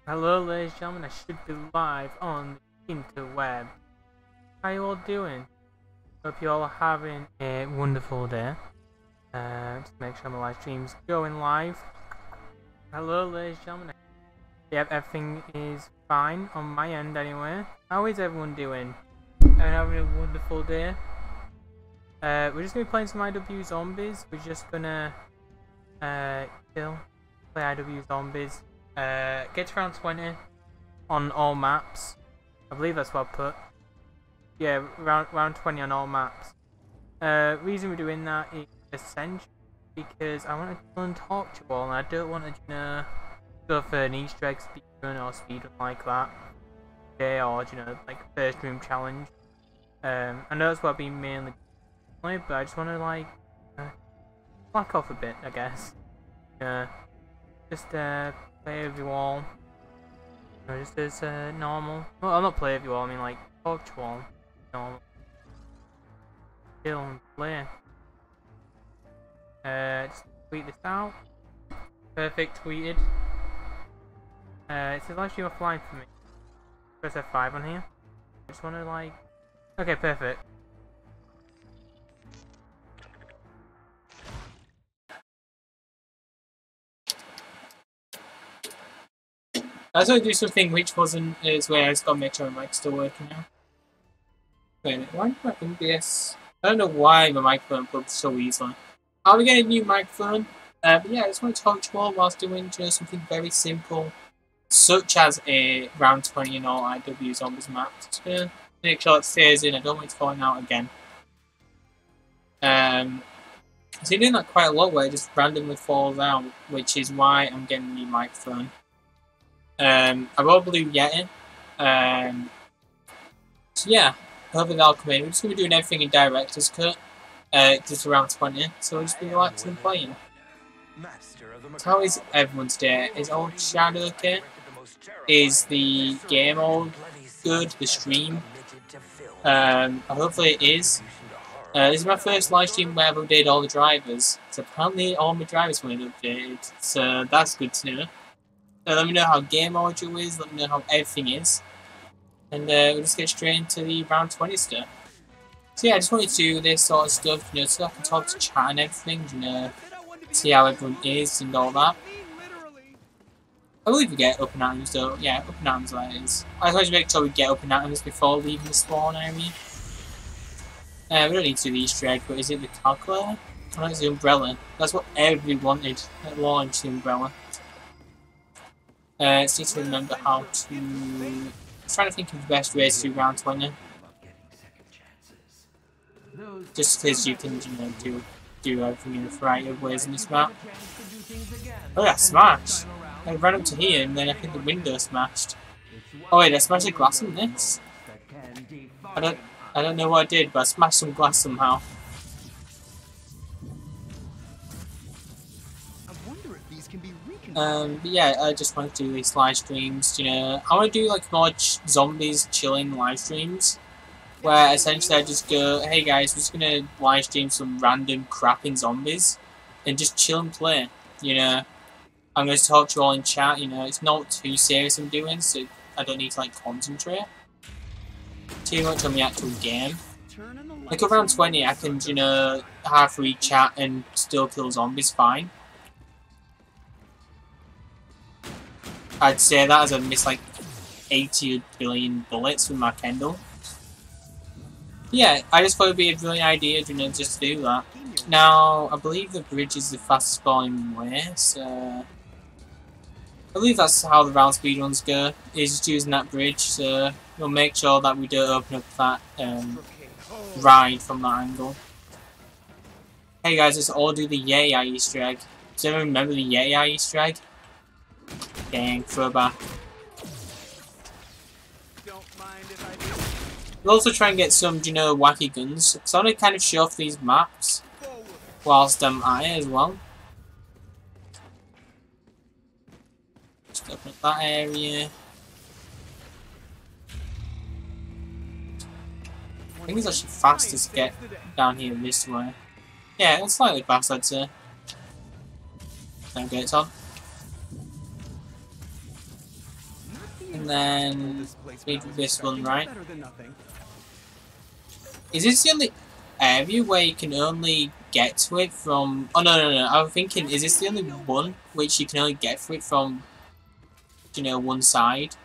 Hello ladies and gentlemen, I should be live on the interweb. How you all doing? Hope you all are having a wonderful day. Just make sure my live stream's going live. Hello ladies and gentlemen. Yep, everything is fine on my end anyway. How is everyone doing? Having a wonderful day. We're just gonna be playing some IW Zombies. We're just gonna play IW Zombies. Get to round 20 on all maps. I believe that's what I put. Yeah, round 20 on all maps. Reason we're doing that is essentially because I want to go and talk to you all, and I don't want to, go for an Easter egg speedrun or speedrun like that. Okay, or like first room challenge. I know that's what I've been mainly doing, but I just want to like slack off a bit, I guess. Just play with you all. Just as normal. Well, I'll not play with you all, I mean like talk to you all. Normal. Chill and play. Just tweet this out. Perfect, tweeted. It says live stream offline for me. Press F5 on here. I just want to like... Okay, perfect. I was going to do something which wasn't as where I just got to make sure my mic's still working now. Wait, why did my OBS? I don't know why my microphone plugged so easily. I'll be getting a new microphone. But yeah, I just want to talk to you all whilst doing something very simple, such as a round 20 in all IW Zombies map. Just gonna make sure it stays in. I don't want it falling out again. So you're doing that quite a lot where it just randomly falls out, which is why I'm getting a new microphone. I got a Blue Yeti. So yeah, hopefully that'll come in. We're just going to be doing everything in Director's Cut. Just around 20, so we'll just be relaxing and playing. So how is everyone's day? Is old Shadow okay? Is the game all good? The stream? Hopefully it is. This is my first live stream where I've updated all the drivers. So apparently all my drivers weren't updated, so that's good to know. Let me know how game audio is, let me know how everything is. And we'll just get straight into the round 20 stuff. So yeah, I just wanted to do this sort of stuff, so I can talk to chat and everything, see how everyone is and all that. I believe we get up and atoms though, yeah, up and atoms that is. I always make sure we get up and atoms before leaving the spawn area. We don't need to do the Easter egg, but is it the calculator? Oh, it's the umbrella. That's what everyone wanted at launch, the umbrella. Just need to remember how to... I'm trying to think of the best way to do round 20. Just because you can, do everything in a variety of ways in this map. Oh yeah, smashed! I ran up to here and then I think the window smashed. Oh wait, I smashed the glass in this? I don't know what I did, but I smashed some glass somehow. But yeah, I just want to do these live streams, I want to do like more zombies chilling live streams, where essentially I just go, hey guys, we're just going to live stream some random crap in zombies, and just chill and play, I'm going to talk to you all in chat, it's not too serious I'm doing, so I don't need to like concentrate too much on the actual game. Like around 20 I can, have free chat and still kill zombies fine. I'd say that as I missed like 80 billion bullets with my Kendall. Yeah, I just thought it would be a brilliant idea, just to do that. Now, I believe the bridge is the fastest falling way, so... I believe that's how the round speedruns go, is just using that bridge, so we'll make sure that we don't open up that ride from that angle. Hey guys, let's all do the WWII Easter egg. Does anyone remember the WWII Easter egg? Dang, throwback. We'll also try and get some, wacky guns. So I want to kind of show off these maps whilst I'm at it as well. Just open up that area. I think it's actually faster to get down here this way. Yeah, it's slightly fast, I'd say. Don't get it on. And then maybe this one, right? Is this the only area where you can only get to it from... Oh, no. I'm thinking, is this the only one which you can only get to it from, you know, one side?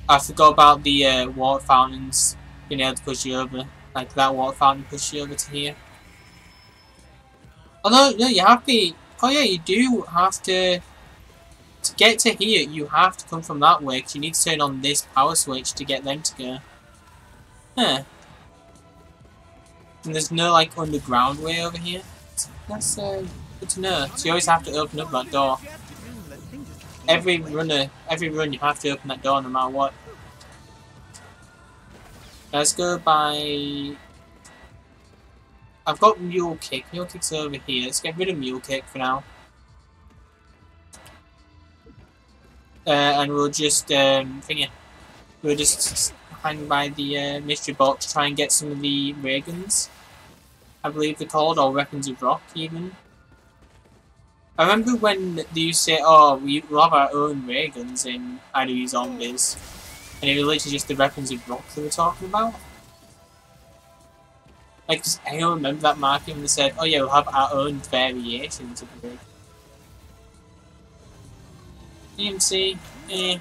I forgot about the water fountains being able to push you over. Like that water fountain push you over to here. Oh, no, you have to... Oh, yeah, you do have to... To get to here, you have to come from that way, because you need to turn on this power switch to get them to go. Huh. And there's no, like, underground way over here. That's good to know. So you always have to open up that door. Every run you have to open that door no matter what. Let's go by... I've got Mule Kick. Mule Kick's over here. Let's get rid of Mule Kick for now. And we'll just, we'll just hang by the mystery box to try and get some of the ray guns, I believe they're called, or weapons of rock even. I remember when they used to say, oh, we'll have our own ray guns in WWII Zombies, and it was literally just the weapons of rock they were talking about. Like, does anyone remember that marketing when they said, oh yeah, we'll have our own variations of the ray gun? EMC, the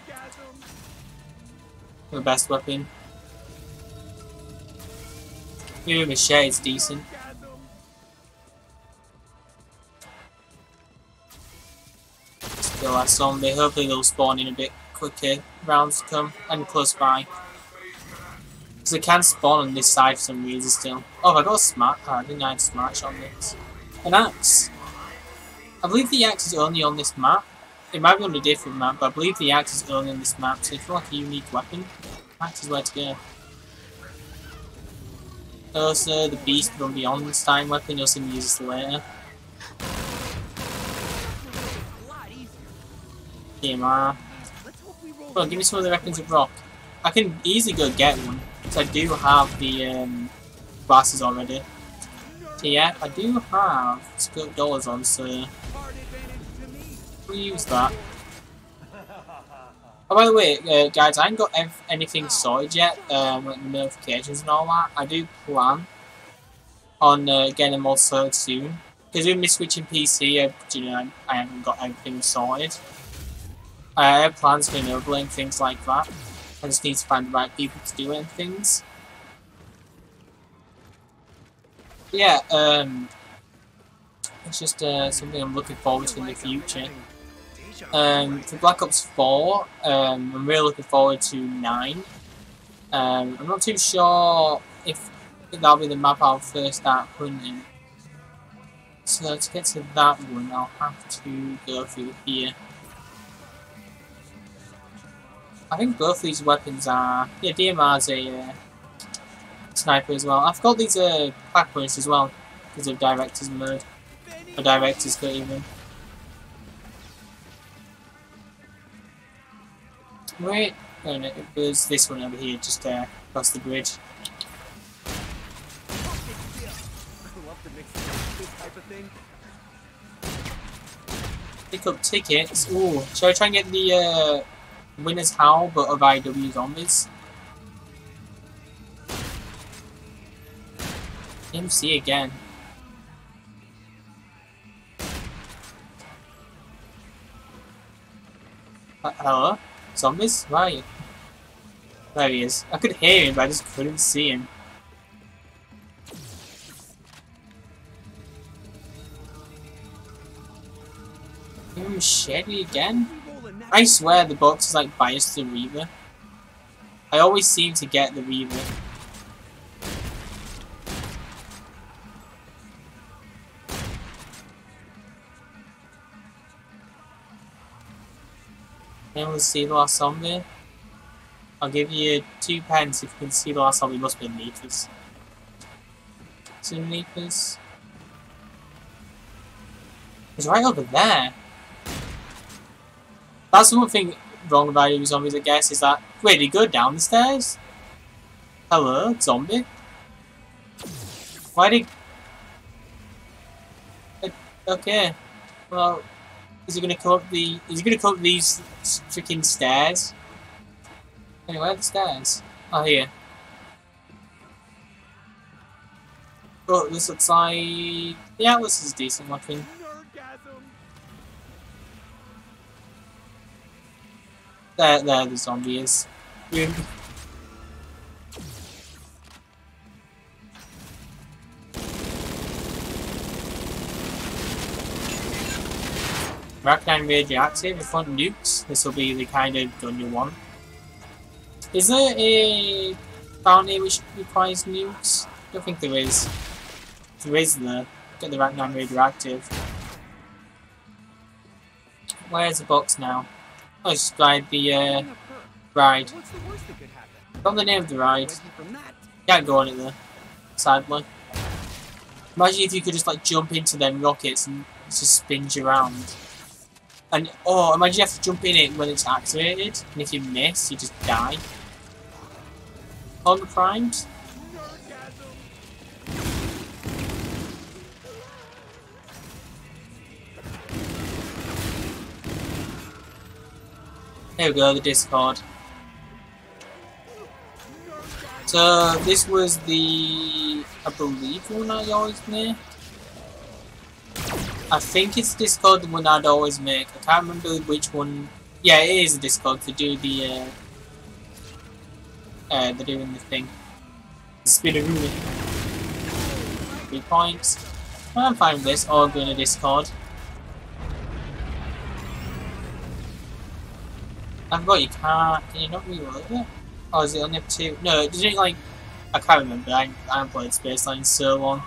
best weapon. Maybe machete's decent. Still that zombie. Hopefully they'll spawn in a bit quicker. Rounds to come and close by. Because they can spawn on this side for some reason still. Oh, I got a smart card. I didn't have a smart shot on this. An axe. I believe the axe is only on this map. It might be on a different map, but I believe the axe is only on this map, so if you like a unique weapon, axe is where to go. Also, the beast from beyond this time weapon, you'll see me use this later. DMR. Well, give me some of the weapons of rock. I can easily go get one, because I do have the glasses already. So yeah, I do have scope dollars on, so... We'll use that. Oh, by the way, guys, I ain't got anything sorted yet, like the notifications and all that. I do plan on getting them all sorted soon. Because with me switching PC, you know, I haven't got everything sorted. I have plans for enabling things like that. I just need to find the right people to do it and things. But yeah, it's just something I'm looking forward to in the future. For Black Ops 4, I'm really looking forward to 9. I'm not too sure if that'll be the map I'll first start hunting. So to get to that one, I'll have to go through here. I think both these weapons are... Yeah, DMR's a sniper as well. I've got these pack points as well, because of Director's mode. Or Director's cut even. Wait, oh no, it was this one over here, just across the bridge. Pick up tickets. Ooh, shall I try and get the winner's howl, but of WWII Zombies? MC again. Hello? Zombies? Where are you? There he is. I could hear him, but I just couldn't see him. Machete again? I swear the box is like biased to Reaver. I always seem to get the Reaver. Anyone see the last zombie? I'll give you 2 pence if you can see the last zombie. Must be in Leapers. Is it in Leapers? It's right over there. That's one thing wrong about WWII Zombies, I guess, is that... Wait, did he go down the stairs? Hello, zombie? Why did... Okay. Well... Is he gonna come up these freaking stairs? Anyway, where are the stairs? Oh, here. Oh, this looks like... the Atlas is decent looking. There the zombie is. Boom. Arachnine radioactive, if you want nukes, this will be the kind of gun you want. Is there a bounty which requires nukes? I don't think there is. If there is, there. Get the Arachnine radioactive. Where's the box now? I'll describe the ride. From the name of the ride. Can't go on it though, sadly. Imagine if you could just like jump into them rockets and it just spins you around. And oh, imagine you have to jump in it when it's activated, and if you miss, you just die. On primed. There we go, the Discord. So this was the, I believe, the one I always make. I think it's Discord, the one I'd always make. I can't remember which one. Yeah, it is a Discord to do the. They're doing the thing. The Spinaroonie. 3 points. I'm fine with this. All going to Discord. I forgot you can't. Can you not reload it? Or is it only up to? No, doesn't it like? I can't remember. I haven't played Spaceline in so long.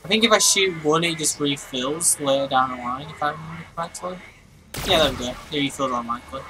I think if I shoot one, it just refills later down the line, if I remember correctly. Yeah, there we go. It refills automatically.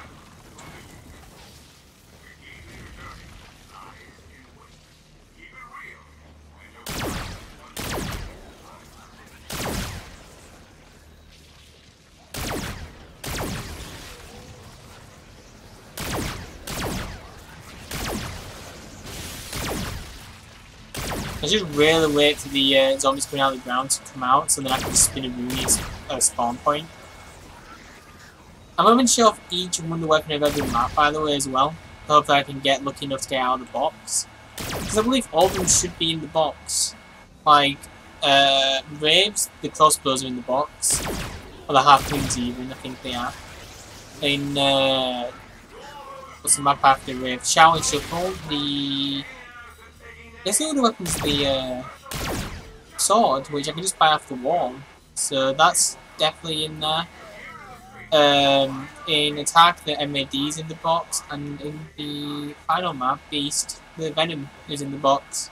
I should really wait for the zombies coming out of the ground to come out, so then I can spin a Rooney's spawn point. I'm not even sure if each Wonder Weapon have every map, by the way, as well. Hopefully I can get lucky enough to get out of the box. Because I believe all of them should be in the box. Like, Raves, the crossbows are in the box. Or the Harpoons even, I think they are. In, what's the map after Rave? Shower and Shuffle, the... I guess the other weapon's the sword, which I can just buy off the wall. So that's definitely in there. In Attack, the MAD's in the box, and in the final map, Beast, the Venom is in the box.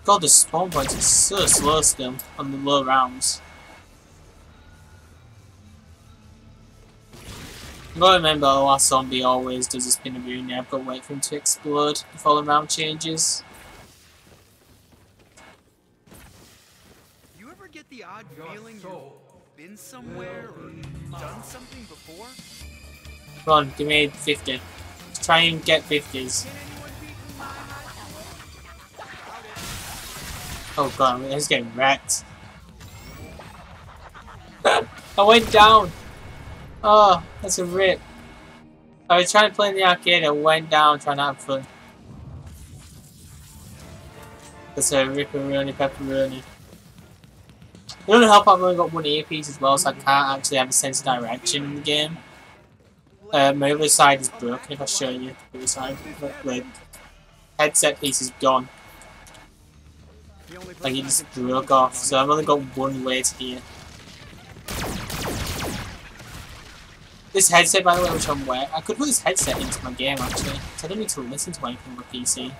God, the spawn points are so slow still on the low rounds. I've got to remember the last zombie always does a spin of Rooney. I've got to wait for him to explode before the round changes. You ever get the odd feeling you've been somewhere or done something before? Come on, give me 50. Let's try and get 50s. Oh god, I'm just getting wrecked. I went down! Oh, that's a rip. I was trying to play in the arcade, I went down trying to have fun. That's a ripperoni pepperoni. It doesn't help I've only got one earpiece as well, so I can't actually have a sense of direction in the game. My other side is broken if I show you the other side. The headset piece is gone. Like it just broke off, so I've only got one way to hear. This headset, by the way, which I'm wearing, I could put this headset into my game actually, so I don't need to listen to anything on my PC.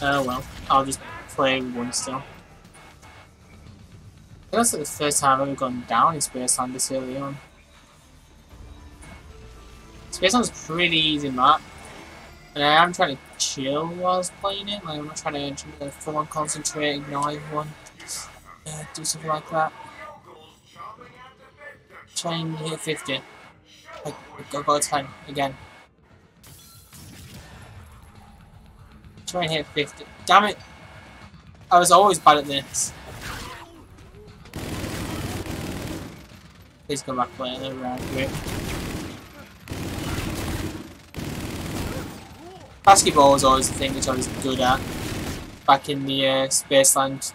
Oh well, I'll just play one still. I think that's like the first time I've ever gone down in Spaceland this early on. Spaceland's a pretty easy map, and I am trying to chill whilst playing it. Like I'm not trying to full on concentrate, ignore everyone, do something like that. Try and hit 50. I got a 10 again. Try and hit 50. Damn it! I was always bad at this. Please go back later, right? Basketball was always the thing which I was good at back in the Spaceland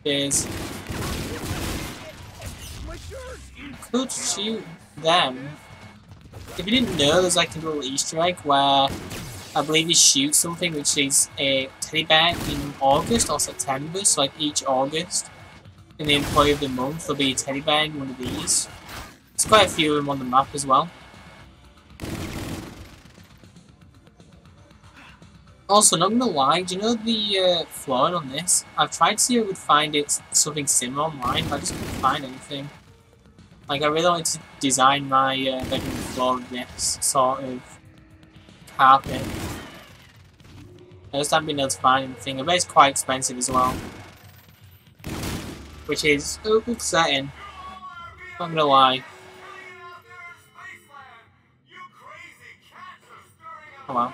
days. Could shoot them. If you didn't know, there's like a little Easter egg where I believe you shoot something which is a teddy bear in August or September, so like each August in the employee of the month there'll be a teddy bear in one of these. There's quite a few of them on the map as well. Also, not gonna lie, do you know the flooring on this? I've tried to see if I would find it something similar online, but I just couldn't find anything. Like, I really wanted to design my bedroom floor with this sort of carpet. I just haven't been able to find anything. I bet it's quite expensive as well. Which is upsetting. Not gonna lie. Oh well.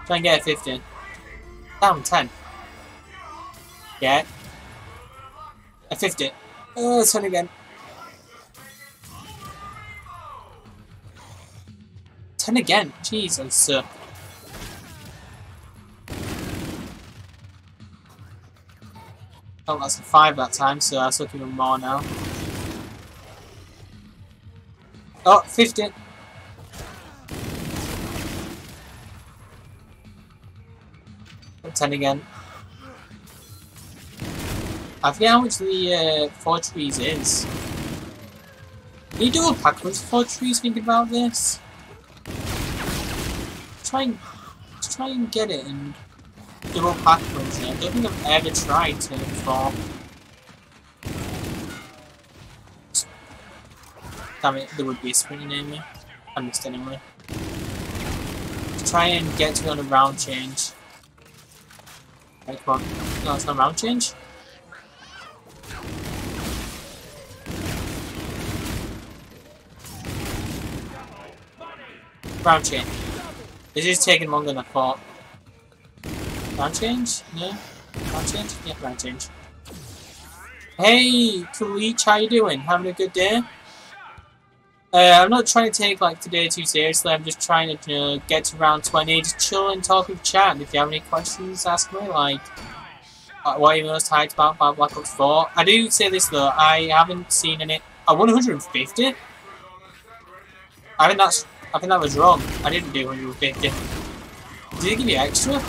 Try and get a 50. Down 10. Get a 50. Oh, 10 again. 10 again. Jesus. Oh, that's a 5 that time, so that's looking even more now. Oh, 50. Oh, 10 again. I forget how much the 4 trees is. Can you do a pack with 4 trees thinking about this? Try and get it and double pack punch it. I don't think I've ever tried to before. Damn it, there would be a sprinter near me. I missed anyway. Let's try and get to on a round change. Okay, come on. No, it's not a round change. Round change. This is taking longer than I thought. Round change? No? Round change? Yeah, round change. Hey, Kaleech, how you doing? Having a good day? I'm not trying to take like today too seriously. I'm just trying to get to round 20, just chill and talk with chat. If you have any questions, ask me. Like, what are you most hyped about Black Ops 4? I do say this though, I haven't seen any. 150? I think that was wrong. I didn't do 150. Did it give you extra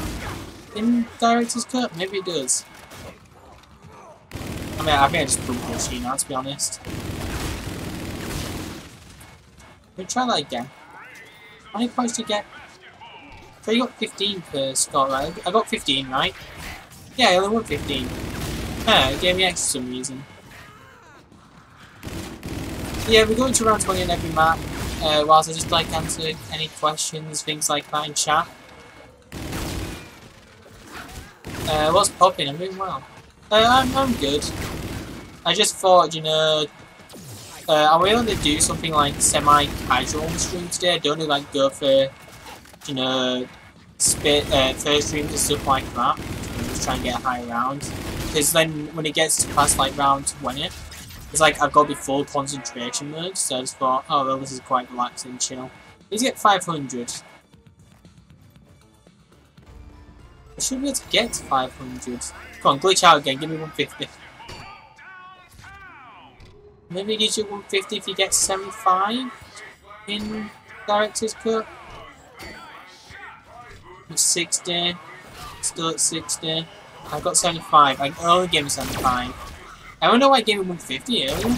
in Director's Cut? Maybe it does. I mean, I think I just broke the machine now, to be honest. We'll try that again. How many points do you get? So you got 15 per score, right? I got 15, right? Yeah, I only won 15. It gave me extra for some reason. Yeah, we're going to round 20 on every map. Whilst I just like answer any questions, things like that in chat. What's popping? I'm doing well. I'm good. I just thought, you know, I'm willing to do something like semi-casual on the stream today. I don't like go for, you know, first streams and stuff like that. Just try and get a high round. Because then when it gets past like round 20, it's like I've got to be full concentration mode. So I just thought, oh well, this is quite relaxing and chill. Let's get 500. I should be able to get 500. Come on, glitch out again. Give me 150. Maybe it gives you 150 if you get 75 in Director's Cut. 60. Still at 60. I got 75. I only gave me 75. I don't know why I gave him 150 earlier.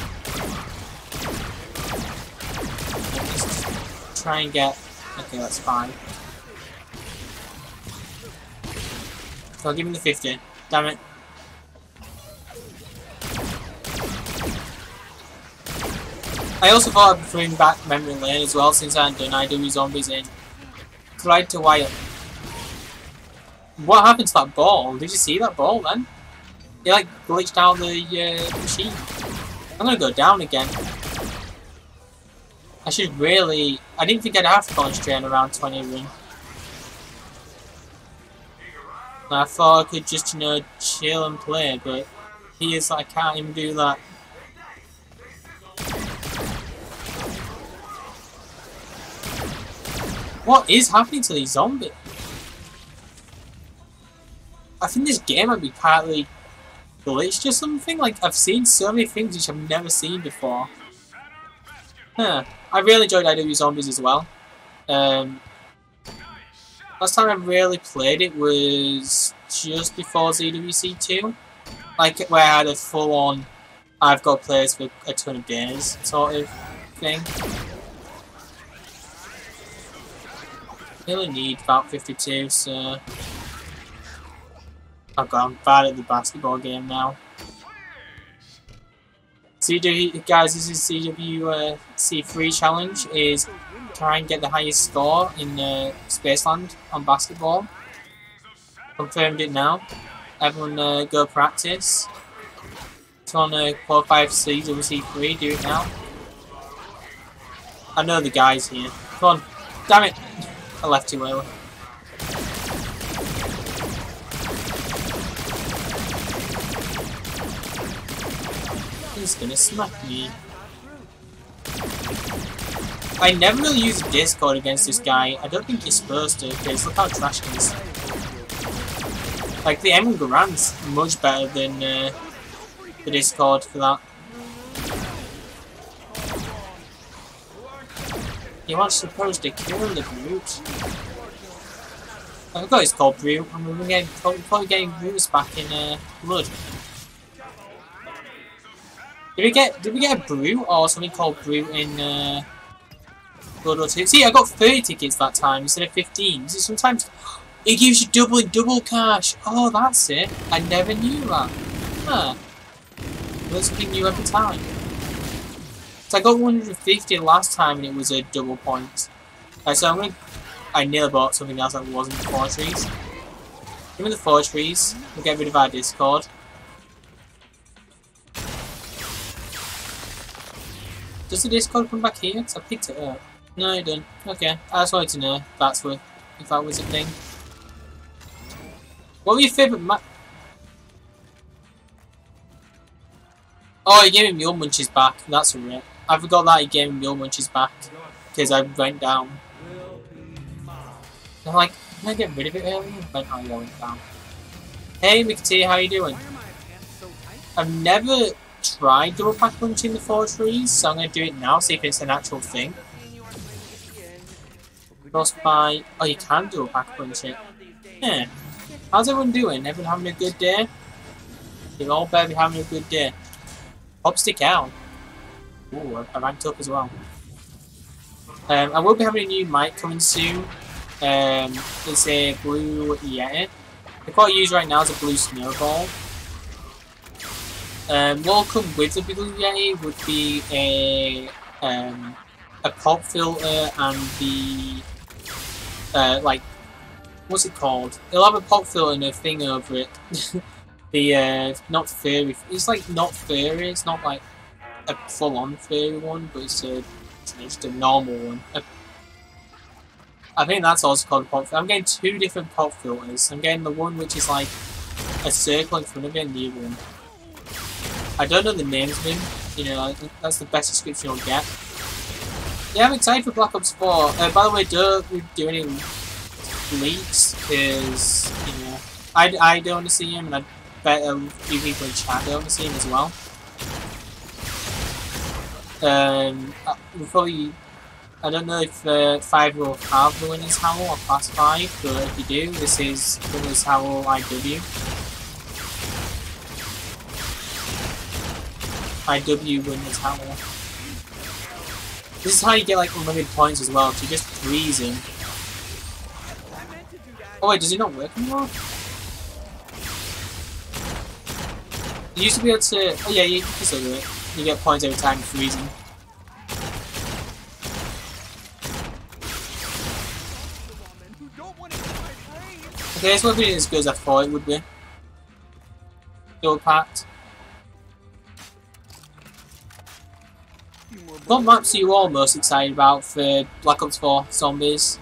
Let's try and get. Okay, that's fine. So I'll give him the 50. Damn it. I also thought I'd bring back Memory Lane as well, since I hadn't done IW Zombies in WWII. What happened to that ball? Did you see that ball then? It like glitched out the machine. I'm gonna go down again. I should really. I didn't think I'd have to concentrate on around 20 run. I thought I could just, you know, chill and play, but he is like, I can't even do that. What is happening to these zombies? I think this game might be partly glitched or something. Like, I've seen so many things which I've never seen before. Huh. I really enjoyed IW Zombies as well. Last time I really played it was just before ZWC2. Like, where I had a full-on, I've got players for a ton of days sort of thing. I only need about 52, so... Oh god, I'm bad at the basketball game now. CW, guys, this is CWC3 challenge, is try and get the highest score in Spaceland on basketball. Confirmed it now. Everyone go practice. If you want to qualify for CWC3, do it now. I know the guys here. Come on. Damn it! I left too early. He's gonna smack me. I never really use Discord against this guy. I don't think you're supposed to, because look how trash he is. Like, the Emerald Garand's much better than the Discord for that. He wants supposed to kill the brute. I forgot it's called Brute, and we're probably getting Brutes back in Blood. Did we get a Brute or something called Brute in Blood or 2? See, I got 30 tickets that time instead of 15. See, sometimes it gives you double cash. Oh, that's it. I never knew that. Huh. That's something new every time. So I got 150 last time and it was a double point. So I nearly bought something else that wasn't the 4 trees. Give me the 4 trees. We'll get rid of our Discord. Does the Discord come back here? Because I picked it up. No, it didn't. Okay. I just wanted to know if that was a thing. What were your favourite map? Oh, he gave me Mule Munches back. That's alright. I forgot that he gave me Mule Munches back. Because I went down. I'm like, can I get rid of it earlier? But oh, yeah, I went down. Hey, McT, how you doing? I've never tried double pack punching the 4 trees, so I'm going to do it now, see if it's an actual thing. Frostbite. Oh, you can double pack punch it. Yeah. How's everyone doing? Everyone having a good day? You all better be having a good day. Popstick out. Ooh, I ranked up as well. I will be having a new mic coming soon. It's a blue Yeti. The quite used right now is a blue snowball. What will come with the blue Yeti would be a pop filter and the like, what's it called? It'll have a pop filter and a thing over it. The not furry. It's like not furry. It's not like a full-on furry one, but it's just a normal one. I think that's also called a pop filter. I'm getting 2 different pop filters. I'm getting the one which is like a circle in front of it and the other one. I don't know the names of them. You know, that's the best description you'll get. Yeah, I'm excited for Black Ops 4. By the way, don't do any leaks, because, you know, I don't want to see him, and I bet a few people in chat don't want to see him as well. We'll probably, I don't know if 5 will have the Winners Howl or Class 5, but if you do, this is Winners Howl IW. IW Winners Howl. This is how you get like unlimited points as well, to just freeze him. Oh wait, does it not work anymore? You used to be able to... Oh yeah, you can still do it. You get points every time you freeze him. Okay, this won't be as good as I thought it would be. Double packed. What maps are you all most excited about for Black Ops 4 Zombies?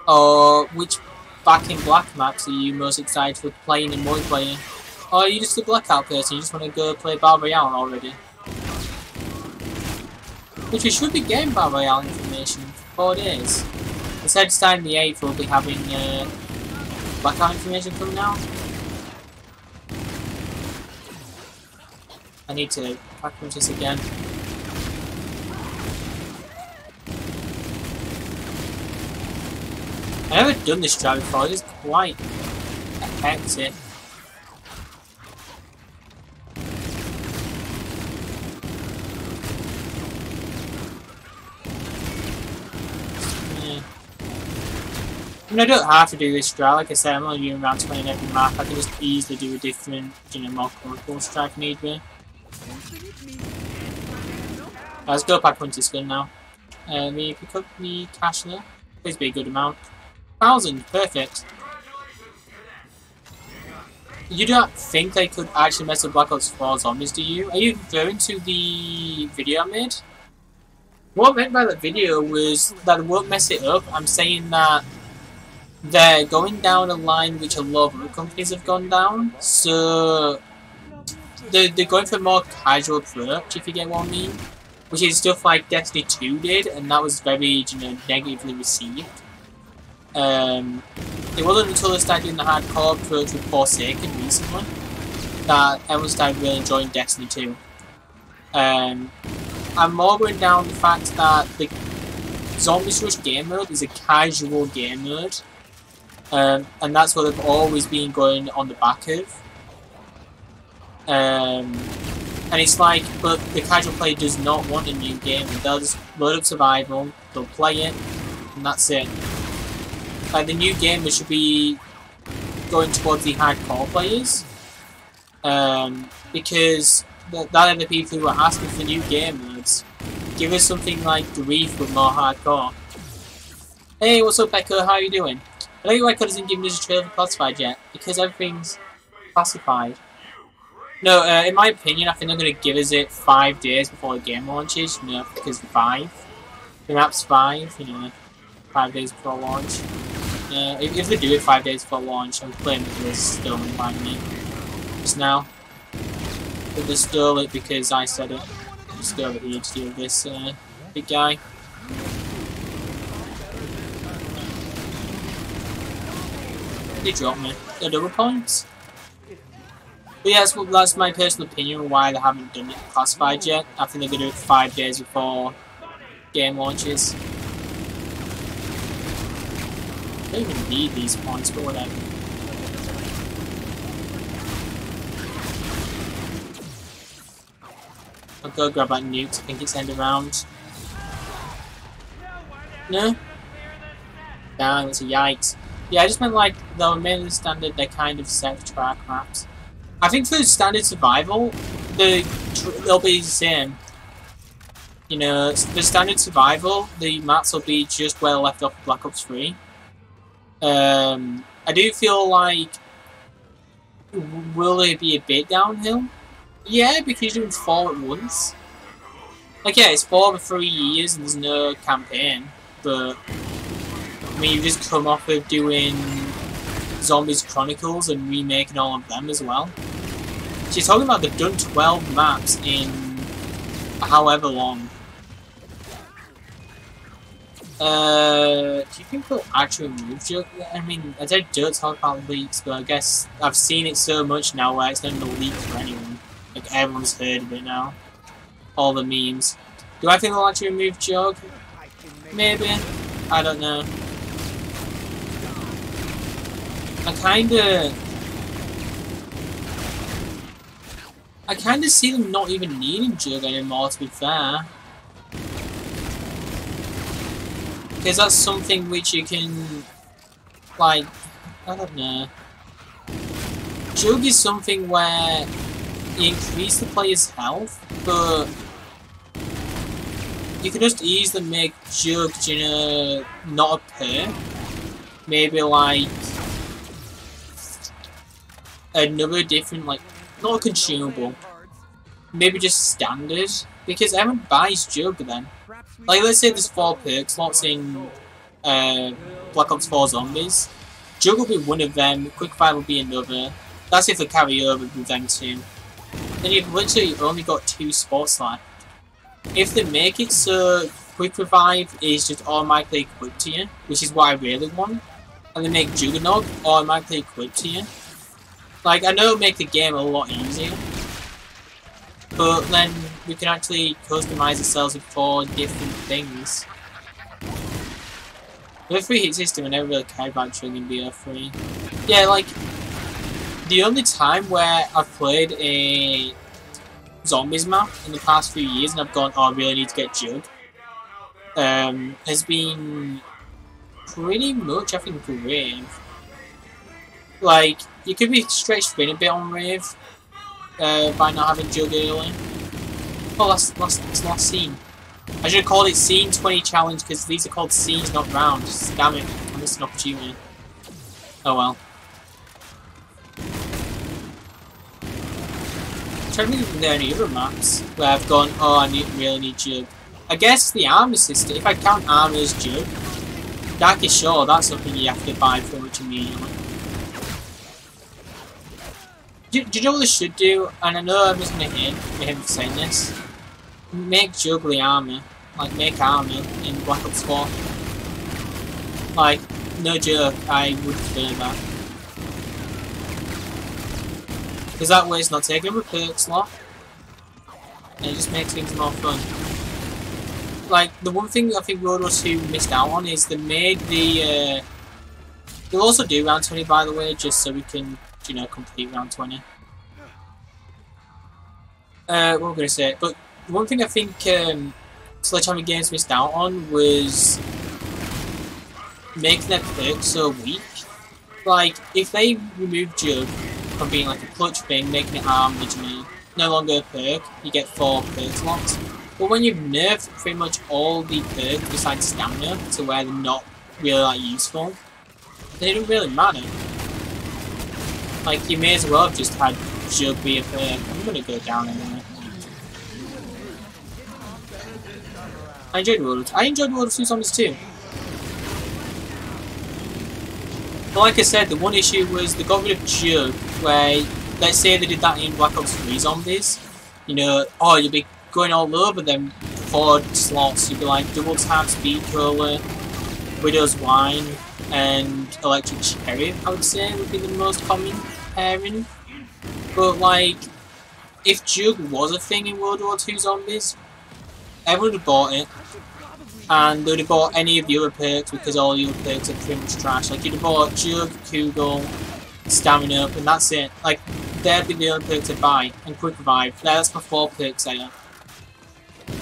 Or which Back in Black maps are you most excited for playing in multiplayer? Or are you just a Blackout person, you just want to go play Battle Royale already? Which we should be getting Battle Royale information for 4 days. Instead of starting the 8th, we'll be having blackout information coming out. I need to pack punch this again. I've never done this strat before, it is quite hectic. Yeah. I mean, I don't have to do this strat, like I said, I'm only doing around 20 on every map. I can just easily do a different, more colorful strat if need be. Let's go pack punch this gun now. Let me pick up the cash there. Please be a good amount. 1,000, perfect. You don't think they could actually mess with Black Ops 4 zombies, do you? Are you referring to the video I made? What I meant by that video was that it won't mess it up. I'm saying that they're going down a line which a lot of other companies have gone down. So they're going for a more casual approach, if you get what I mean. Which is stuff like Destiny 2 did, and that was very, negatively received. It wasn't until they started doing the hardcore approach with Forsaken recently that everyone started really enjoying Destiny 2. I'm more going down the fact that the Zombies Rush game mode is a casual game mode, and that's what they've always been going on the back of. And it's like, but the casual player does not want a new game. They'll just load up survival, they'll play it, and that's it. Like, the new game should be going towards the hardcore players, because that are the people who are asking for new game modes. Give us something like Grief with more hardcore. Hey, what's up, Echo? How are you doing? I don't know why Echo doesn't give us a trailer for classified yet, because everything's classified. No, in my opinion, I think they're going to give us it 5 days before the game launches, because 5. The map's 5, 5 days before launch. If they do it 5 days before launch, I'm playing with this stolen by me just now. But they stole it because I said it. Just go over here to deal with this big guy. They dropped me. They're double points. But yeah, that's my personal opinion on why they haven't done it classified yet. I think they're going to do it 5 days before game launches. I don't even need these points, but whatever. I'll go grab that nuke, I think it's end around. No? Damn, that's a yikes. Yeah, I just meant like, though, mainly standard, they're kind of set track maps. I think for standard survival, they'll be the same. The standard survival, the maps will be just where I left off Black Ops 3. I do feel like, will it be a bit downhill? Yeah, because you're doing 4 at once. Like, yeah, it's 4 over 3 years and there's no campaign, but I mean, you've just come off of doing Zombies Chronicles and remaking all of them as well. She's talking about they've done 12 maps in however long. Do you think they'll actually remove Joke? I mean, I don't talk about leaks, but I guess I've seen it so much now where it's not even a leak for anyone. Like, everyone's heard of it now. All the memes. Do I think they'll actually remove Joke? Maybe. I don't know. I kinda see them not even needing Jug anymore, to be fair. Because that's something which you can, like, I don't know. Jug is something where you increase the player's health, but you can just easily make Jug, not a perk. Maybe like another different, like, not a consumable, maybe just standard, because everyone buys Jug then. Like, let's say there's 4 perk slots in Black Ops 4 Zombies. Jug will be one of them, Quickfire will be another. That's if they carry over with them too. Then you've literally only got 2 spots left. If they make it so Quick Revive is just automatically equipped to you, which is what I really want, and then make Juggernaut automatically equipped to you. Like, I know it'll make the game a lot easier, but then we can actually customize ourselves with 4 different things. With a 3 hit system, I never really cared about Jug in BO3. Yeah, like, the only time where I've played a zombies map in the past few years and I've gone, oh, I really need to get Jug, has been pretty much, I think, Rave. Like, you could be stretched thin a bit on Rave by not having Jug early. Oh, that's last scene. I should have called it Scene 20 Challenge because these are called scenes, not rounds. Damn it, I missed an opportunity. Oh well. I'm trying to think if there are any other maps where I've gone, oh, I really need Jug. I guess the armor system, if I count armor as Jug, Darkest Shore, that's something you have to buy pretty much immediately. Do you know what they should do? And I know I'm just going to hate him for saying this. Make Juggly armor. Like, make armor in Black Ops 4. Like, no joke, I would prefer that. Because that way it's not taking up a perk slot. And it just makes things more fun. Like, the one thing I think World War II missed out on is they made the... they'll also do round 20, by the way, just so we can, you know, complete round 20. What am I going to say? But one thing I think Sledgehammer Games missed out on was making their perks so weak. Like, if they remove Jug from being like a clutch thing, making it arm originally, no longer a perk, you get 4 perk slots. But when you've nerfed pretty much all the perks besides stamina to where they're not really that useful, they don't really matter. Like, you may as well have just had Jug be a perk. I'm gonna go down anyway. I enjoyed World War II Zombies too. But like I said, the one issue was they got rid of Jug, where, let's say they did that in Black Ops 3 Zombies. You know, oh, you'll be going all over them 4 slots. You'd be like double tap, speed cola, Widow's Wine, and Electric Cherry, I would say, would be the most common pairing. But like, if Jug was a thing in World War II Zombies, everyone would have bought it, and they would have bought any of the other perks because all the other perks are pretty much trash. Like, you'd have bought Jug, Kugel, Stamina Up, and that's it. Like, that'd be the only perks I'd buy, and Quick Revive. That's my 4 perks there.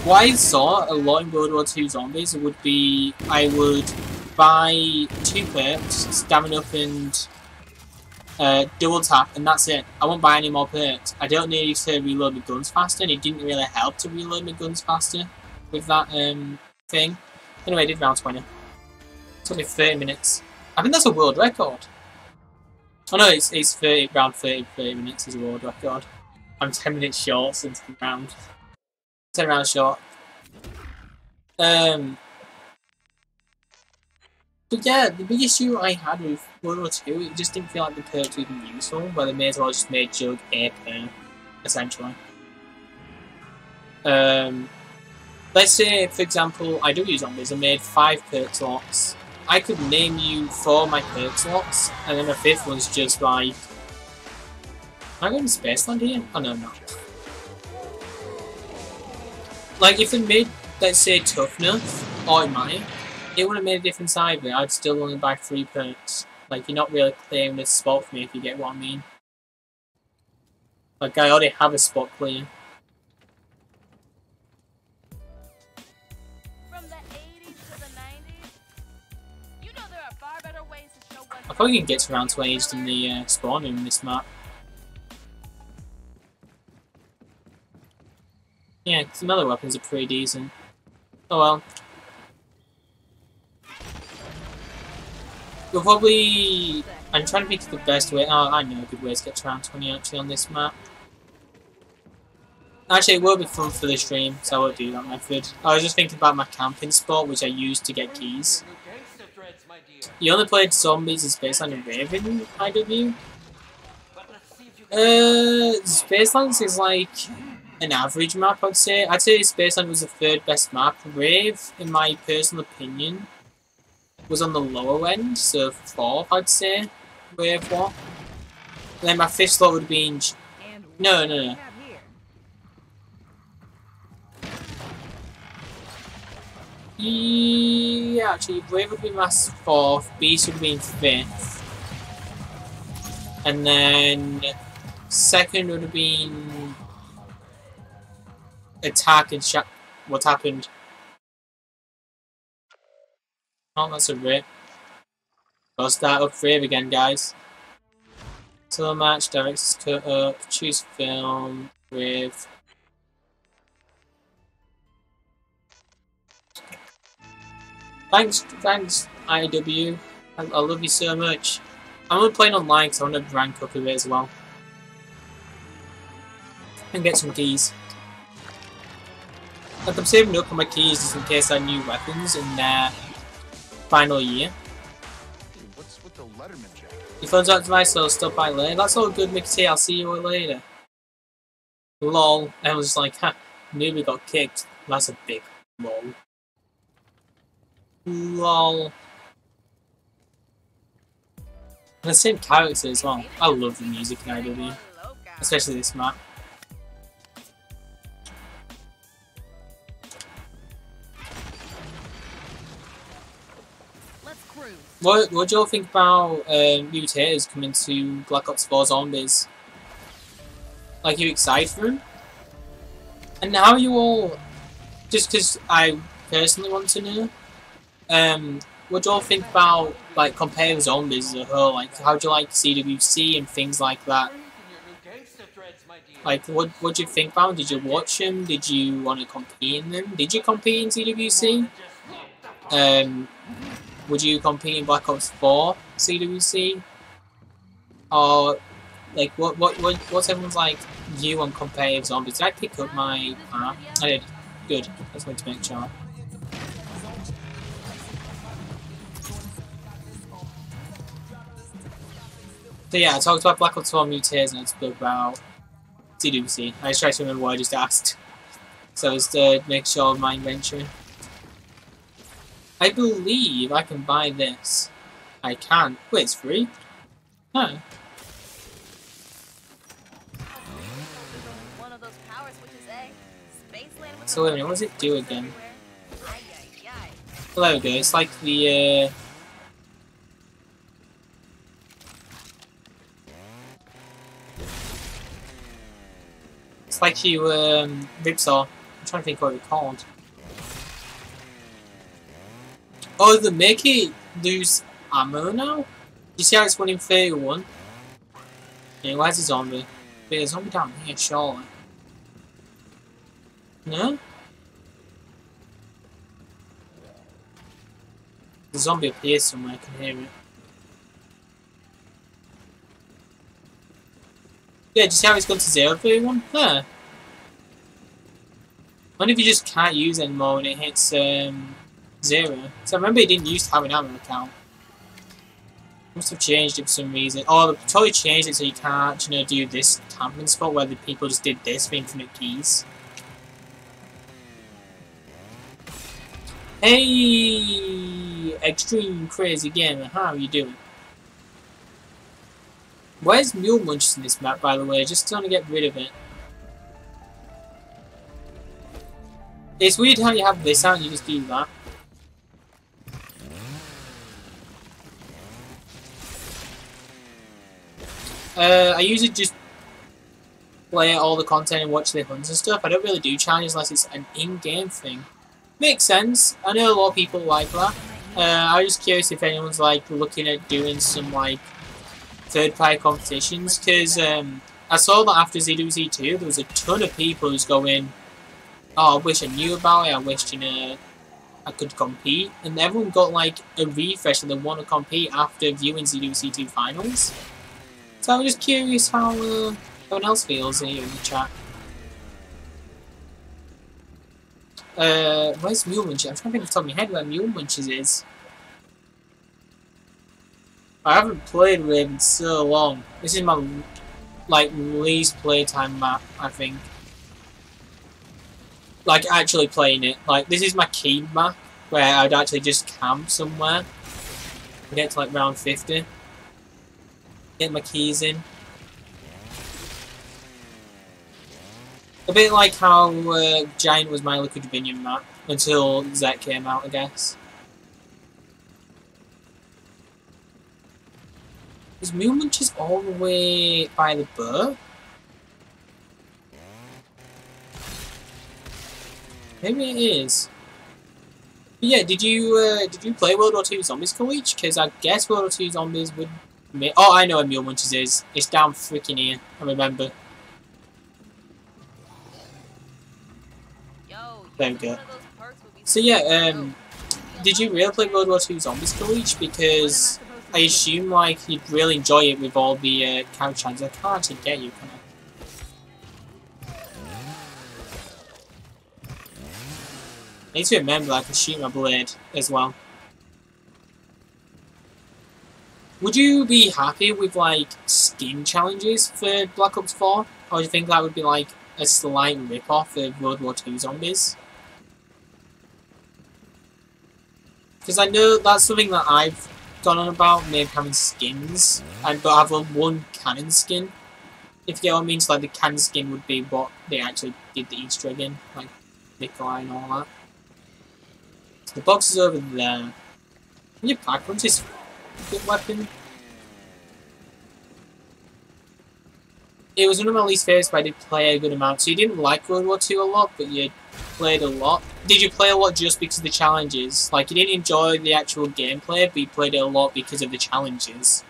What I saw a lot in World War II Zombies would be, I would buy 2 perks, Stamina Up and double tap, and that's it. I won't buy any more perks. I don't need to reload my guns faster, and it didn't really help to reload my guns faster with that thing. Anyway, I did round 20. It took me 30 minutes. I think that's a world record. Oh no, it's 30, round 30 minutes is a world record. I'm 10 minutes short since the round. 10 rounds short. But yeah, the big issue I had with World War II, it just didn't feel like the perks were even useful, where they may as well just made Jug a perk, essentially. Let's say, for example, I do use Zombies, I made 5 perk slots. I could name you 4 of my perk slots, and then the 5th one's just like... Am I going to Spaceland here? Oh no, I'm not. Like, if it made, let's say, Toughness, automatic, it wouldn't have made a difference either. I'd still only buy 3 perks. Like, you're not really clearing this spot for me, if you get what I mean. Like, I already have a spot clear. I probably can get to round 20 just in the spawn room in this map. Yeah, because the melee weapons are pretty decent. Oh well. We'll probably... I'm trying to think of the best way... Oh, I know a good way to get to round 20 actually on this map. Actually, it will be fun for the stream, so I won't do that method. I was just thinking about my camping spot, which I used to get keys. You only played Zombies in Spaceland and Raven, IW? Spacelands is like an average map, I'd say. I'd say Spaceland was the 3rd best map. Rave, in my personal opinion, was on the lower end, so 4th I'd say, wave 1. And then my 5th slot would have been... No. Yeah, actually, wave would be my 4th, beast would have been 5th. And then 2nd would have been attack and what happened? Oh, that's a rip. I'll start up Brave again, guys. Solo match, director's cut up, choose film, Brave. Thanks, IW. I love you so much. I'm only playing online because I want to rank up a bit as well. And get some keys. Like, I'm saving up on my keys just in case I have new weapons in their final year. What's with the Letterman jacket? Your phone's out device, so stop by later. That's all good, Mickey T. I'll see you all later. Lol. I was just like, ha, Noobey got kicked. That's a big lol. Lol. And the same character as well. I love the music in IW. Especially this map. What do you all think about mutators coming to Black Ops 4 Zombies? Like, are you excited for them? And how are you all... Just because I personally want to know, what do you all think about, like, comparing zombies as a whole? Like, how do you like CWC and things like that? Like, what do you think about them? Did you watch them? Did you want to compete in them? Did you compete in CWC? Would you compete in Black Ops 4 CWC? Or, like, what's everyone's, like, view on competitive zombies? Did I pick up my... I did. Good. I just wanted to make sure. So yeah, I talked about Black Ops 4 mutators and I spoke about CWC. I just tried to remember what I just asked. So it's to make sure of my inventory. I believe I can buy this. I can. Wait, it's free? Huh. So wait a minute, what does it do again? Well, there we go, it's like the it's like you Ripsaw. I'm trying to think what it's called. Oh, they make it lose ammo now? You see how it's 1 in 31? Yeah, where's the zombie? There's a zombie down here, surely. No? The zombie appears somewhere, I can hear it. Yeah, do you see how it's gone to 0 for everyone? Huh. I wonder if you just can't use it anymore when it hits 0. So I remember it didn't used to have an ammo account. Must have changed it for some reason. Oh, they totally changed it so you can't, you know, do this camping spot where the people just did this for infinite keys. Hey, Extreme Crazy Gamer, how are you doing? Where's Mule Munches in this map, by the way? Just trying to get rid of it. It's weird how you have this out and you just do that. I usually just play all the content and watch the hunts and stuff. I don't really do challenges unless it's an in-game thing. Makes sense. I know a lot of people like that. I was just curious if anyone's like looking at doing some like third-party competitions, because I saw that after ZWZ2 there was a ton of people who's going, oh, I wish I knew about it, I wish, you know, I could compete, and everyone got like a refresh and they want to compete after viewing ZWZ2 finals. So I was just curious how everyone else feels here in the chat. Where's Mule Munches? I'm trying to think off the top of my head where Mule Munches is. I haven't played Rave in so long. This is my like least playtime map, I think. Like actually playing it. Like this is my key map where I'd actually just camp somewhere I get to like round 50. Get my keys in. A bit like how Giant was my Liquid Dominion map until Zek came out, I guess. Is Mule Munchers all the way by the boat? Maybe it is. But yeah, did you play World War II Zombies College? Because I guess World War II Zombies would. Oh, I know where Mule Munchers is. It's down freaking here. I remember. There we go. So yeah, did you really play World War II Zombies College? Because I assume like you'd really enjoy it with all the couch hands. I can't actually get you, can I? I need to remember I can shoot my blade as well. Would you be happy with like skin challenges for Black Ops 4? Or do you think that would be like a slight rip-off of World War II Zombies? Because I know that's something that I've gone on about, maybe having skins, but have one cannon skin. If you get what I mean, so like the cannon skin would be what they actually did the Easter egg in, like Nikolai and all that. So the box is over there. Can you pack punch this good weapon? It was one of my least favourites, but I did play a good amount. So you didn't like World War II a lot, but you played a lot. Did you play a lot just because of the challenges? Like, you didn't enjoy the actual gameplay, but you played it a lot because of the challenges.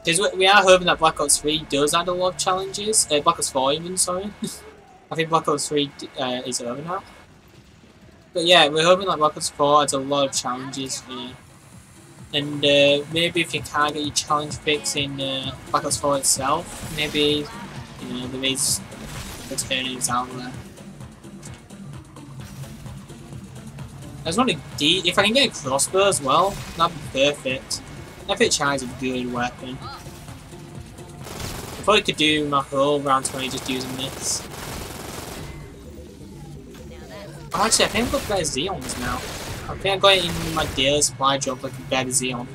Because we are hoping that Black Ops 3 does add a lot of challenges. Black Ops 4 even, sorry. I think Black Ops 3 is over now. But yeah, we're hoping that Black Ops 4 adds a lot of challenges here. And maybe if you can't get your challenge fix in Black Ops 4 itself, maybe, you know, there is alternatives out there. I just want to if I can get a crossbow as well, that'd be perfect. I think Chai's a good weapon. I probably could do my whole round 20 just using this. Oh, actually, I think I've got better Xeons now. I think I got it in my daily supply drop like a better Xeon.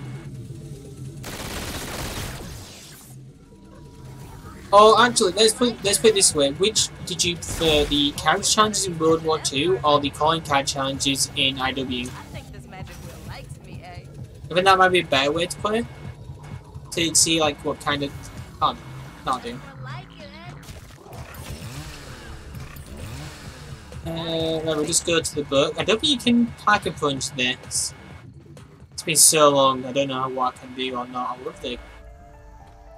Oh, actually, let's put it this way. Which did you prefer, the character challenges in World War II or the calling card challenges in IW? I think that might be a better way to put it. To see like what kind of... Oh, not do. We'll just go to the book. I don't think you can pack a punch this. It's been so long, I don't know what I can do or not. I love the...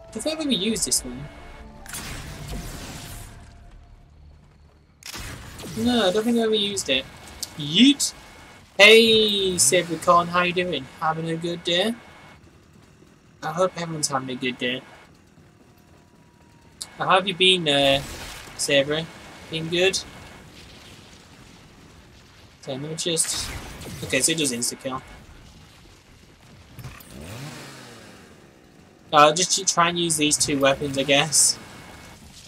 I think we use this one. No, I don't think I ever used it. Yeet! Hey, Sabricon, how you doing? Having a good day? I hope everyone's having a good day. How have you been, Sabra? Been good? Okay, let me just... Okay, so it does insta-kill. I'll just try and use these two weapons, I guess.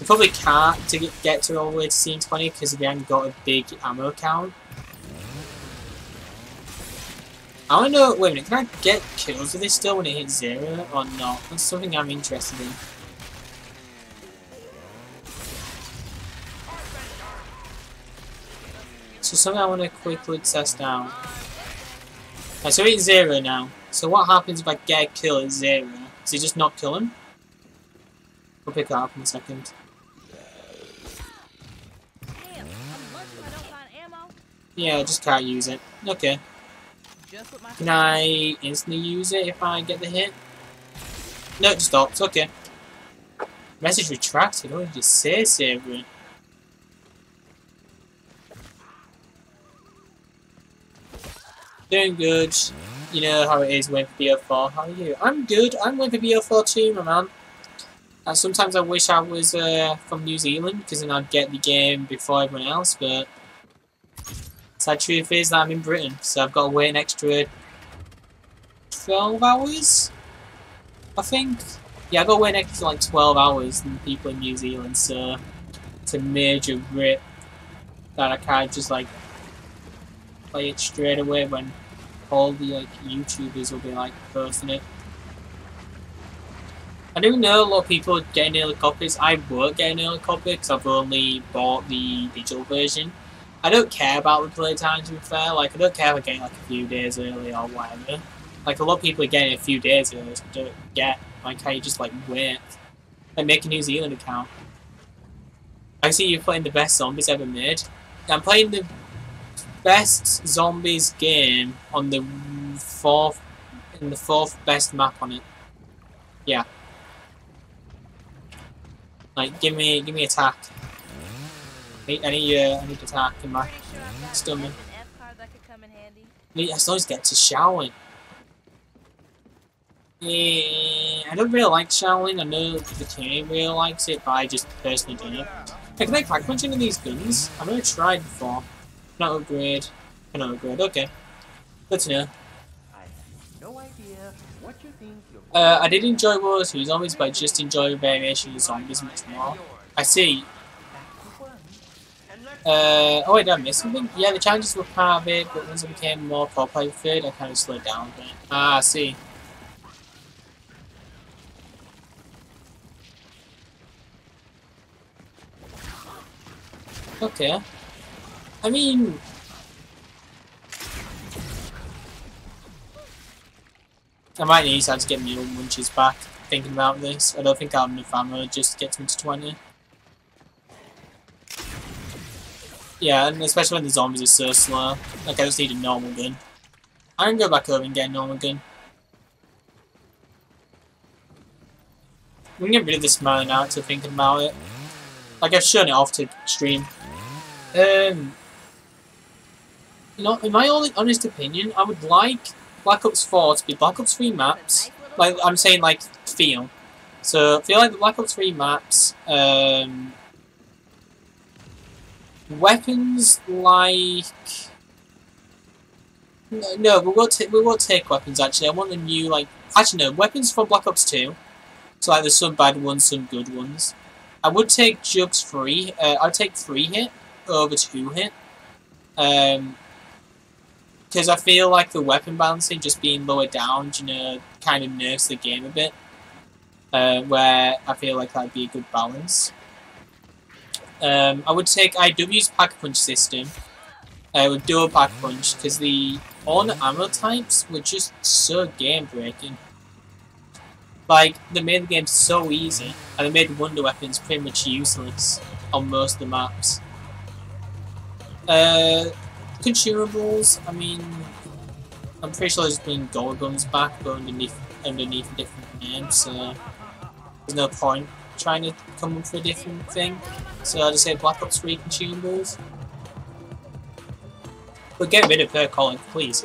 I probably can't to get to all the way to scene 20 because we haven't got a big ammo count. I want to know, wait a minute, can I get kills with this still when it hits 0 or not? That's something I'm interested in. So something I want to quickly test out. Right, so it's 0 now. So what happens if I get a kill at 0? Does it just not kill him? We'll pick that up in a second. Yeah, I just can't use it. Okay. Can I instantly use it if I get the hit? No, it stops. Okay. Message retracted. What did you say, Sabri? Doing good. You know how it is with BO4. How are you? I'm good. I'm with the BO4 too, my man. Sometimes I wish I was from New Zealand because then I'd get the game before everyone else, but sad truth is that I'm in Britain, so I've got to wait an extra 12 hours, I think. Yeah, I've got to wait an extra like 12 hours than people in New Zealand, so it's a major rip that I can't just like play it straight away when all the like YouTubers will be like posting it. I do know a lot of people are getting early copies. I won't get an early copy because I've only bought the digital version. I don't care about the playtime, to be fair. Like, I don't care if I get it like a few days early or whatever. Like, a lot of people are getting it a few days early, so I don't get like how you just like wait. Like, make a New Zealand account. I see you're playing the best zombies ever made. I'm playing the best zombies game on the fourth best map on it. Yeah. Like, give me attack. I need attack in my stomach. I still just get to showering. Yeah, I don't really like showering. I know the team really likes it, but I just personally don't. Can I crack punch into these guns? I've never tried before. Not upgrade. Cannot upgrade. Okay. Good to know. I did enjoy World 2 Zombies, but I just enjoy the variation of zombies much more. I see. Oh wait, did I miss something? Yeah, the challenges were part of it, but once it became more popular with it, I kind of slowed down a bit. Ah, I see. Okay. I mean... I might need to get my own munches back, thinking about this. I don't think I have enough ammo just to get me to 20. Yeah, and especially when the zombies are so slow. Like, I just need a normal gun. I can go back over and get a normal gun. We can get rid of this man now to thinking about it. Like, I've shown it off to stream. You know, in my only honest opinion, I would like Black Ops 4 to be Black Ops 3 maps. Like, I'm saying, like, feel. So, feel like the Black Ops 3 maps, weapons like... No, we won't take weapons, actually. I want the new, like... Actually, no, weapons from Black Ops 2. So, like, there's some bad ones, some good ones. I would take Jugs 3. I'd take 3 hit over 2 hit. Because I feel like the weapon balancing just being lowered down, you know, kind of nerfs the game a bit. Where I feel like that'd be a good balance. I would take IW's Pack-a-Punch system with dual Pack-a-Punch, because the on ammo types were just so game-breaking. Like, they made the game so easy, and they made wonder weapons pretty much useless on most of the maps. Consumables, I mean, I'm pretty sure there's been gold guns back, but underneath a different name, so there's no point trying to come up with a different thing. So I'll just say Black Ops 3 consumables. But get rid of per collar, please.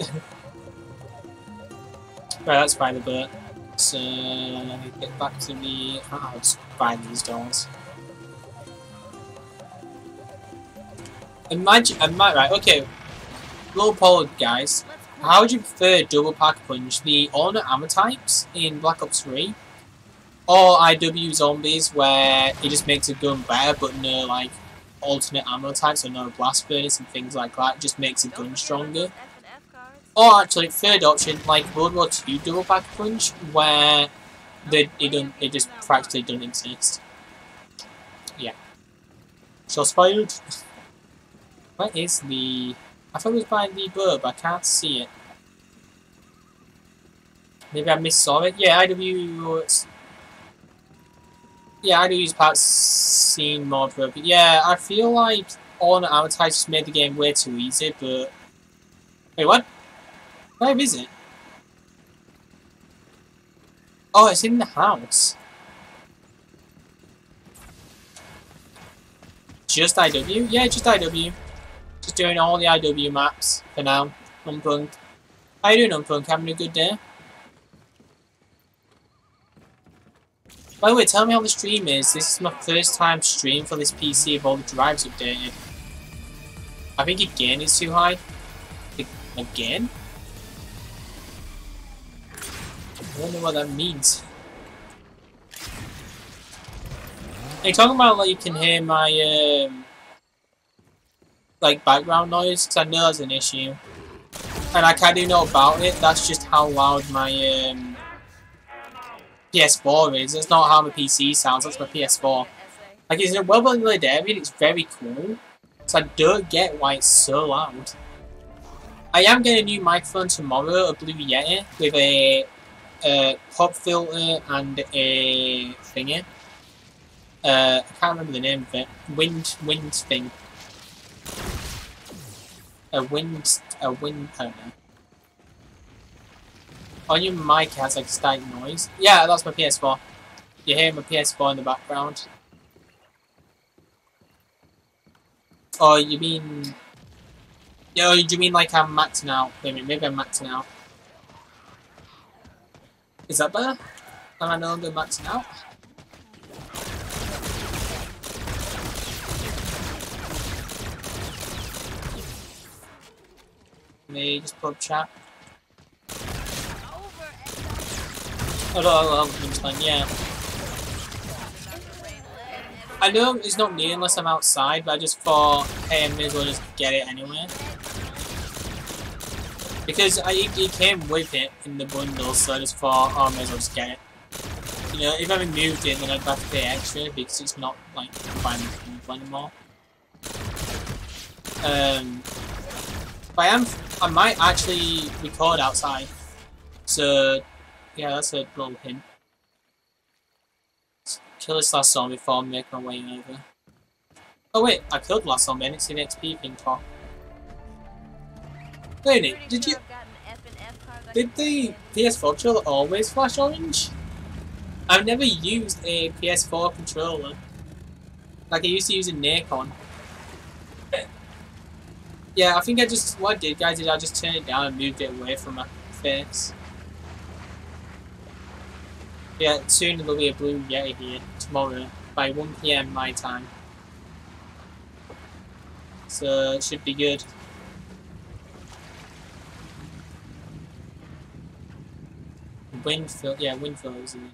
Right, that's by the boat. So let me get back to the... I'll just buy these doors. Right, okay. Low poll, guys. How would you prefer double Pack-a-Punch? The alternate ammo types in Black Ops 3? Or IW Zombies, where it just makes a gun better, but no, like, alternate ammo types, or no blast furnace and things like that, just makes a gun stronger. Or actually, third option, like World War II double Pack-a-Punch, where it just practically doesn't exist. Yeah. Shots fired. Where is the... I thought it was by the boat, but I can't see it. Maybe I missaw it. Yeah, IW... Yeah, IW's parts seem more broken. Yeah, I feel like all the advertisers made the game way too easy, but... Wait, what? Where is it? Oh, it's in the house. Just IW? Yeah, just IW. Just doing all the IW maps for now. Unplugged. How you doing, Unplugged? Having a good day? By the way, tell me how the stream is. This is my first time stream for this PC with all the drives updated. I think again is too high. Again? I don't know what that means. Are you talking about like you can hear my like background noise? Because I know that's an issue. And I can't do know about it. That's just how loud my PS4 is. That's not how my PC sounds. That's my PS4. Like, it's in a well-ventilated area. It's very cool. So I don't get why it's so loud. I am getting a new microphone tomorrow, a Blue Yeti, with a pop filter and a thingy. I can't remember the name of it. Wind thing. I don't know. On your mic it has like static noise. Yeah, that's my PS4. You hear my PS4 in the background. Oh, you mean... Yo, do you mean like I'm maxing out? Wait a minute, maybe I'm maxing out. Is that better? Am I no longer maxing out? Me just put up chat. Oh, yeah. I know it's not near unless I'm outside, but I just thought, hey, I may as well just get it anyway. Because it came with it in the bundle, so I just thought, oh, I may as well just get it. You know, if I removed it, then I'd have to pay extra because it's not like buying the bundle anymore. But I might actually record outside. So, yeah, that's a little hint. Kill this last zombie before I make my way over. Oh wait, I killed the last zombie and it's the XP thing for. Wait a minute, did the PS4 controller always flash orange? I've never used a PS4 controller. Like I used to use a Nikon. Yeah, I think what I did guys is I just turned it down and moved it away from my face. Yeah, soon there'll be a Blue Yeti here, tomorrow, by 1 PM my time. So, it should be good. Windfield, yeah, Windfield is in it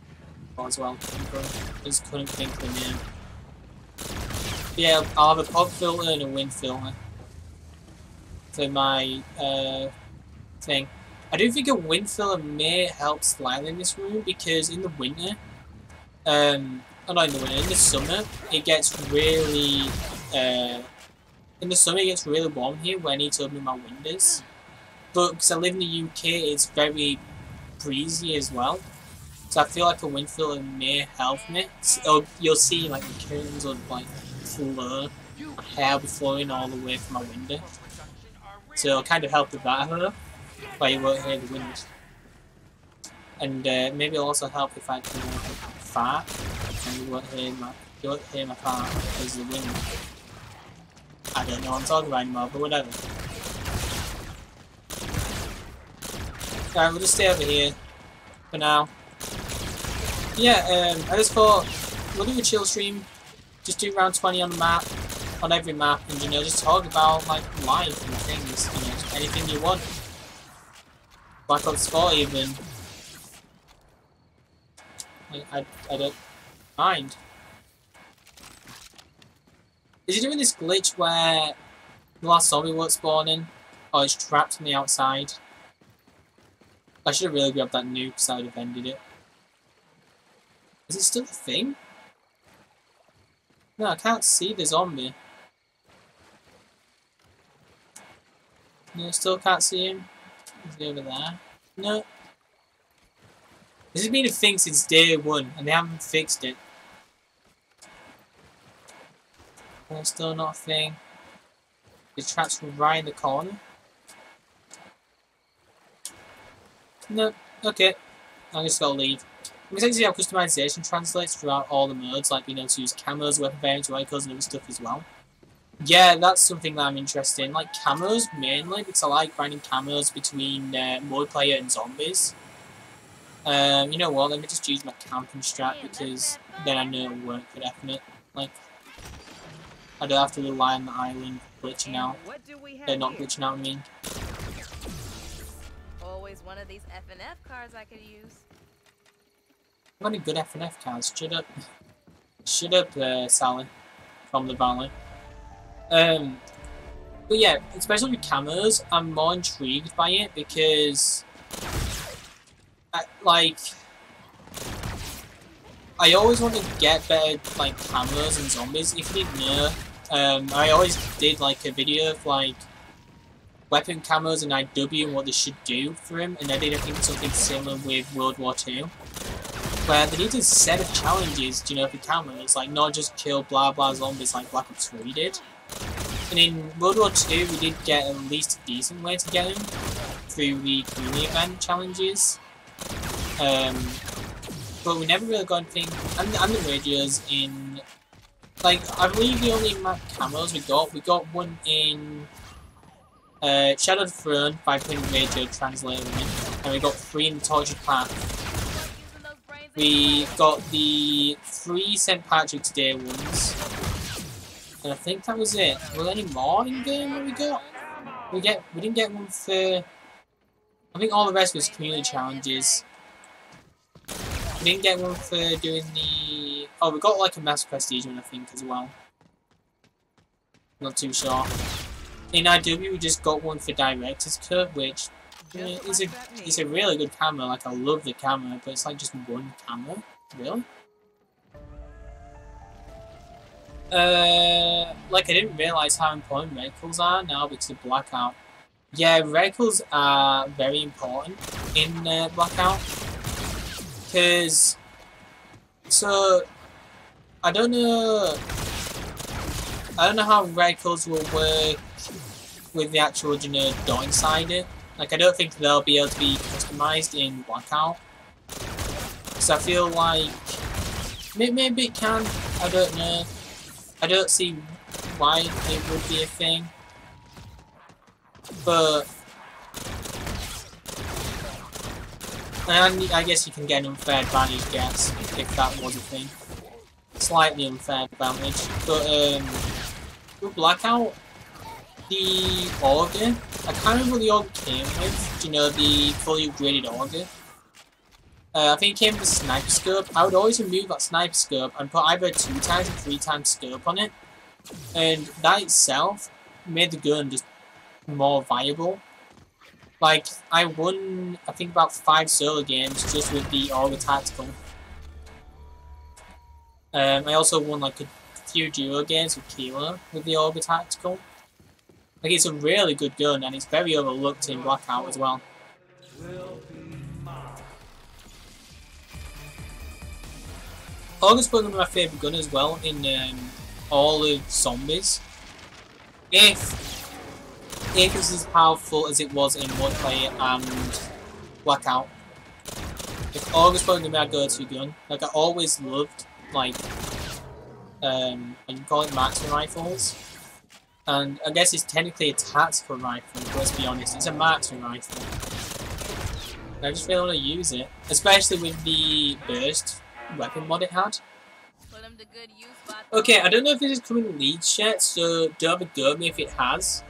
as well. I just couldn't think of the name. Yeah, I'll have a pop filter and a wind filter for my thing. I do think a wind filter may help slightly in this room because in the winter, in the summer, it gets really, warm here when I need to open my windows. But because I live in the UK, it's very breezy as well. So I feel like a wind filter may help me. So you'll see like the curtains will like flow, my hair will be flowing all the way from my window. So it'll kind of help with that, I don't know. But you won't hear the wind. And maybe it'll also help if I can fart. And you won't hear my fart because of the wind. I don't know what I'm talking about anymore, but whatever. Alright, we'll just stay over here for now. Yeah, I just thought we'll do a chill stream. Just do round 20 on the map, on every map, and just talk about like life and things, anything you want. Black Ops 4 even. I don't mind. Is he doing this glitch where the last zombie won't spawn in? Or it's trapped on the outside? I should have really grabbed that nuke because I would have ended it. Is it still a thing? No, I can't see the zombie. No, I still can't see him. Is he over there? No. This has been a thing since day one, and they haven't fixed it. No, still not a thing. The trap's right in the corner. No, okay. I'm just gonna leave. I'm excited to see how customization translates throughout all the modes, like being able to use camos, weapon variants, vehicles, and other stuff as well. Yeah, that's something that I'm interested in. Like camos mainly, because I like finding camos between multiplayer and zombies. You know what? Let me just use my camping strat because then I know it'll work for definite. Like, I don't have to rely on the island glitching out. They're not glitching out, I mean. Always one of these F&F cards I could use. I've got any good F&F cards. Shut up. Shut up, Sally. From the valley. But yeah, especially with camos, I'm more intrigued by it because, I always want to get better like camos and zombies. If you didn't know, I always did like a video of like weapon camos and IW and what they should do for him, and I did I think something similar with World War II, where they need a set of challenges, you know, for camos, like not just kill blah blah zombies like Black Ops 3 did. And in World War II, we did get at least a decent way to get him through the community event challenges. But we never really got anything, and the radios in, like, I believe the only map camos we got one in Shadow of the Throne by putting radio translator in, and we got 3 in the Tortured Path. We got the 3 St. Patrick's Day ones, and I think that was it. Were there any more in game that we got? We didn't get one for, I think all the rest was community challenges. We didn't get one for doing the... Oh, we got like a Master Prestige one, I think, as well. Not too sure. In IW, we just got one for Director's Cut, which is a really good camera. Like, I love the camera, but it's like just one camera. Really? Like, I didn't realise how important reticles are now because of Blackout. Yeah, reticles are very important in Blackout. Because, so, I don't know how reticles will work with the actual, you know, dot inside it. Like, I don't think they'll be able to be customized in Blackout. So I feel like, maybe it can, I don't know. I don't see why it would be a thing. But, and I guess you can get an unfair advantage, if that was a thing. Slightly unfair advantage. But, with Blackout, the Auger, I can't remember what the Auger came with. You know, the fully upgraded Auger. I think it came with a sniper scope. I would always remove that sniper scope and put either a 2 times or 3 times scope on it. And that itself made the gun just more viable. Like, I won, I think, about 5 solo games just with the Auger Tactical. I also won, like, a few duo games with Kilo with the Auger Tactical. Like, it's a really good gun, and it's very overlooked in Blackout as well. Auger's probably my favourite gun as well in all of Zombies. If it's as powerful as it was in Multiplayer and Blackout. Like, Auger's probably my go-to gun. Like, I always loved, like, you can call it marksman rifles. And I guess it's technically a tactical rifle, but let's be honest, it's a marksman rifle. I just really want to use it, especially with the burst weapon mod it had. Okay, I don't know if this is coming in leaks yet, so don't have a go at me if it has.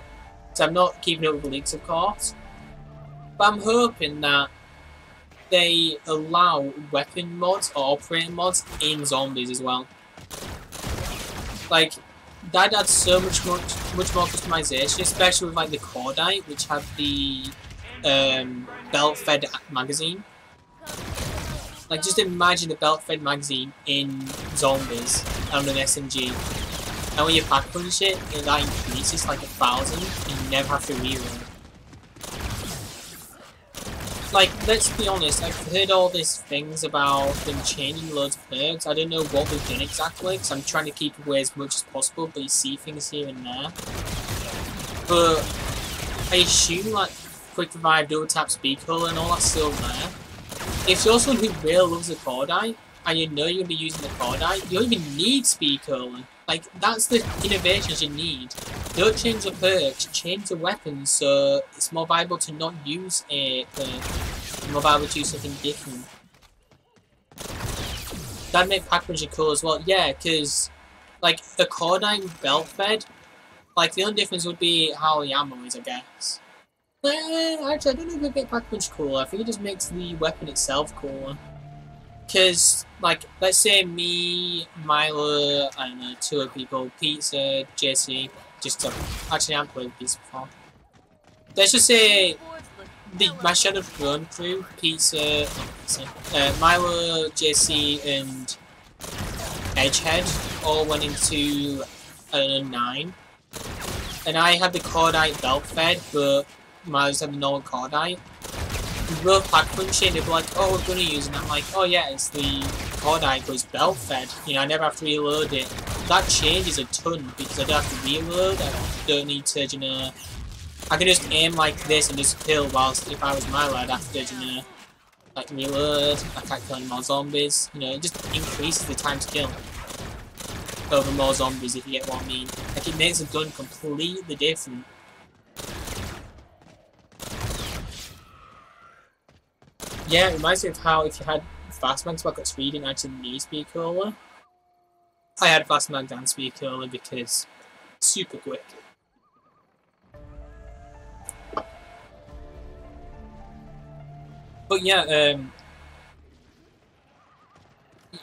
So I'm not keeping up with the leaks, of course. But I'm hoping that they allow weapon mods or operating mods in Zombies as well. Like, that adds so much more customization, especially with like the Cordite, which had the belt-fed magazine. Like, just imagine the belt-fed magazine in Zombies and an SMG. And when you pack punch it, that increases like 1,000, and you never have to reload. Like, let's be honest, I've heard all these things about them changing loads of perks. I don't know what they've done exactly, because I'm trying to keep away as much as possible, but you see things here and there. But I assume, like, quick revive, double tap, speed color, and all that's still there. If you're someone who really loves the Cordite, and you know you're going to be using the Cordite, you don't even need speed color. Like, that's the innovations you need. Don't change the perks, change the weapons so it's more viable to not use a perk. More viable to use something different. That'd make pack punching cool as well. Yeah, because, like, the Cordite belt fed, like, the only difference would be how the ammo is, I guess. Actually, I don't know if it makes pack punch cooler. I think it just makes the weapon itself cooler. Because, like, let's say me, Milo, and 2 other people, Pizza, Jesse, just to actually I haven't played these before. Let's just say my Shadow Throne crew, Milo, JC, and Edgehead all went into 9. And I had the Cordite belt fed, but Miles had the normal Cordite. We both pack punch it, they were like, oh, we're gonna use it. And I'm like, oh yeah, it's the Cordite, but it's belt fed. You know, I never have to reload it. That changes a ton because I don't have to reload, I don't need to, you know. I can just aim like this and just kill, whilst if I was Milo, I'd have to, you know, like reload, I can't kill any more zombies. You know, it just increases the time to kill over more zombies, if you get what I mean. Like, it makes the gun completely different. Yeah, it reminds me of how if you had fast mags back at speed and actually need speed crawler. I had fast mags and speed crawler because super quick. But yeah,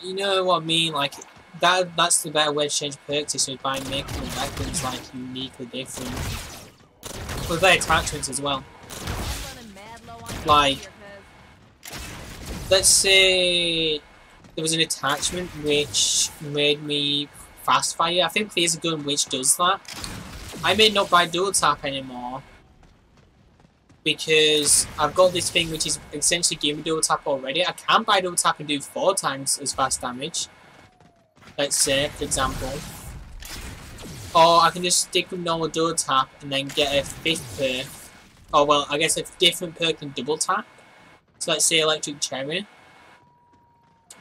you know what I mean, like, that's the better way to change perks is by making the weapons like uniquely different. With their attachments as well. Like, let's say there was an attachment which made me fast fire. I think there's a gun which does that. I may not buy dual tap anymore because I've got this thing which is essentially giving me dual tap already. I can buy dual tap and do 4 times as fast damage. Let's say, for example. Or I can just stick with normal dual tap and then get a 5th perk. Oh well, I guess a different perk than double tap. So let's say electric cherry.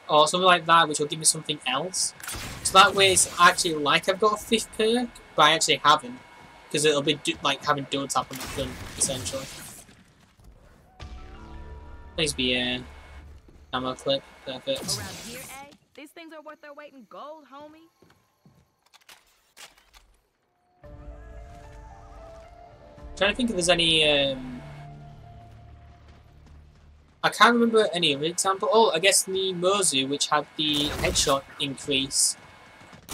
Or something like that, which will give me something else. So that way it's actually like I've got a 5th perk, but I actually haven't. Because it'll be like having dual tap on the gun, essentially. Please be a ammo clip. Perfect. Around here, eh? These things are worth their weight in gold, homie. Trying to think if there's any I can't remember any other example. Oh, I guess the Mozu, which had the headshot increase.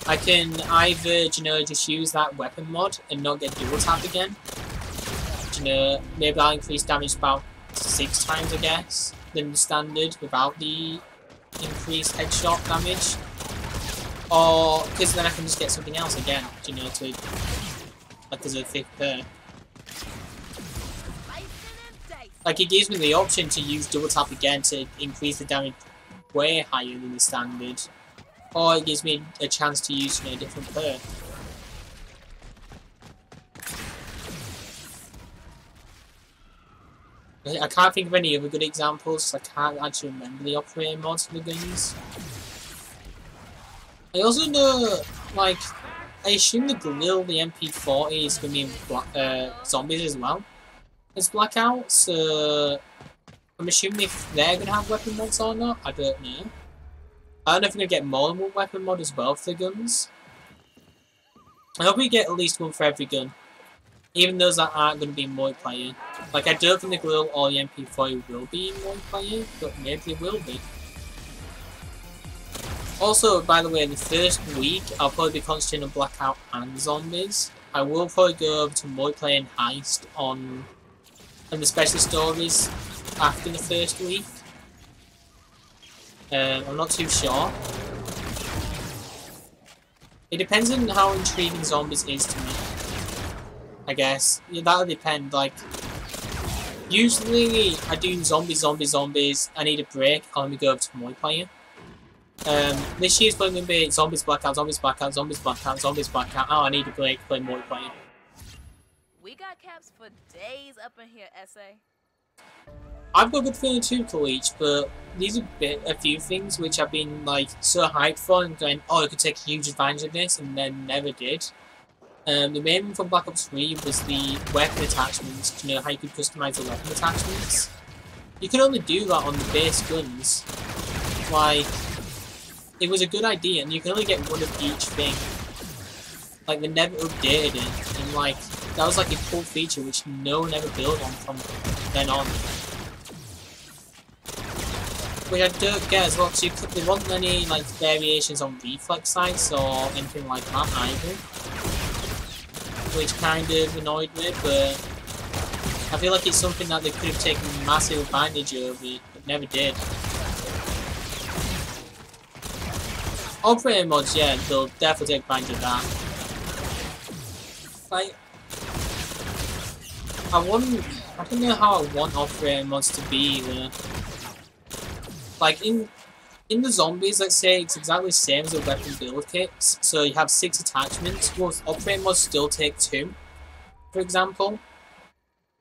I can either, you know, just use that weapon mod and not get dual tap again. You know, maybe I'll increase damage about 6 times, I guess, than the standard without the increased headshot damage. Or, because then I can just get something else again, you know, to, like as a 5th perk. Like, it gives me the option to use double tap again to increase the damage way higher than the standard. Or it gives me a chance to use, you know, a different perk. I can't think of any other good examples, I can't actually remember the operating mods for the guns. I also know, like, I assume the Grill, the MP40 is going to be in zombies as well as Blackout, so I'm assuming if they're going to have weapon mods or not, I don't know. I don't know if we're going to get more than one weapon mod as well for the guns. I hope we get at least one for every gun. Even those that aren't going to be multiplayer. Like, I don't think the Grill or the MP40 will be multiplayer, but maybe they will be. Also, by the way, the first week, I'll probably be concentrating on Blackout and Zombies. I will probably go over to multiplayer and Heist on the special stories after the first week. I'm not too sure. It depends on how intriguing Zombies is to me, I guess. Yeah, that'll depend. Like, usually I do zombies. I need a break. I'll let me go over to multiplayer. This year's probably going to be Zombies Blackout. Oh, I need a break to play multiplayer. We got caps for days up in here, SA. I've got a good feeling too, Khalid, but these are a few things which I've been like so hyped for and going, oh, I could take huge advantage of this, and then never did. The main one from Black Ops 3 was the weapon attachments, you know, how you could customize the weapon attachments. You can only do that on the base guns. Like, it was a good idea, and you can only get one of each thing. Like, they never updated it, and like, that was like a cool feature which no one ever built on from then on. Which I don't get as well, because there wasn't any like variations on reflex sights or anything like that either. which kind of annoyed me, but I feel like it's something that they could have taken massive advantage of, but never did. Operator mods, yeah, they'll definitely take advantage of that. Like, I don't know how I want operator mods to be though. Like in the zombies, let's say it's exactly the same as a weapon build kit. So you have 6 attachments. Will operator mods still take 2, for example?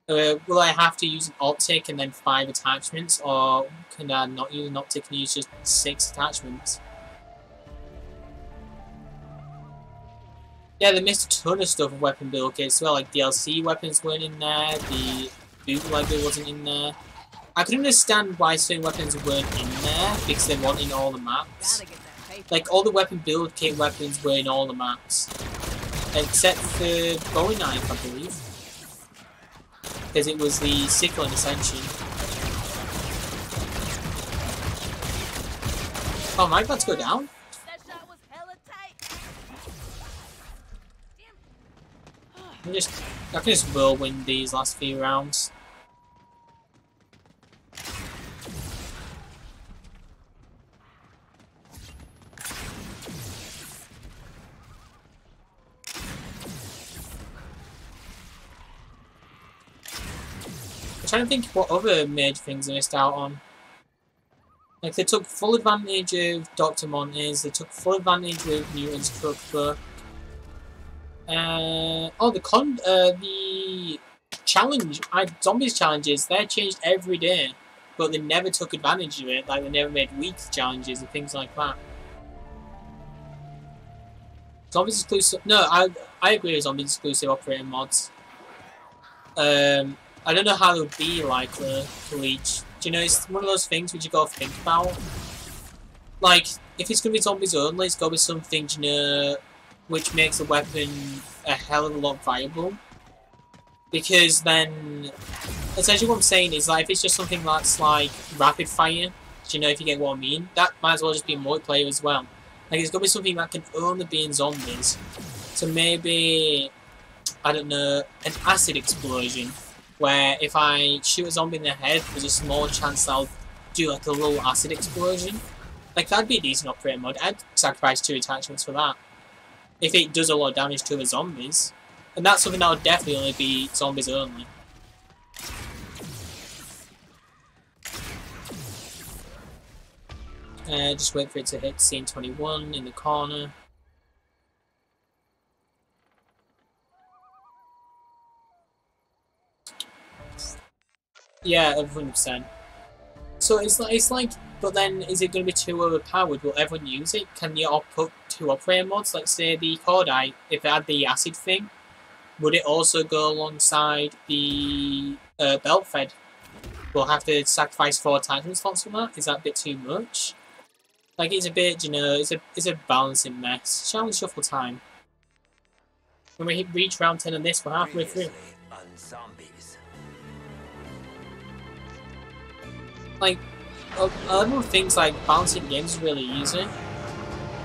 Will I have to use an optic and then 5 attachments, or can I not use an optic and use just 6 attachments? Yeah, they missed a ton of stuff with weapon build kits as well, like DLC weapons weren't in there, the bootlegger wasn't in there. I could understand why certain weapons weren't in there, because they weren't in all the maps. Like, all the weapon build kit weapons were in all the maps. Except for WWII, I believe. Because it was the sickle and ascension. Oh, am I about to go down? I can just whirlwind these last few rounds. I'm trying to think what other major things I missed out on. Like, they took full advantage of Dr. Montes, they took full advantage with Newton's cookbook. The challenge, zombies challenges, they're changed every day, but they never took advantage of it. Like, they never made week challenges and things like that. Zombies exclusive, no, I agree with zombies exclusive operating mods. I don't know how they'll be like to each. Do you know, it's one of those things which you gotta think about. Like, if it's gonna be zombies only, it's gotta be something, you know, which makes the weapon a hell of a lot viable. Because then, essentially what I'm saying is, like, if it's just something that's like rapid fire, do you know, if you get what I mean, that might as well just be multiplayer as well. Like, it's gotta be something that can only be in zombies. So maybe, I don't know, an acid explosion, where if I shoot a zombie in the head, there's a small chance that I'll do like a little acid explosion. Like, that'd be a decent operator mod. I'd sacrifice 2 attachments for that. If it does a lot of damage to the zombies. And that's something that would definitely only be zombies only. Just wait for it to hit scene 21 in the corner. Yeah, 100%. So it's like, but then is it going to be too overpowered? Will everyone use it? Can you all put 2 operator mods? Like, say the Cordite, if it had the acid thing, would it also go alongside the belt fed? We'll have to sacrifice 4 attachment slots for that. Is that a bit too much? Like, it's a bit, you know, it's a balancing mess. Challenge shuffle time. When we reach round 10 on this, we're halfway through. Like, a lot of things like balancing games is really easy,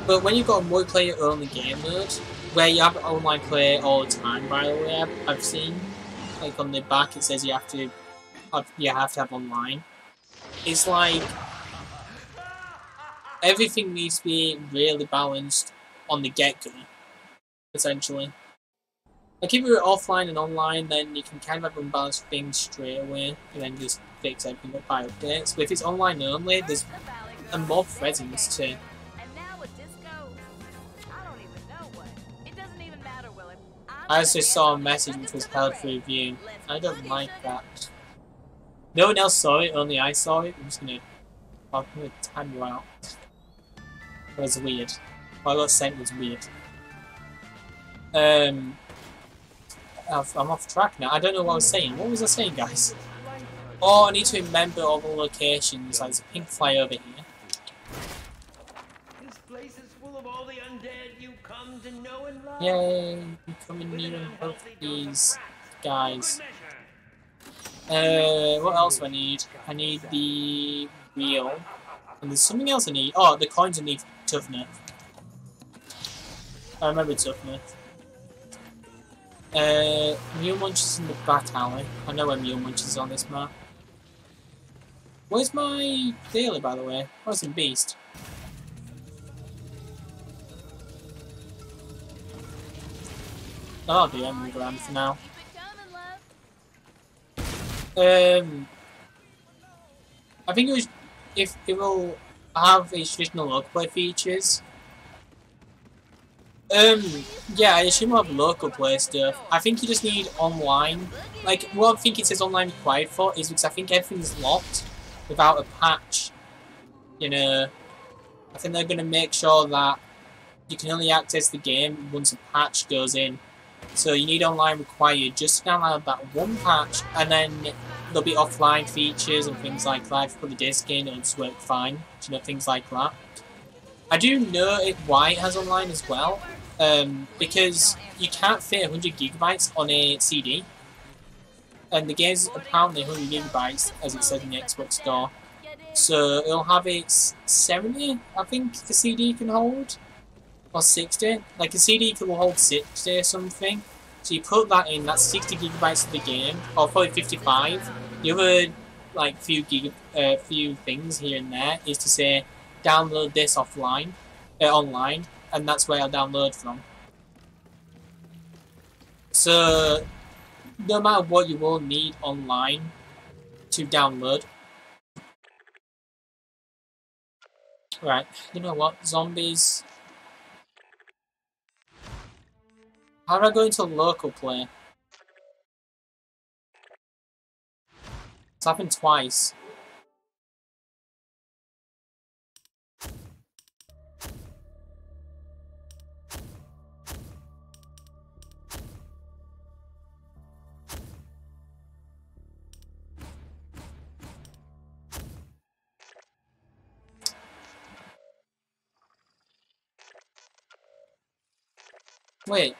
but when you've got a multiplayer only game mode, where you have online play all the time, by the way, I've seen, like on the back it says you have to have online. It's like, everything needs to be really balanced on the get-go, essentially. Like, if you're offline and online, then you can kind of have unbalanced things straight away, and then just fix everything up by updates. But if it's online only, there's a more presence too. I just saw a message which was held for review. I don't like that. No one else saw it, only I saw it. I'm gonna time you out. It was weird. What I got sent was weird. I'm off track now. I don't know what I was saying. What was I saying, guys? Oh, I need to remember all the locations. Like, there's a pink fly over here. This place is full of all the undead you come to know and love. Yay! You come and meet both these guys. What else do I need? I need the wheel. And there's something else I need. Oh, the coins I need toughness. I remember toughness. Mule Munch is in the back alley. I know where Mule Munch is on this map. Where's my daily, by the way? Oh, it's in Beast. I'll do Emerald Grand for now. I think it was, if it will have a traditional local play features. Yeah, I assume we'll have local play stuff. I think you just need online. Like, what I think it says online required for is because I think everything's locked without a patch. You know, I think they're going to make sure that you can only access the game once a patch goes in. So you need online required just to download that one patch, and then there'll be offline features and things like that. If you put the disc in, it'll just work fine. You know, things like that. I do know why it has online as well, because you can't fit 100 gigabytes on a CD, and the game's apparently 100 gigabytes, as it said in the Xbox Store. So it'll have its 70, I think the CD can hold, or 60. Like a CD can hold 60 or something. So you put that in, that's 60 gigabytes of the game, or probably 55. The other like few things here and there is to say download this offline, online, and that's where I'll download from. So no matter what, you will need online to download. Right, you know what, zombies. How do I go into local play? It's happened twice. Wait.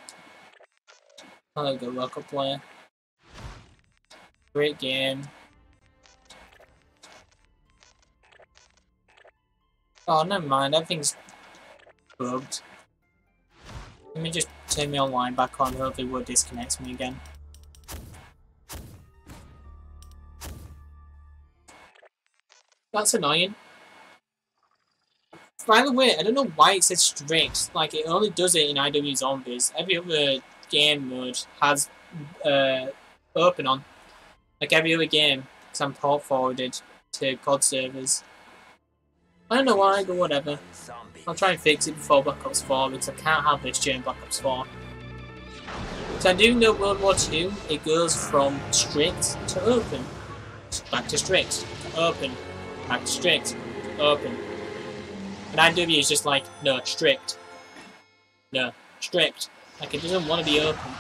I'll go local play. Great game. Oh, never mind. Everything's bugged. Let me just turn my online back on. Hopefully, it will disconnect me again. That's annoying. By the way, I don't know why it says strict. Like, it only does it in IW Zombies. Every other game mode has open on. Like every other game, because I'm port forwarded to COD servers. I don't know why, but whatever. I'll try and fix it before Black Ops 4, because I can't have this during Black Ops 4. So I do know World War II, it goes from strict to open. Back to strict, to open. Back to strict, to open. And IW is just like, no, strict. No, strict. Like, it doesn't want to be open.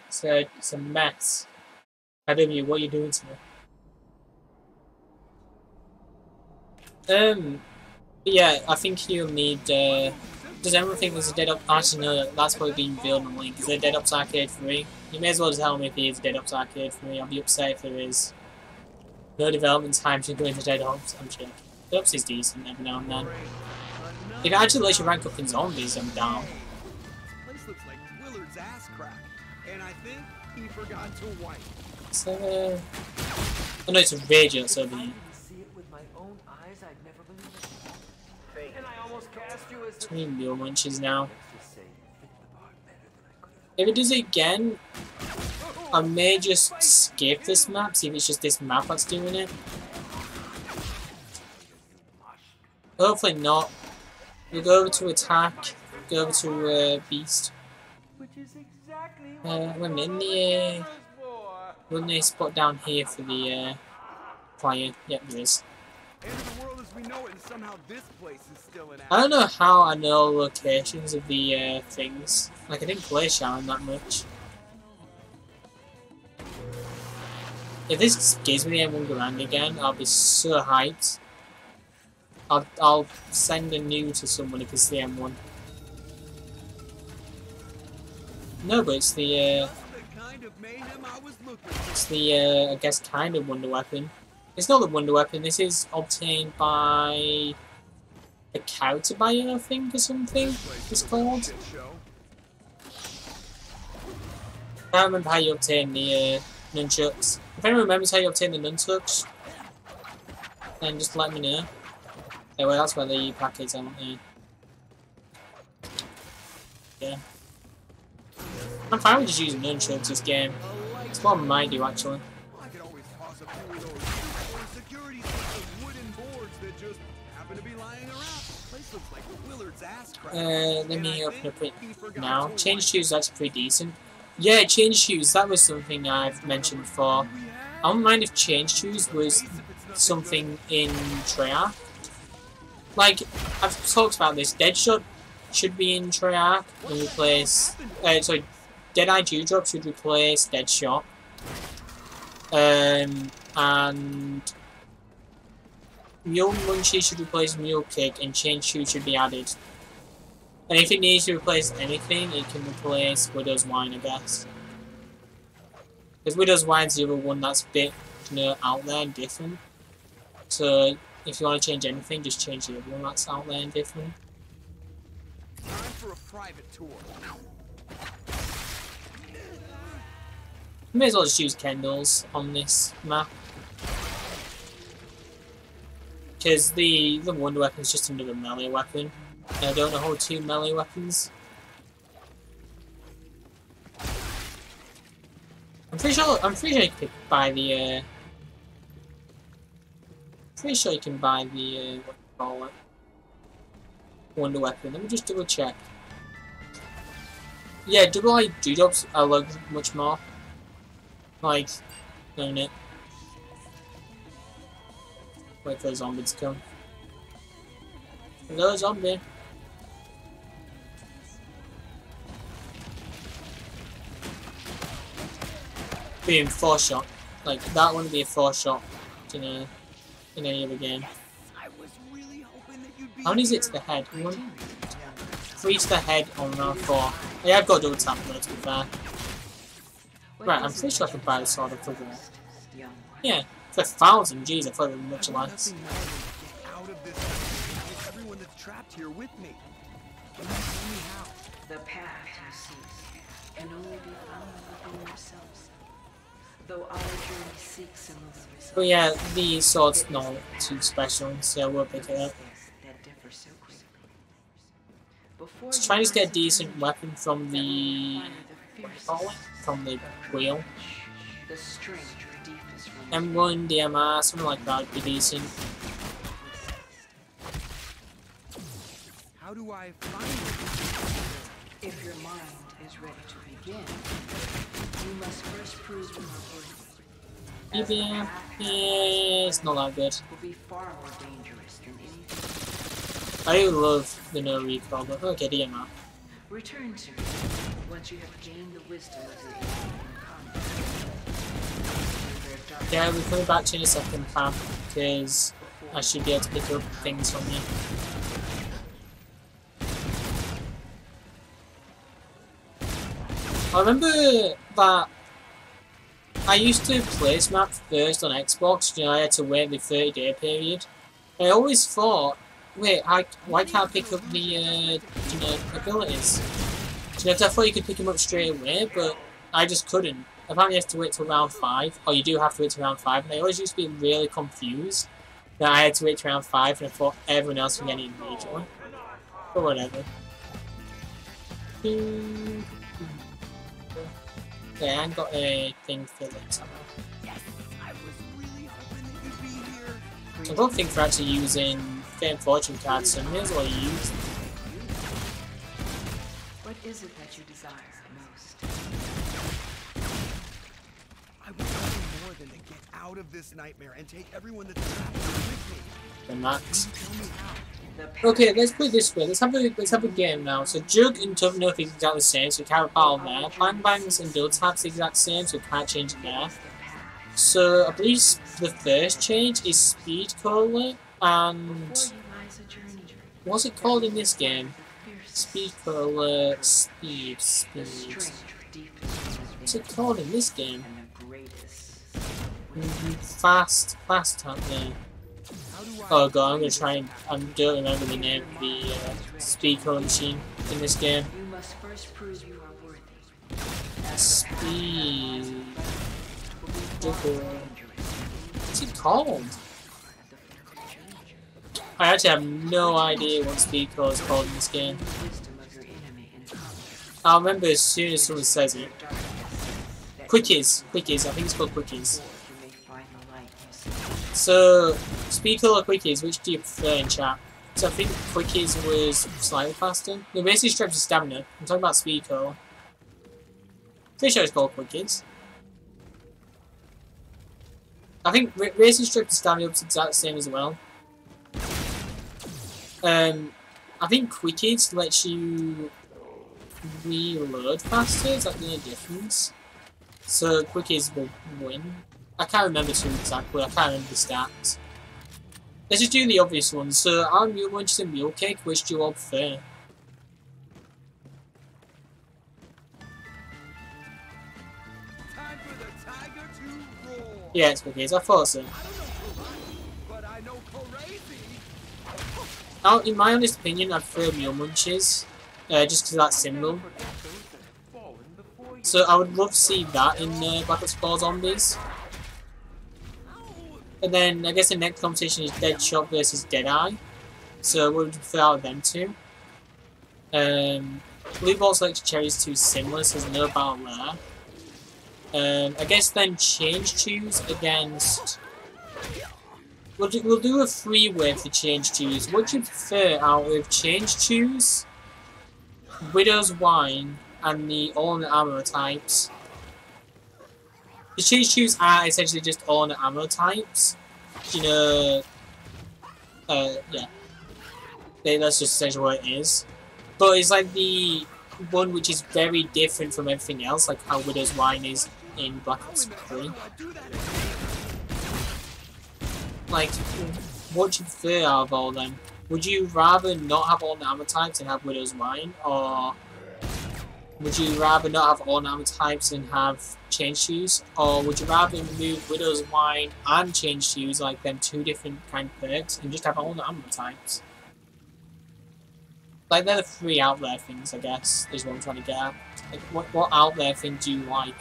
So, it's a mess. IW, what are you doing to me? Yeah, I think you'll need, does everyone think there's a Dead Ops? Actually, no, that's probably being revealed on the link. Is there Dead Ops Arcade 3? You may as well tell me if there is Dead Ops Arcade 3. I'll be upset if there is. No development time to go into Dead Ops. I'm joking. Dead Ops is decent every now and then. If it actually lets you rank up in zombies, I'm down. This place looks like Willard's ass crack, and I think he forgot to wipe. So, oh no, it's a radio, so the. And I almost cast you as Too many Mule Munches now. If it does it again, I may just skip this map, see if it's just this map that's doing it. Hopefully not. We'll go over to attack, go over to Beast. We're in the we're in the spot down here for the player. Yep, there is. I don't know how I know locations of the things. Like, I didn't play Sharon that much. If this gives me the M1 Garand again, I'll be so hyped. I'll send a new to someone if it's the M1. No, but it's the I guess kind of wonder weapon. It's not the wonder weapon. This is obtained by a character buyer, I think, or something it's called. I can't remember how you obtain the nunchucks. If anyone remembers how you obtain the nunchucks, then just let me know. Yeah, well, that's where the packets are, yeah. Yeah. I'm fine with just using nunchucks this game. It's what I might do, actually. I could always toss a few of those security system wooden boards that just happen to be lying around. Place looks like Willard's ass crack. Let me open up it now. Change shoes, that's pretty decent. Yeah, change shoes, that was something I've mentioned before. I wouldn't mind if change shoes was something in Treyarch. Like, I've talked about this, Deadshot should be in Treyarch and replace... sorry, Deadeye Dewdrop should replace Deadshot. And... Mule Munchie should replace Mule Kick, and Change Shoe should be added. And if it needs to replace anything, it can replace Widow's Wine, I guess. Because Widow's Wine's the other one that's a bit, you know, out there and different. So, if you want to change anything, just change the other one that's out there and different. Time for a private tour. You may as well just use Kendall's on this map. Because the Wonder Weapon is just another melee weapon. And I don't know how to melee weapons. I'm pretty sure you can buy the pretty sure you can buy the what do you call it? Wonder Weapon. Let me just double check. Yeah, WWII Dewdrops are like much more. Like, don't it? Wait for the zombie to come. Hello, zombie. Being 4-shot. Like, that wouldn't be a 4-shot in any other game. I was really hoping that you'd be How many is it to the head? 3 to the head on round 4. Yeah, I've got double tap though, to be fair. Right, I'm pretty sure I can buy the sword for that. Yeah, for 1,000, jeez, I thought it was much less. out of this. Get everyone that's trapped here with me. Can you tell me how? The path you seek can only be found within yourselves. Though our journey seeks a most But yeah, the sword's not too special, so we'll pick it up. Let's try to get a decent weapon from the... from the wheel. M1, DMR, something like that would be decent. How do I find it? If your mind is ready to begin, you must first prove you are worthy. Yeah, it's not that good. Will be far more dangerous than anything. I love the no recoil, but okay, DMR. Return to me once you have gained the wisdom of your enemy. Yeah, we're coming back to you in a second, Pam, because I should be able to pick up things from you. I remember that I used to play this map first on Xbox, you know, I had to wait the 30-day period. I always thought, wait, why can't I pick up the, you know, abilities? You know, I thought you could pick them up straight away, but I just couldn't. Apparently you have to wait till round 5, or you do have to wait till round 5, and I always used to be really confused that I had to wait till round 5, and I thought everyone else was getting it immediately. But whatever. Yeah, I ain't got a thing for it somehow. I was really hoping that you'd be here. I don't think we're actually using Fame Fortune cards, so I may as well use them. What is it that you desire most? I want nothing more than to get out of this nightmare and take everyone that's trapped here with me. The max. Tell me how. Okay, let's put it this way. Let's have a game now. So Jug and Tough Enough is exactly the same, so we can't battle there. Bang Bangs and Dull Tap's the exact same, so we can't change it there. So I believe the first change is Speed Cola and what's it called in this game? Speed Cola, Speed. What's it called in this game? Fast tap there. Oh god, I'm gonna try and I don't remember the name of the speaker machine in this game. You must first prove you are worthy. Speed. What's it called? I actually have no idea what speaker is called in this game. I'll remember as soon as someone says it. Quickies, I think it's called Quickies. So, speaker or Quickies, which do you prefer in chat? So I think Quickies was slightly faster. No, basically strips of stamina. I'm talking about speaker. Pretty sure it's called Quickies. I think Racing Strip and Stamina Up's exact same as well. I think Quickies lets you reload faster, is that the only difference? So Quickies will win. I can't remember too exactly, I can't remember the stats. Let's just do the obvious ones. So are Mule Munches and Mule Cake, which do you all prefer? Time for the tiger to roar. Yeah, it's Quickies, I thought so. I don't know karate, but I know crazy. Now, in my honest opinion, I prefer Mule Munches, just because of that symbol. So I would love to see that in Black Ops 4 Zombies. And then I guess the next competition is Deadshot versus Deadeye. So what would you prefer out of them two? Blue Ball Select Cherry is too similar, so there's no battle there. I guess then Change Choose against... We'll do a freeway for Change Choose. What do you prefer out of Change Choose, Widow's Wine, and the alternate ammo types? The Change Choose are essentially just alternate ammo types. You know, yeah. That's just essentially what it is. But it's like the one which is very different from everything else, like how Widow's Wine is in Black Ops 3. Like, what do you prefer out of all of them? Would you rather not have all the ammo types and have Widow's Wine, or would you rather not have all the ammo types and have Change Choose, or would you rather remove Widow's Wine and Change Choose, like them two different kind of perks, and just have all the ammo types? Like, they're the three out there things, I guess, is what I'm trying to get at. Like, what out there thing do you like?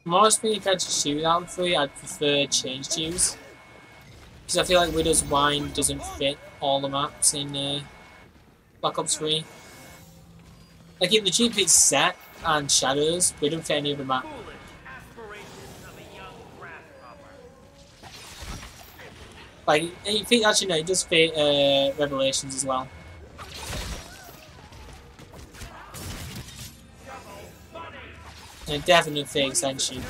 Honestly, if I had to choose out of the three, I'd prefer Change Choose. Because I feel like Widow's Wine doesn't fit all the maps in Black Ops 3. Like, in the cheap it's Set and Shadows, but it don't fit any of the map. Like, actually no, it does fit Revelations as well. And definitely fit Extension.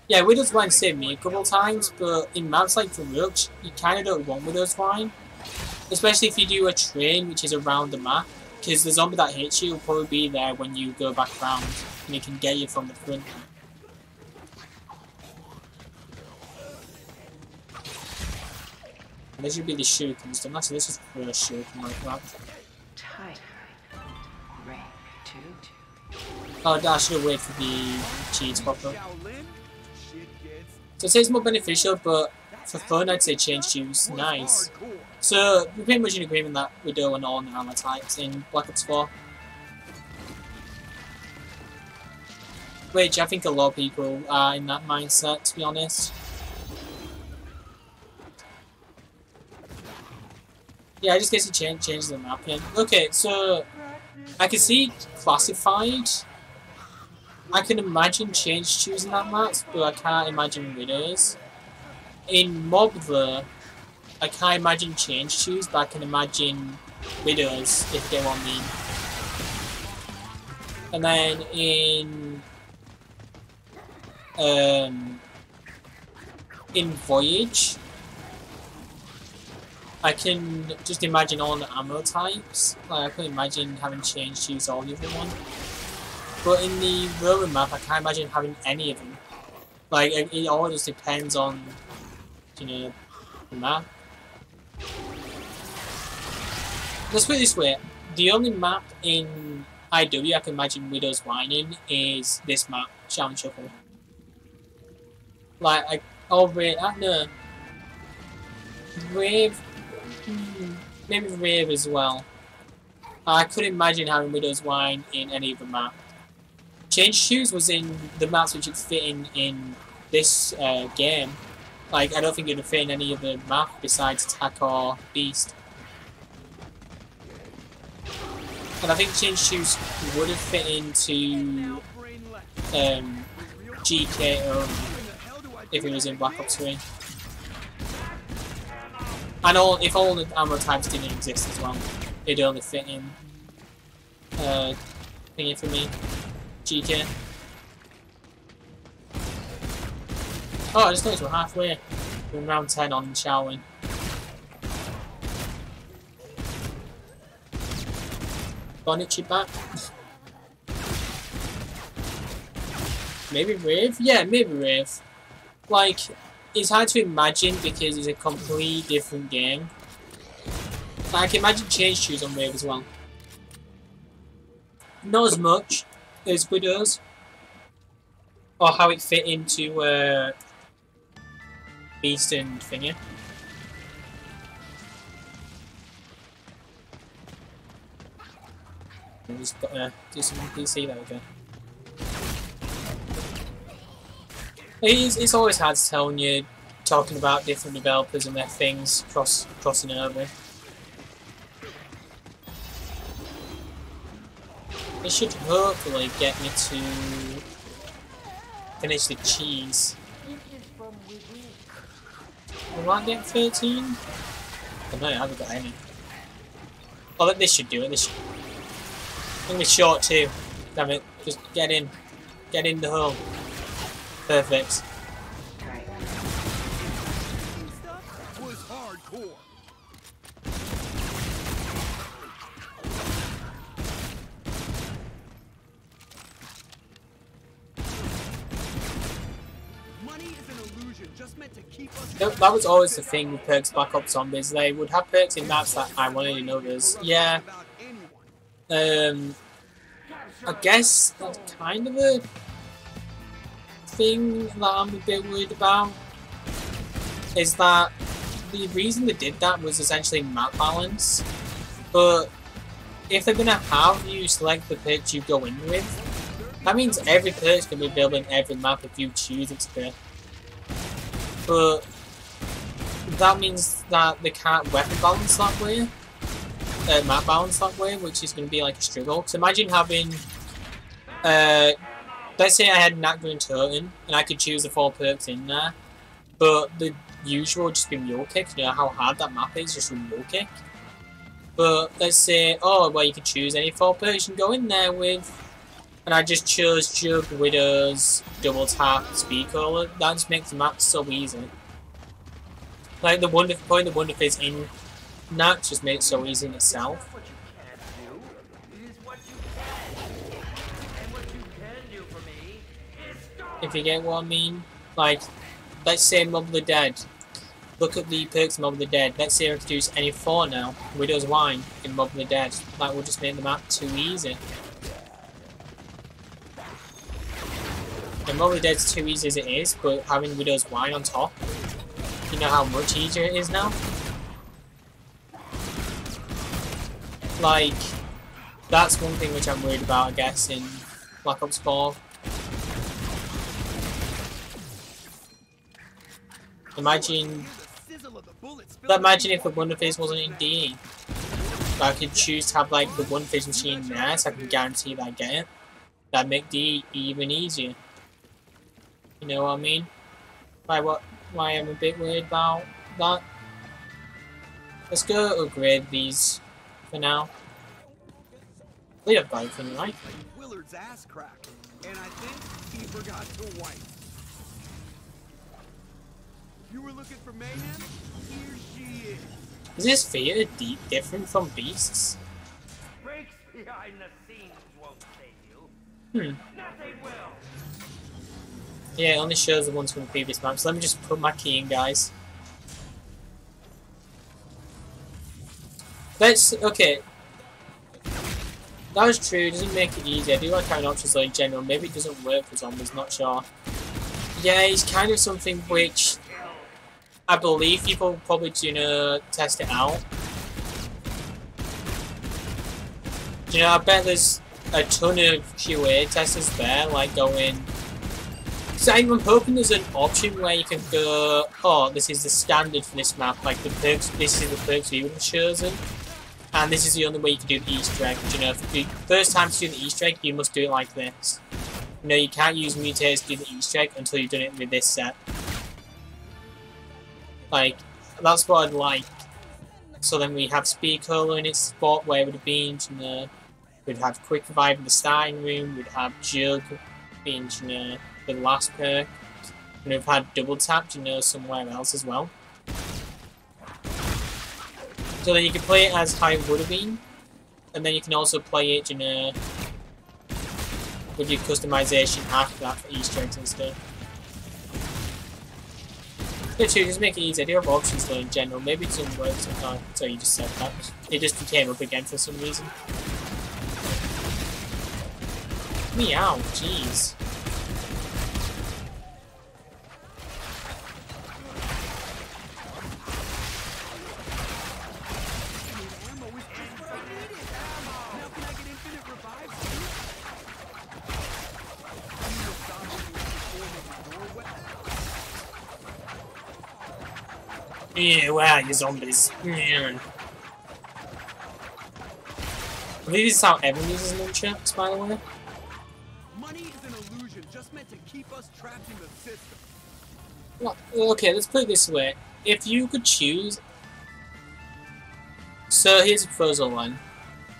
Yeah, Widow's Wine saved me a couple times, but in maps like Farouk, you kind of don't want Widow's Wine. Especially if you do a train which is around the map, because the zombie that hits you will probably be there when you go back around, and it can get you from the front. And this should be the shurikens done. Actually, this is the first shuriken like that. Tiger. Rank 2. Oh, I should have waited for the cheats proper. So it says more beneficial, but for fun, I'd say Change Choose. Nice. So we're pretty much in agreement that we don't want all the armor types in Black Ops 4. Which I think a lot of people are in that mindset, to be honest. Yeah, I just guess it changes the map again. Okay, so I can see Classified. I can imagine Change Choosing that map, but I can't imagine Widows. In Mob though, I can't imagine Change Choose, but I can imagine Widows, if you get what I mean. And then in Voyage, I can just imagine all the ammo types. Like, I can imagine having Change Choose all of them. But in the Roman map, I can't imagine having any of them. Like, it all just depends on, you know, the map. Let's put it this way. The only map in IW, I can imagine Widow's Whining is this map, Challenge Shuffle. Like, no. Rave, maybe Rave as well. I couldn't imagine having Widow's Wine in any other map. Change Shoes was in the maps which would fit in this game. Like, I don't think it would fit in any other map besides Attack or Beast. And I think Change Shoes would have fit into GK if it was in Black Ops 3. And if all the ammo types didn't exist as well, it'd only fit in thingy for me, GK. Oh, I just noticed we're halfway. We're in round 10 on showering. Bonichi back. Maybe Rave? Yeah, maybe Rave. Like, it's hard to imagine because it's a completely different game. Like, I can imagine Change Shoes on Rave as well. Not as much as Widow's. Or how it fit into Beast and Thingy. I'll just do some PC there again. It's always hard to tell when you're talking about different developers and their things crossing over. It should hopefully get me to finish the cheese. Will I get 13? Oh no, I haven't got any. Oh, this should do it. This should. I'm gonna be short too. Damn it! Just get in the hole. Perfect. Was hardcore. Money is an illusion, just meant to keep us. That was always the thing with perks Black Ops Zombies. They would have perks in maps that I wanted in others. Yeah. I guess that's kind of a thing that I'm a bit worried about. Is that the reason they did that was essentially map balance. But if they're gonna have you select the perks you go in with, that means every perk's gonna be available in every map if you choose it to be. But that means that they can't weapon balance that way. Map balance that way, which is going to be like a struggle. Because imagine having, let's say I had Knack and Totem, and I could choose the 4 perks in there, but the usual would just be Mule Kick. You know how hard that map is, just with Mule Kick. But let's say, oh, well, you could choose any 4 perks you can go in there with, and I just chose Jug, Widows, Double Tap, Speed Caller. That just makes the map so easy. Like the point of Wonder Fizz in Knack just made it so easy in itself. If you get what I mean. Like, let's say Mob of the Dead. Look at the perks of Mob of the Dead. Let's say I introduce any 4 now. Widow's Wine in Mob of the Dead. That would just make the map too easy. And Mob of the Dead's too easy as it is, but having Widow's Wine on top, you know how much easier it is now? Like, that's one thing which I'm worried about, I guess, in Black Ops 4. Imagine if the Wonder Fizz wasn't in DE. I could choose to have like the Wonder Fizz machine there, so I can guarantee that I get it. That'd make DE even easier. You know what I mean? Why I'm a bit worried about that. Let's go upgrade these for now. We have got everything right. Willard's ass crack, and I think he forgot to wipe. You were looking for mayhem? Here she is. Is this theater different from Beasts? Breaks behind the scenes won't save you. Nothing will. Yeah, it only shows the ones from the previous map, so let me just put my key in, guys. Okay. That was true, it doesn't make it easy. I do like having options though in general. Maybe it doesn't work for zombies, not sure. Yeah, it's kind of something which I believe people will probably test it out. I bet there's a ton of QA testers there, like going. So I'm hoping there's an option where you can go, oh, this is the standard for this map, like the perks. This is the perks we would have chosen, and this is the only way you can do the Easter egg. If the first time to do the Easter egg, you must do it like this. You can't use mutators to do the Easter egg until you've done it with this set. Like, that's what I'd like. So then we have Speed Cola in its spot where it would have been, we'd have Quick Revive in the starting room, we'd have Jug being, the last perk, and we've had Double Tap, somewhere else as well. So then you can play it as how it would have been, and then you can also play it, with your customization after that for Easter eggs and stuff. Yeah, true, just make it easy. I do have options though in general. Maybe it doesn't work sometimes. So you just said that. It just came up again for some reason. Meow, jeez. Yeah, wow, you zombies. Yeah. I believe this is how everyone uses nunchucks, by the way. Money is an illusion just meant to keep us trapped in the system. Well, okay, let's put it this way. If you could choose... So here's a proposal one.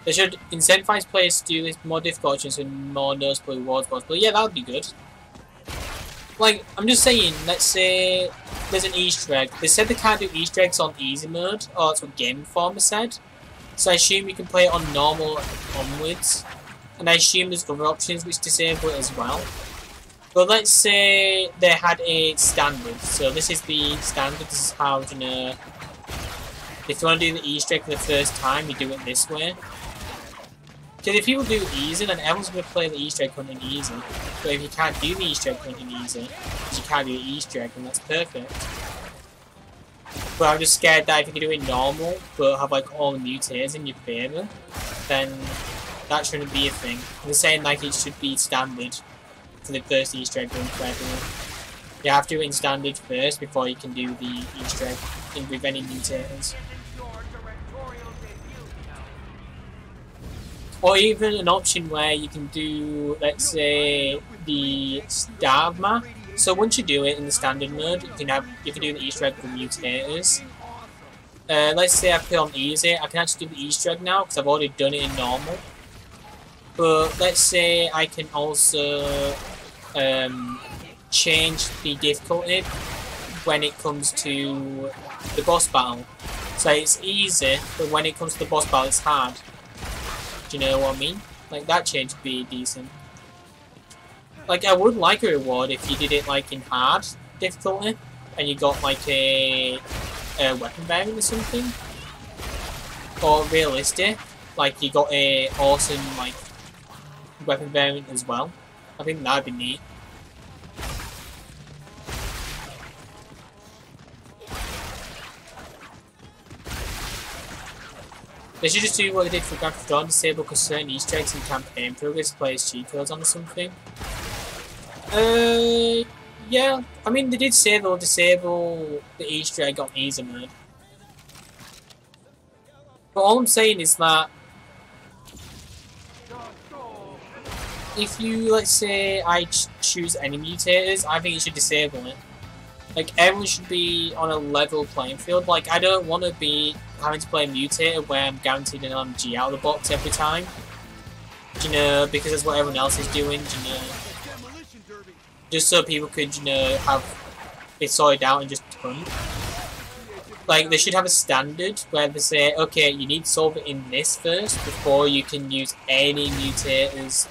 They should incentivize players to do this more difficult options with more noticeable rewards possible. Yeah, that would be good. Like, I'm just saying, let's say there's an Easter egg. They said they can't do Easter eggs on easy mode, or that's what Game Informer said. So I assume you can play it on normal onwards. And I assume there's other options which disable it as well. But let's say they had a standard. So this is the standard, this is how, if you want to do the Easter egg for the first time, you do it this way. Because if people do it easy, then everyone's going to play the Easter egg hunting easy. But if you can't do the Easter egg hunting easy, because you can't do the Easter egg, then that's perfect. But I'm just scared that if you can do it normal, but have like all the mutators in your favour, then that shouldn't be a thing. I'm saying like it should be standard for the first Easter egg run for everyone. You have to do it in standard first before you can do the Easter egg with any mutators. Or even an option where you can do, let's say, the starve map. So once you do it in the standard mode, you can do the Easter egg with mutators. Let's say I put on easy, I can actually do the Easter egg now because I've already done it in normal. But let's say I can also change the difficulty when it comes to the boss battle. So it's easy, but when it comes to the boss battle, it's hard. Do you know what I mean? Like, that change would be decent. Like, I would like a reward if you did it, like, in hard difficulty, and you got, like, a weapon variant or something. Or realistic, like, you got a awesome, like, weapon variant as well. I think that'd be neat. They should just do what they did for Grand Theft Auto, disable certain Easter eggs in campaign progress, players cheat codes on or something. Yeah, I mean they did say they'll disable the Easter egg on easy mode. But all I'm saying is that if you, let's say, I choose any mutators, I think you should disable it. Like, everyone should be on a level playing field. Like, I don't want to be having to play a mutator where I'm guaranteed an LMG out of the box every time. Do you know, because that's what everyone else is doing, do you know. Just so people could, you know, have it sorted out and just hunt. Like, they should have a standard where they say, okay, you need to solve it in this first before you can use any mutators.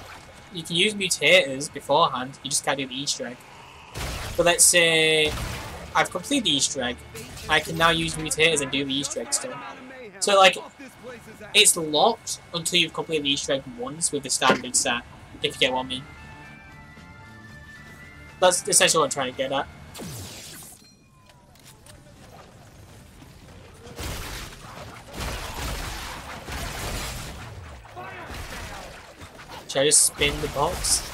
You can use mutators beforehand, you just can't do the Easter egg. But let's say I've completed the Easter egg. I can now use mutators and do the Easter egg still. So like, Off this place is out. it's locked until you've completed the Easter egg once with the standard set, if you get what I mean. That's essentially what I'm trying to get at. Should I just spin the box?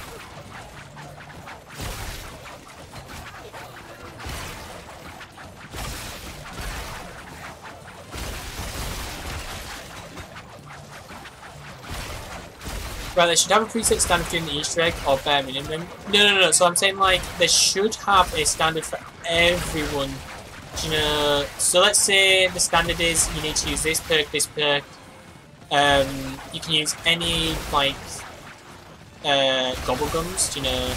Right, they should have a preset standard for doing the Easter egg, or bare minimum. No. So I'm saying, like, they should have a standard for everyone. You know, so let's say the standard is you need to use this perk, this perk. You can use any, like, gobblegums, you know,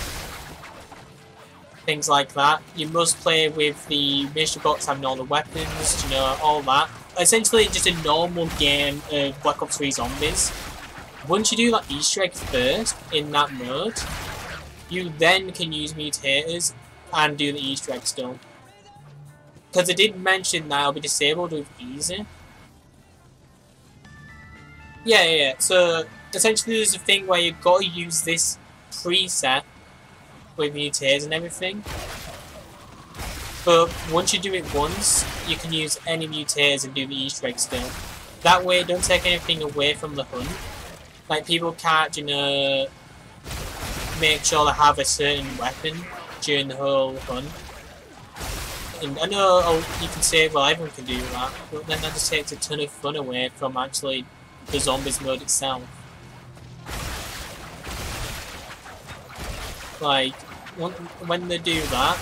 things like that. You must play with the mystery box having all the weapons, you know, all that. Essentially, just a normal game of Black Ops 3 Zombies. Once you do that Easter egg first, in that mode, you then can use mutators and do the Easter egg still. Because I did mention that it'll be disabled with easy. Yeah. So, essentially there's a thing where you've got to use this preset with mutators and everything. But once you do it once, you can use any mutators and do the Easter egg still. That way, don't take anything away from the hunt. Like, people can't, you know, make sure they have a certain weapon during the whole hunt. And I know you can say, well, everyone can do that, but then that just takes a ton of fun away from actually the zombies mode itself. Like, when they do that,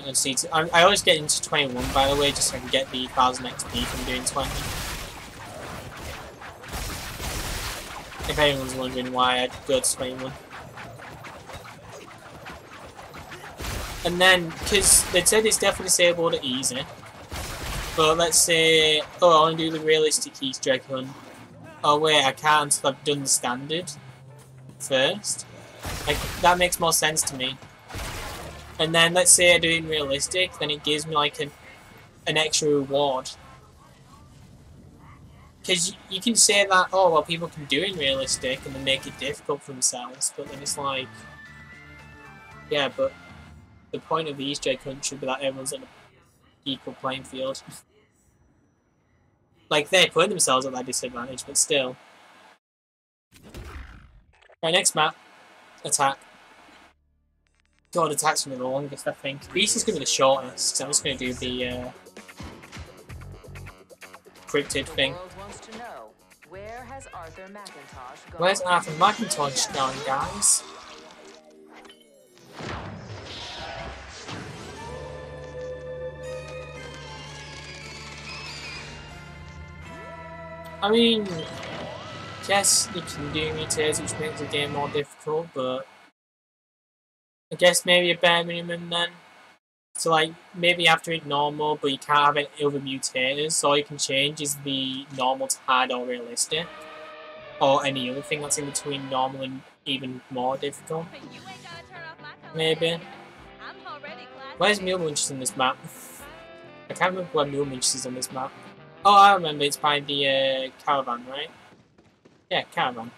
let's see, I always get into 21, by the way, just so I can get the 1000 XP from doing 20. If anyone's wondering why I'd go to 21. And then, because they said it's definitely disabled at easy. But let's say, oh, I want to do the realistic Easter egg hunt. Oh wait, I can't until I've done the standard first. Like, that makes more sense to me. And then let's say I do it in realistic, then it gives me like an extra reward. Because you can say that, oh, well, people can do it in realistic and then make it difficult for themselves, but then it's like, yeah, but the point of the Easter egg hunt should be that everyone's on an equal playing field. Like, they put themselves at that disadvantage, but still. Right, next map. Attack. God, attack's going to be the longest, I think. Beast is going to be the shortest, so I'm just going to do the cryptid thing. Where's Arthur McIntosh going, guys? I mean, yes, you can do mutators, which makes the game more difficult, but I guess maybe a bare minimum then. So, like, maybe you have to make normal, but you can't have any other mutators, so all you can change is the normal to hard or realistic. Or any other thing that's in between normal and even more difficult. Maybe. Where's Mule Munchers on this map? I can't remember where Mule Munchers is on this map. Oh, I remember, it's by the caravan, right? Yeah, caravan.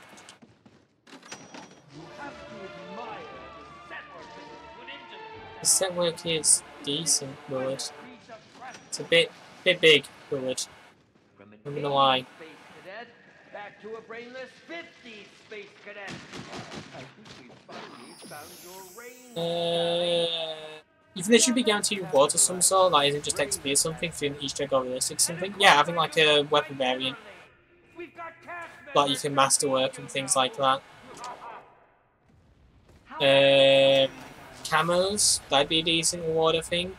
The set work here is decent, Willard. It's a bit big, Willard. I'm gonna lie. Back to a brainless 50 space cadet. I think we finally found your range. You think there should be guaranteed rewards of some sort, like isn't just XP or something, for doing Easter egg or realistic something? Yeah, having like a weapon variant. Like you can masterwork and things like that. Camos, that'd be a decent reward, I think.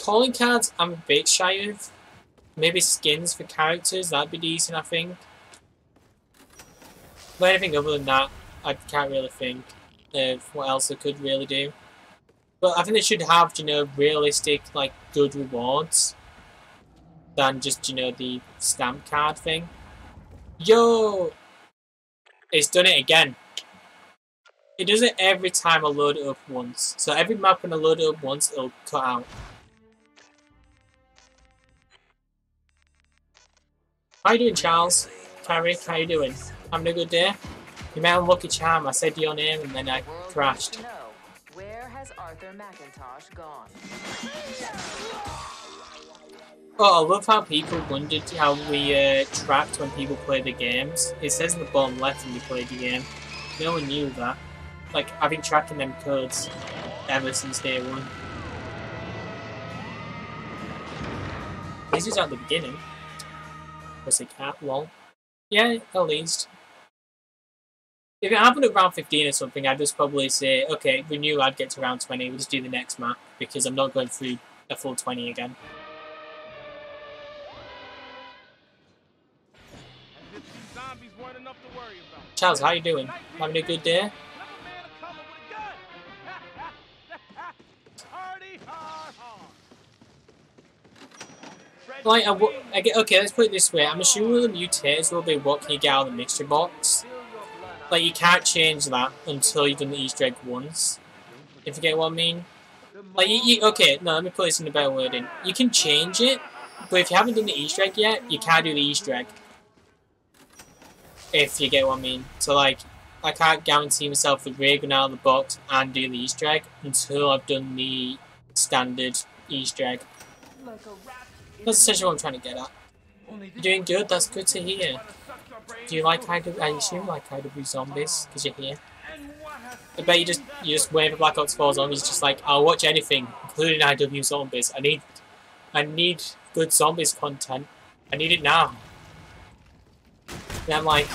Calling cards, I'm a bit shy of. Maybe skins for characters, that'd be decent, I think. But anything other than that, I can't really think of what else they could really do. But I think they should have, you know, realistic, like, good rewards than just, you know, the stamp card thing. Yo! It's done it again. It does it every time I load it up once. So every map when I load it up once, it'll cut out. How you doing, Charles? Carrick, how you doing? Having a good day? You met Unlucky Charm. I said your name and then I crashed. Where has Arthur McIntosh gone? Oh, I love how people wondered how we tracked when people play the games. It says in the bottom left when you played the game. No one knew that. Like, I've been tracking them codes ever since day one. This is at the beginning. Was a cat, lol. Yeah, at least. If it happened at round 15 or something, I'd just probably say, okay, we knew I'd get to round 20, we'll just do the next map, because I'm not going through a full 20 again. Charles, how you doing? Having a good day? Like, okay, let's put it this way. I'm assuming the mutators will be what can you get out of the mystery box. Like, you can't change that until you've done the Easter egg once. If you get what I mean. Like, okay, no, let me put this in a better wording. You can change it, but if you haven't done the Easter egg yet, you can't do the Easter egg. If you get what I mean. So, like, I can't guarantee myself with Ray going out of the box and do the Easter egg until I've done the standard Easter egg. That's essentially what I'm trying to get at. You're doing good, that's good to hear. Do you like I assume you like IW Zombies, because you're here. I bet you just wave a Black Ops 4 Zombies, just like, I'll watch anything, including IW Zombies. I need good Zombies content. I need it now. And I'm like,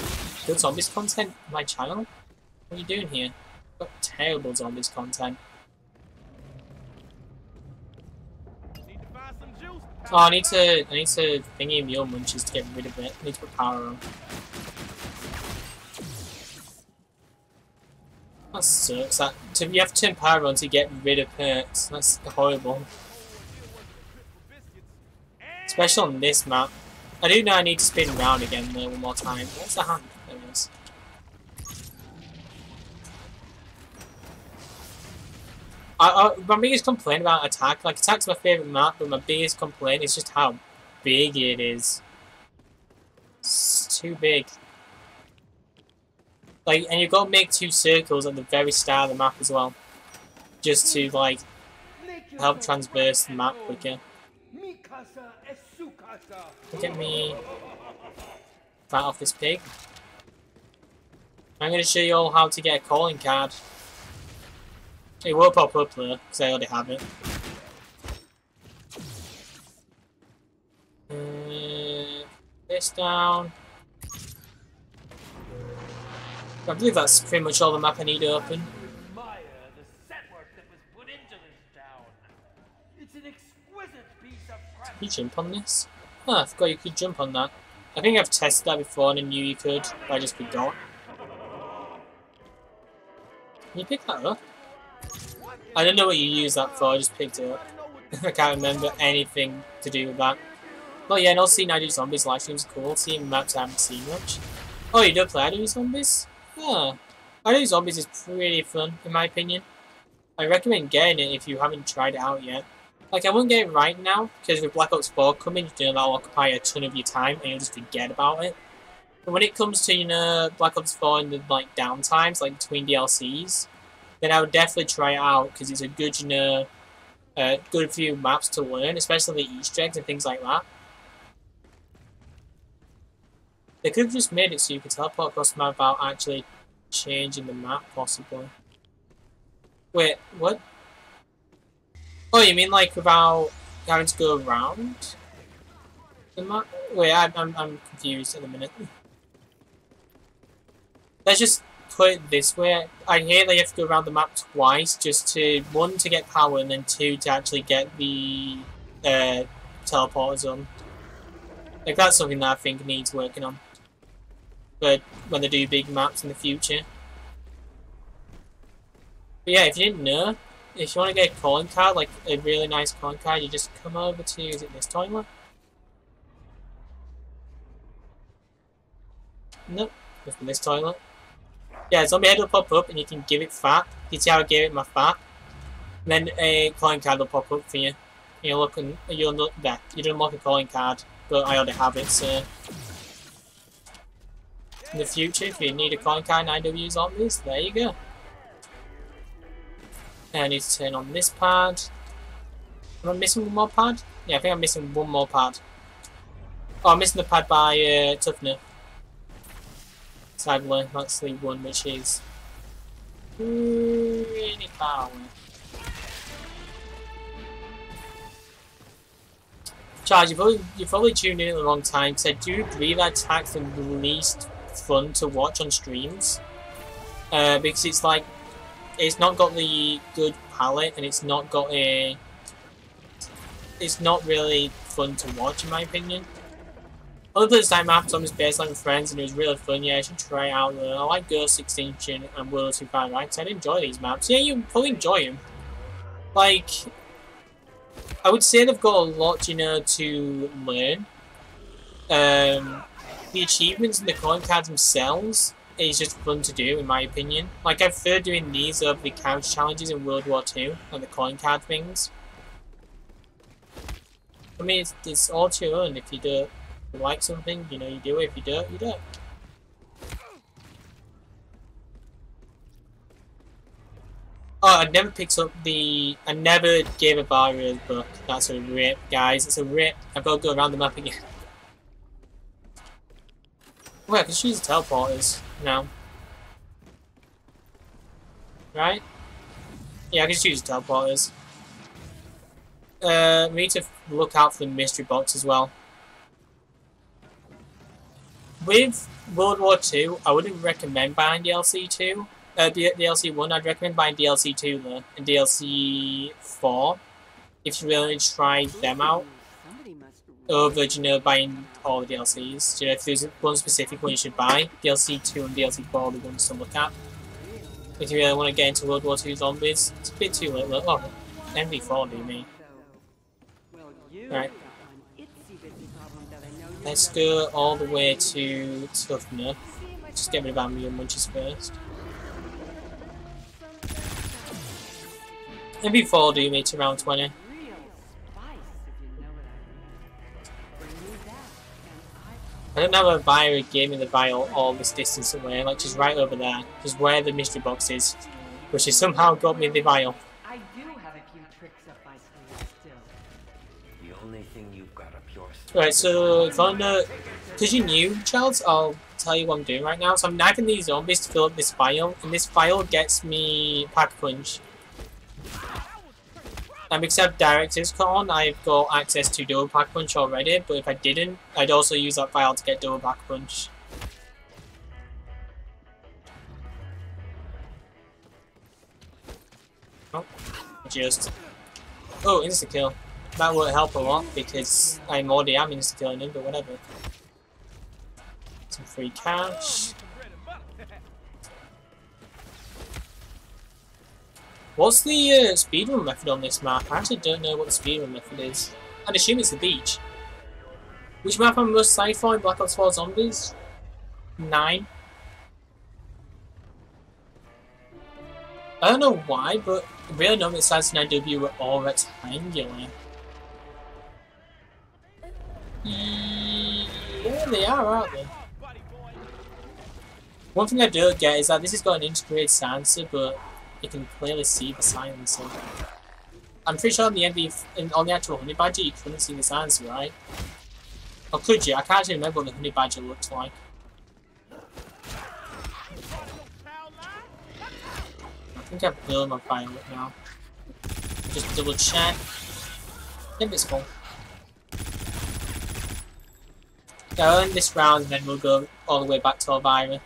good Zombies content on my channel? What are you doing here? I've got terrible Zombies content. Oh, I need to thingy Mule Munches to get rid of it. I need to put power on. That sucks. You have to turn power on to get rid of perks. That's horrible. Especially on this map. I do know I need to spin around again though one more time. What's the hand? There it is. My biggest complaint about Attack, like Attack's my favourite map, but my biggest complaint is just how big it is. It's too big. Like, and you've got to make 2 circles at the very start of the map as well. Just to, like, help transverse the map quicker. Get me right off this pig. I'm going to show you all how to get a calling card. It will pop up though, because I already have it. This down. I believe that's pretty much all the map I need to open. Can you jump on this? Oh, I forgot you could jump on that. I think I've tested that before and I knew you could, but I just forgot. Can you pick that up? I don't know what you use that for, I just picked it up. I can't remember anything to do with that. But yeah, and also seeing I Do Zombies live streams cool, seeing maps I haven't seen much. Oh, you don't play I Do Zombies? Yeah. I Do Zombies is pretty fun, in my opinion. I recommend getting it if you haven't tried it out yet. Like, I won't get it right now, because with Black Ops 4 coming, you know, that'll occupy a ton of your time, and you'll just forget about it. But when it comes to, you know, Black Ops 4 and the, like, downtimes, like, between DLCs, then I would definitely try it out, because it's a good, you know, good few maps to learn, especially the Easter eggs and things like that. They could have just made it so you could teleport across the map without actually changing the map, possibly. Wait, what? Oh, you mean like without having to go around the map? Wait, I'm confused at the minute. Let's just put it this way. I hate that you have to go around the map twice just to, 1, to get power, and then 2, to actually get the teleporter zone. Like, that's something that I think needs working on. But when they do big maps in the future. But yeah, if you didn't know, if you want to get a calling card, like a really nice calling card, you just come over to, is it this toilet? Nope, it's this toilet. Yeah, zombie head will pop up and you can give it fat. You see how I gave it my fat? And then a calling card will pop up for you. And you'll look and you'll look there. You don't unlock a calling card, but I already have it, so In the future, if you need a coin card and IW zombies, there you go. And I need to turn on this pad. Am I missing one more pad? Yeah, I think I'm missing one more pad. Oh, I'm missing the pad by Toughness. Sadly, that's the one which is really power. Charles, you've probably tuned in at the wrong time, because I do agree that attack's the least fun to watch on streams. Because it's like, it's not got the good palette, and it's not got a... It's not really fun to watch, in my opinion. Other players time maps on this baseline with friends, and it was really fun. Yeah, I should try it out. I like Ghost Extinction and World 2.5, right? So I enjoy these maps. Yeah, you probably enjoy them. Like, I would say they've got a lot, you know, to learn. The achievements and the coin cards themselves is just fun to do, in my opinion. Like, I prefer doing these over the couch challenges in World War II, and the coin card things. I mean, it's all to your own. If you don't like something, you know, you do it. If you don't, you don't. Oh, I never picked up the... I never gave a Barriers book. That's a rip, guys. It's a rip. I've got to go around the map again. Well, I can choose the teleporters now. Right? Yeah, I can choose the teleporters. We need to look out for the mystery box as well. With World War II, I wouldn't recommend buying DLC 2. DLC 1, I'd recommend buying DLC 2 though, and DLC 4, if you really try them out, over, you know, buying all the DLCs. You know, if there's one specific one you should buy, DLC 2 and DLC 4 are the ones to look at. If you really want to get into World War II zombies, it's a bit too late. Oh, MV4 do me. Right. Let's go all the way to Toughness. Just get rid of Ambi and Munches first. MV4 do me to round 20. I don't have a buyer gave me the vial all this distance away, like just right over there, just where the mystery box is, which has somehow got me the vial. I do have a few tricks up my sleeve still. The only thing you've got up your sleeve. Right, so if I know, because you're new, Charles, I'll tell you what I'm doing right now. So I'm knifing these zombies to fill up this vial, and this vial gets me Pack Punch. And because I have Director's Con, I've got access to Double Pack Punch already, but if I didn't, I'd also use that vial to get Double Pack Punch. Oh, just... Oh, insta-kill. That won't help a lot, because I already am insta-killing him, but whatever. Some free cash. What's the speedrun method on this map? I actually don't know what the speedrun method is. I'd assume it's the beach. Which map am I most excited for in Black Ops 4 Zombies? 9. I don't know why, but really no sides in IW were all rectangular. Yeah, they are, aren't they? One thing I don't get is that this has got an integrated silencer, but you can clearly see the silencer. I'm pretty sure on the on the actual honey badger you couldn't see the silencer, right? Or could you? I can't actually remember what the honey badger looked like. I think I've built my pilot now. Just double check. Yep, it's full. Yeah, I'll end this round and then we'll go all the way back to Elvira.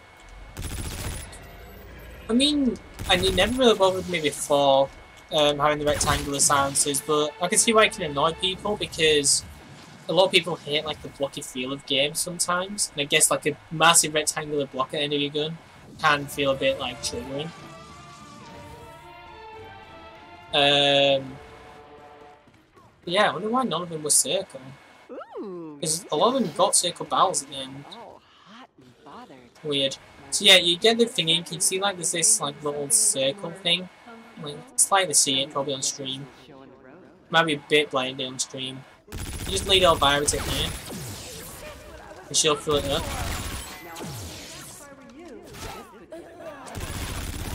I mean, and it never really bothered me before, having the rectangular silencers, but I can see why it can annoy people, because a lot of people hate like the blocky feel of games sometimes, and I guess like a massive rectangular block at the end of your gun can feel a bit like triggering. Yeah, I wonder why none of them were circle. Because a lot of them got circle barrels at the end. Weird. So yeah, you get the thing in, you can see like there's this like little circle thing. Like, slightly see it probably on stream. Might be a bit blinded on stream. You just lead Elvira to here. And she'll fill it up.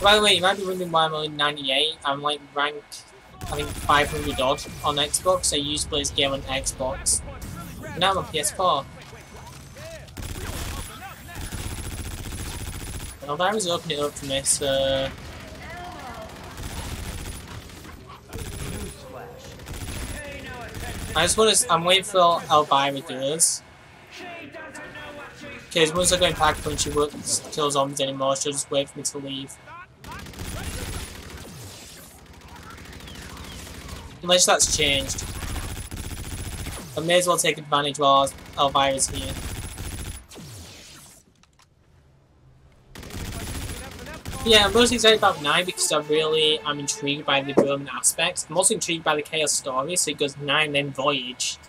By the way, you might be wondering why I'm only 98. I'm like ranked, I think 500 odd on Xbox. I used to play this game on Xbox. Now I'm on PS4. Well, I was opening it up for me, so... I just want to. I'm waiting for Elvira does. Because once I go in pack punch, she won't kill zombies anymore. She'll just wait for me to leave. Unless that's changed. I may as well take advantage while Elvira's here. Yeah, I'm most excited about 9 because I'm intrigued by the development aspects. I'm also intrigued by the Chaos story, so it goes 9, then Voyage.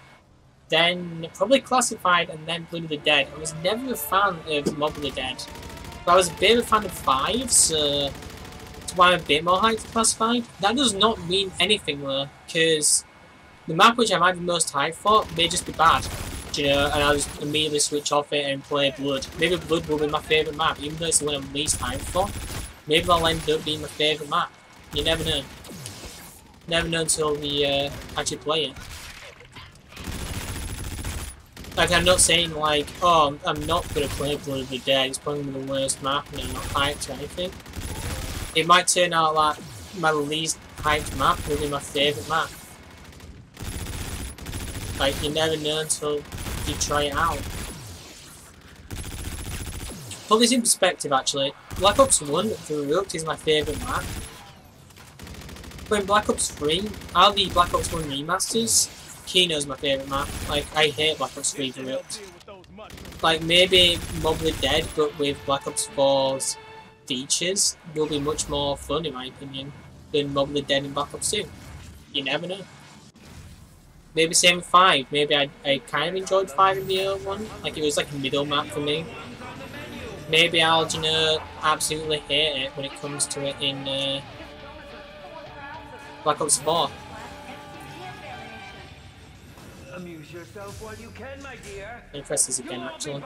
Then probably Classified, and then Blood of the Dead. I was never a fan of Mob of the Dead. But I was a bit of a fan of 5, so that's why I'm a bit more hyped for Classified. That does not mean anything though, because the map which I might be most hyped for may just be bad. You know, and I'll just immediately switch off it and play Blood. Maybe Blood will be my favourite map, even though it's the one I'm least hyped for. Maybe that'll end up being my favourite map. You never know. Never know until we actually play it. Like, I'm not saying like, oh, I'm not going to play Blood of the Dead, it's probably the worst map and I'm not hyped or anything. It might turn out like my least hyped map will be my favourite map. Like, you never know until you try it out. Put this in perspective actually. Black Ops 1 Throughout is my favourite map. But in Black Ops 3, out of the Black Ops 1 remasters, Kino's my favourite map. Like, I hate Black Ops 3 Throughout. Like, maybe Mob of the Dead, but with Black Ops 4's features, will be much more fun in my opinion than Mob of the Dead in Black Ops 2. You never know. Maybe same with 5. Maybe I kind of enjoyed 5 in the other one. Like, it was like a middle map for me. Maybe I'll, you know, absolutely hate it when it comes to it in Black Ops 4. Amuse yourself while you can, my dear. Let me press this again, actually.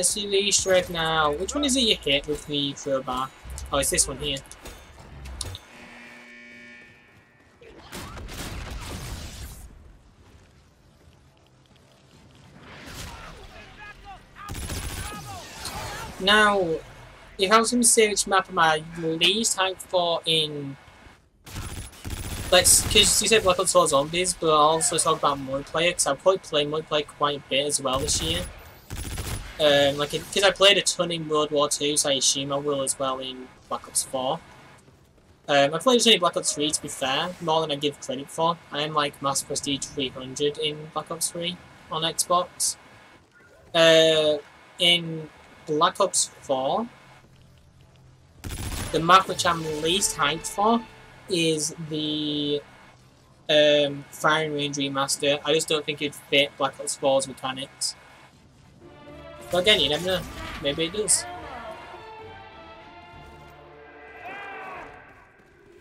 See the Easter egg now. Which one is it you hit with the crowbar? Oh, it's this one here. Now, if I was going to say which map am I least hyped for in... Because you said Black Ops 4 Zombies, but I'll also talk about multiplayer, because I'll probably play multiplayer quite a bit as well this year. Because I played a ton in World War II, so I assume I will as well in Black Ops 4. I played a ton in Black Ops 3 to be fair, more than I give credit for. I am like Mass Prestige 300 in Black Ops 3 on Xbox. In Black Ops 4, the map which I'm least hyped for is the Firing Range Remaster. I just don't think it'd fit Black Ops 4's mechanics. But again, you never know. Maybe it does.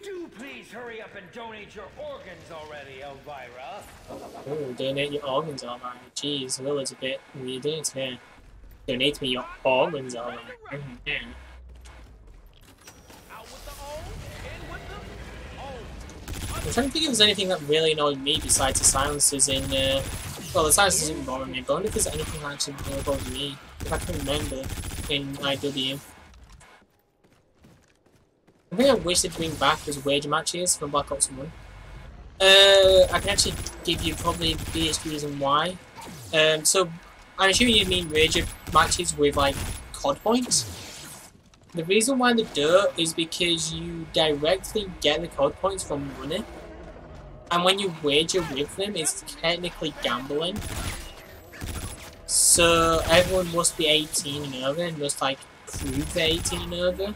Do please hurry up and donate your organs already, Elvira. Oh, donate your organs alright. Jeez, Will is a bit weird, isn't it? Donate me your organs alright. Yeah. I'm trying to think if there's anything that really annoyed me besides the silences in, well, the silences didn't bother me, but I wonder if there's anything that actually really bothered me, if I can remember, in IW. The thing I wish they'd bring back was wage matches from Black Ops 1. I can actually give you probably the biggest reason why. So, I'm assuming you mean wage matches with, like, COD points. The reason why they do is because you directly get the COD points from money, and when you wager with them, it's technically gambling. So everyone must be 18 and over, and must like prove they're 18 and over.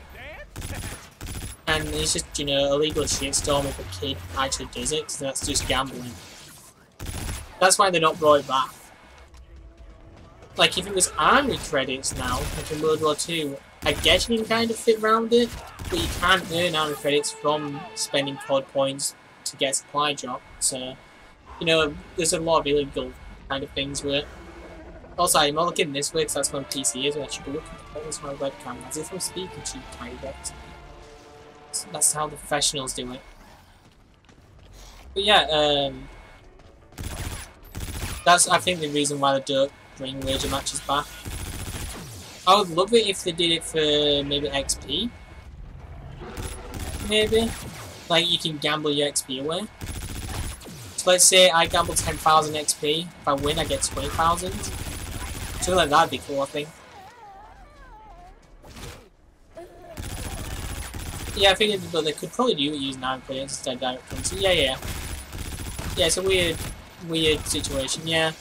And it's just, you know, a legal shitstorm if a kid actually does it, because that's just gambling. That's why they're not brought it back. Like, if it was army credits now, like in World War II, I guess you can kind of fit around it, but you can't earn army credits from spending COD points to get supply drop. So, you know, there's a lot of illegal kind of things with it. Also, I'm not looking this way because that's my PC is, and I should be looking at my webcam as if I'm speaking to you direct. So that's how the professionals do it. But yeah, that's I think the reason why they don't bring Wager matches back. I would love it if they did it for maybe XP. Maybe. Like you can gamble your XP away. So let's say I gamble 10,000 XP. If I win, I get 20,000. Something like that'd be cool, I think. Yeah, I think but they could probably do it using 9 players instead of direct currency. Yeah, yeah. Yeah, it's a weird situation, yeah.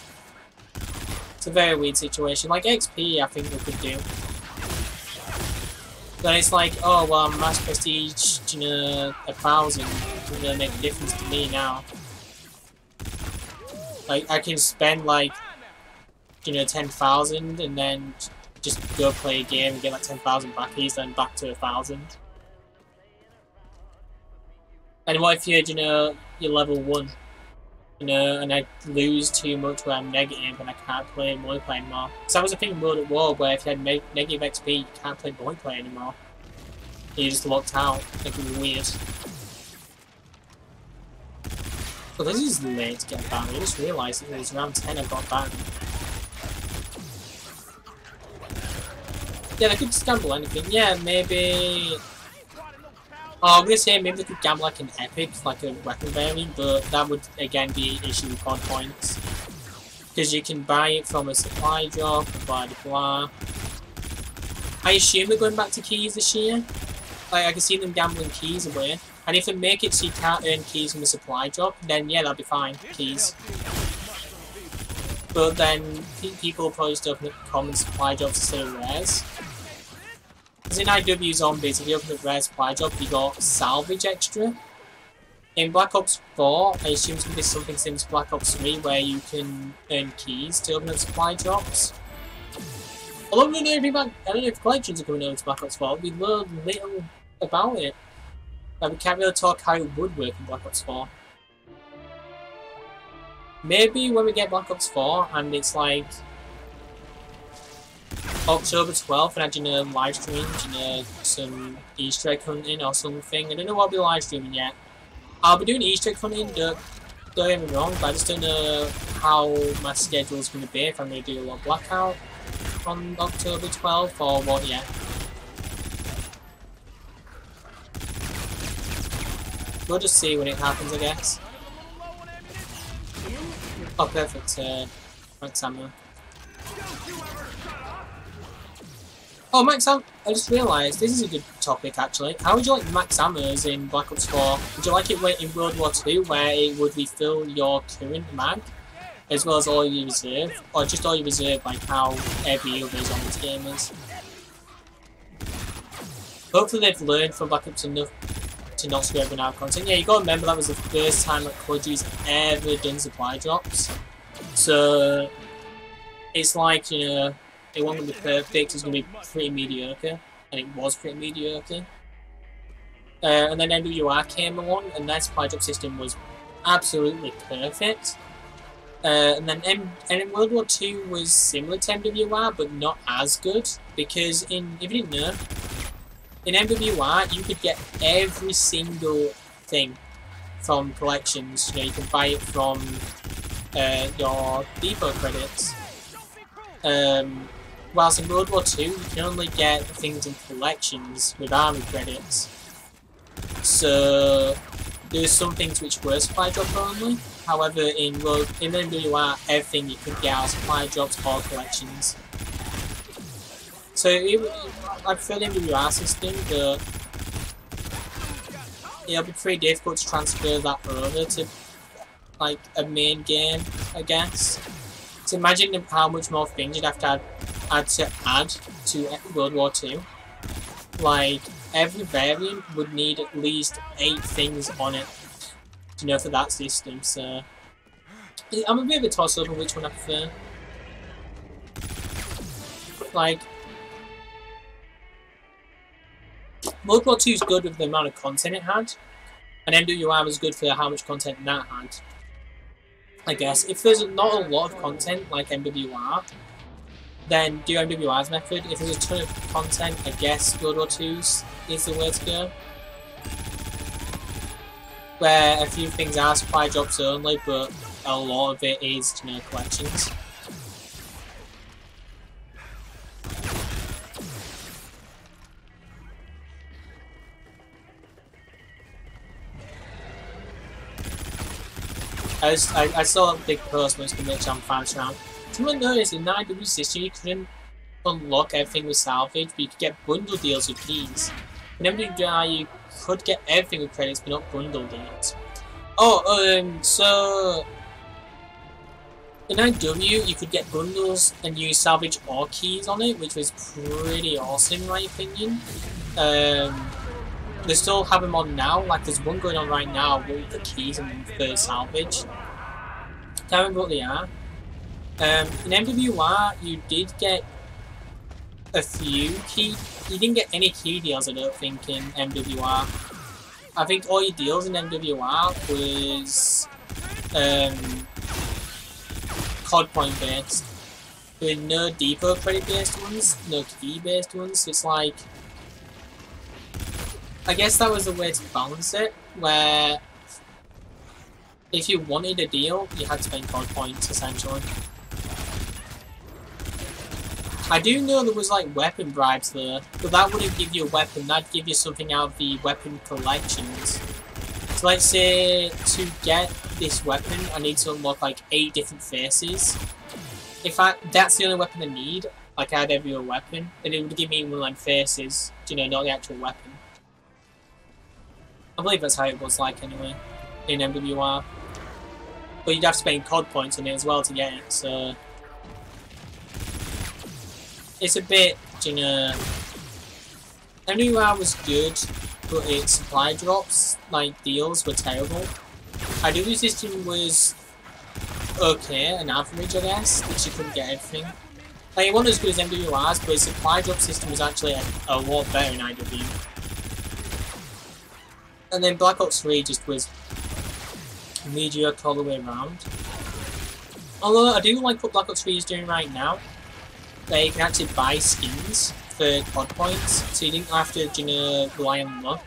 It's a very weird situation. Like XP, I think we could do. Then it's like, oh well, mass prestige, you know, 1,000 is gonna make a difference to me now. Like I can spend like, you know, 10,000 and then just go play a game and get like 10,000 back each, then back to 1,000. And what if you're level 1? You know, and I lose too much where I'm negative and I can't play multiplayer anymore. So that was the thing in World at War where if you had negative XP, you can't play multiplayer anymore. You're just locked out. Like, weird. But this is late to get banned. I just realised it was around 10 I got banned. Yeah, they could just gamble anything. Yeah, maybe... Oh, I'm gonna say maybe they could gamble like an epic, like a weapon variant, but that would again be an issue with COD points. Because you can buy it from a supply drop, blah blah blah. I assume they're going back to keys this year. Like, I can see them gambling keys away. And if they make it so you can't earn keys from a supply drop, then yeah, that'll be fine, keys. But then people will probably just open up common supply drops instead of rares. Because in IW Zombies, if you open up rare supply drop, you got salvage extra. In Black Ops 4, I assume it's going to be something similar to Black Ops 3, where you can earn keys to open up supply drops. Although I don't know if collections are coming over to Black Ops 4, we learned little about it. Like, we can't really talk how it would work in Black Ops 4. Maybe when we get Black Ops 4 and it's like October 12th and I do live streams, some Easter egg hunting or something. I don't know what I'll be live streaming yet. I'll be doing Easter egg hunting, don't get me wrong, but I just don't know how my schedule is going to be, if I'm going to do a lot of Blackout on October 12th or what yet. We'll just see when it happens, I guess. Oh, perfect. Max ammo. Oh, max ammo. I just realised this is a good topic actually. How would you like max ammos in Black Ops 4? Would you like it in World War II where it would refill your current mag as well as all your reserve? Or just all your reserve like how every other Zombies game is? Hopefully they've learned from Black Ops enough to not screw everyone out of content. Yeah, you gotta remember that was the first time that Kodji's ever done supply drops. So it's like, it wasn't going to be perfect, it was going to be pretty mediocre. And it was pretty mediocre. And then WWII came along and their supply drop system was absolutely perfect. And then in World War II was similar to MWI but not as good. Because if you didn't know, in MWI, you could get every single thing from collections. You can buy it from your depot credits. Whilst in World War II, you can only get things in collections with army credits. So there's some things which were supply drop only. However, in MWI, everything you could get are supply drops or collections. So I prefer the MWI system, but it'll be pretty difficult to transfer that over to like a main game, I guess. So imagine how much more things you'd have to add to World War II. Like every variant would need at least 8 things on it for that system. So I'm a bit of a toss up on which one I prefer. Like, World War II is good with the amount of content it had, and MWI was good for how much content that had. I guess if there's not a lot of content like MWI, then do MWI's method. If there's a ton of content, I guess World War II's is the way to go. Where a few things are supply drops only, but a lot of it is, you know, collections. I saw a big post when it's on fans around. Someone noticed in the IW system you couldn't unlock everything with salvage, but you could get bundle deals with keys. In MWI you could get everything with credits, but not bundle deals. Oh, so in IW you could get bundles and use salvage or keys on it, which was pretty awesome in my opinion. They still have them on now, like there's one going on right now with the keys and the salvage. Can't remember what they are. In MWI, you did get a few key. You didn't get any key deals, I don't think, in MWI. I think all your deals in MWI was COD point based. There were no depot credit based ones, no key based ones. It's like, I guess that was the way to balance it, where if you wanted a deal, you had to spend COD points, essentially. I do know there was like weapon bribes there, but that wouldn't give you a weapon, that'd give you something out of the weapon collections. So let's say, to get this weapon, I need to unlock like 8 different faces. If that's the only weapon I need, like I had every other weapon, then it would give me one of them faces, you know, not the actual weapon. I believe that's how it was like anyway, in MWR. But you'd have to spend COD points on it as well to get it, so... It's a bit, you know... MWR was good, but its supply drops, like deals, were terrible. IW system was okay, an average I guess, but you couldn't get everything. Like, it wasn't as good as MWR's, but its supply drop system was actually a lot better in IW. And then Black Ops 3 just was mediocre all the way around. Although I do like what Black Ops 3 is doing right now. They can actually buy skins for COD points, so you didn't have to, you know, rely on luck.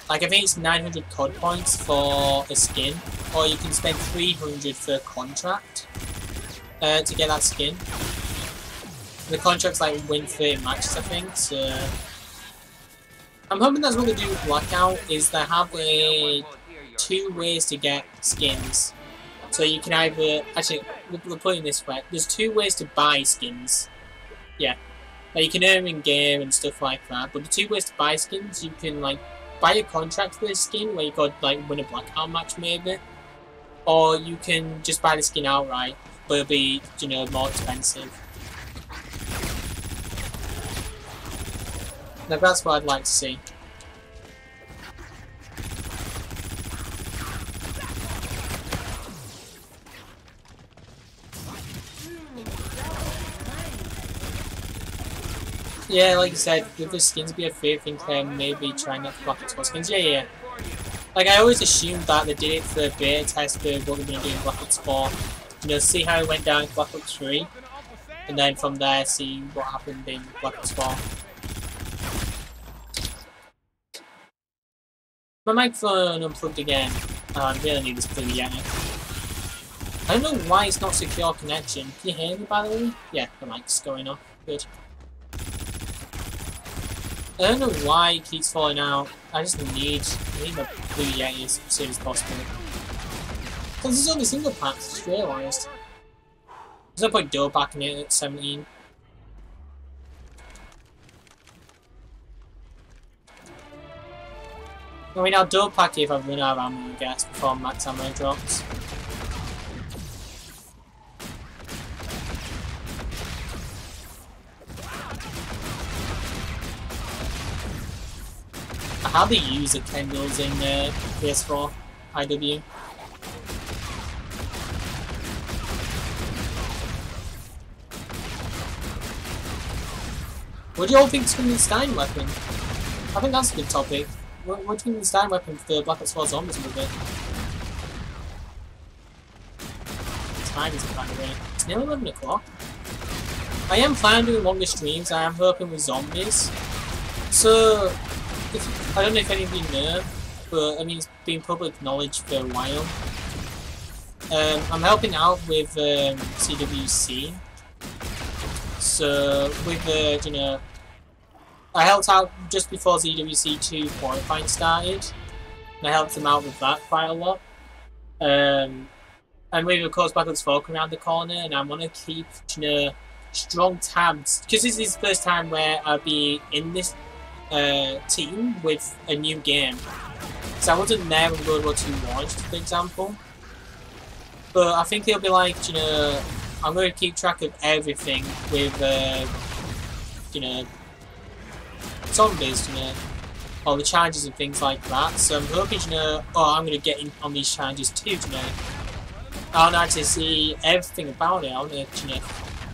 Like I think it's 900 COD points for a skin, or you can spend 300 for a contract to get that skin. The contract's like win 30 matches I think, so... I'm hoping that's what they do with Blackout, is they have 2 ways to get skins. So you can either, actually, we'll put it this way, there's 2 ways to buy skins. Yeah. Like you can earn in game and stuff like that, but the 2 ways to buy skins, you can like buy a contract for the skin where you could like win a Blackout match maybe. Or you can just buy the skin outright, but it'll be, you know, more expensive. Now that's what I'd like to see. Yeah, like you said, with the skins be a fair thing to maybe try not to Black Ops 4 skins. Yeah. Like I always assumed that they did it for the beta test for what they're going to do in Black Ops 4. You know, see how it went down in Black Ops 3. And then from there, see what happened in Black Ops 4. My microphone unplugged again. I really need this plug again. I don't know why it's not secure connection. Can you hear me by the way? Yeah, the mic's going off. Good. I don't know why it keeps falling out. I just need my Blue Yeti as soon as possible. Because this is only single pack, I just realised. There's no point dual packing it at 17. I mean, I'll dual pack it if I run out of ammo, I guess, before max ammo drops. I hardly use the Kendalls in PS4 IW. What do you all think is going to be the Stein weapon? I think that's a good topic. What do you think of the Stein weapon for the Black Ops 4 Zombies movie? Time is by the way. It's nearly 11 o'clock. I am planning doing longer streams. I am helping with zombies. So, I don't know if any of you know, but I mean it's been public knowledge for a while. I'm helping out with CWC. So with you know, I helped out just before ZWC 2 qualifying started, and I helped them out with that quite a lot. And we've of course Battle's Folk around the corner, and I want to keep, you know, strong tabs, because this is the first time where I'll be in this team with a new game. So I wasn't there when World War II launched, for example. But I think it'll be like, you know, I'm going to keep track of everything with, you know, zombies, you know, all the challenges and things like that. So I'm hoping, you know, I'm going to get in on these challenges too, you know. I want to actually see everything about it. I want to, you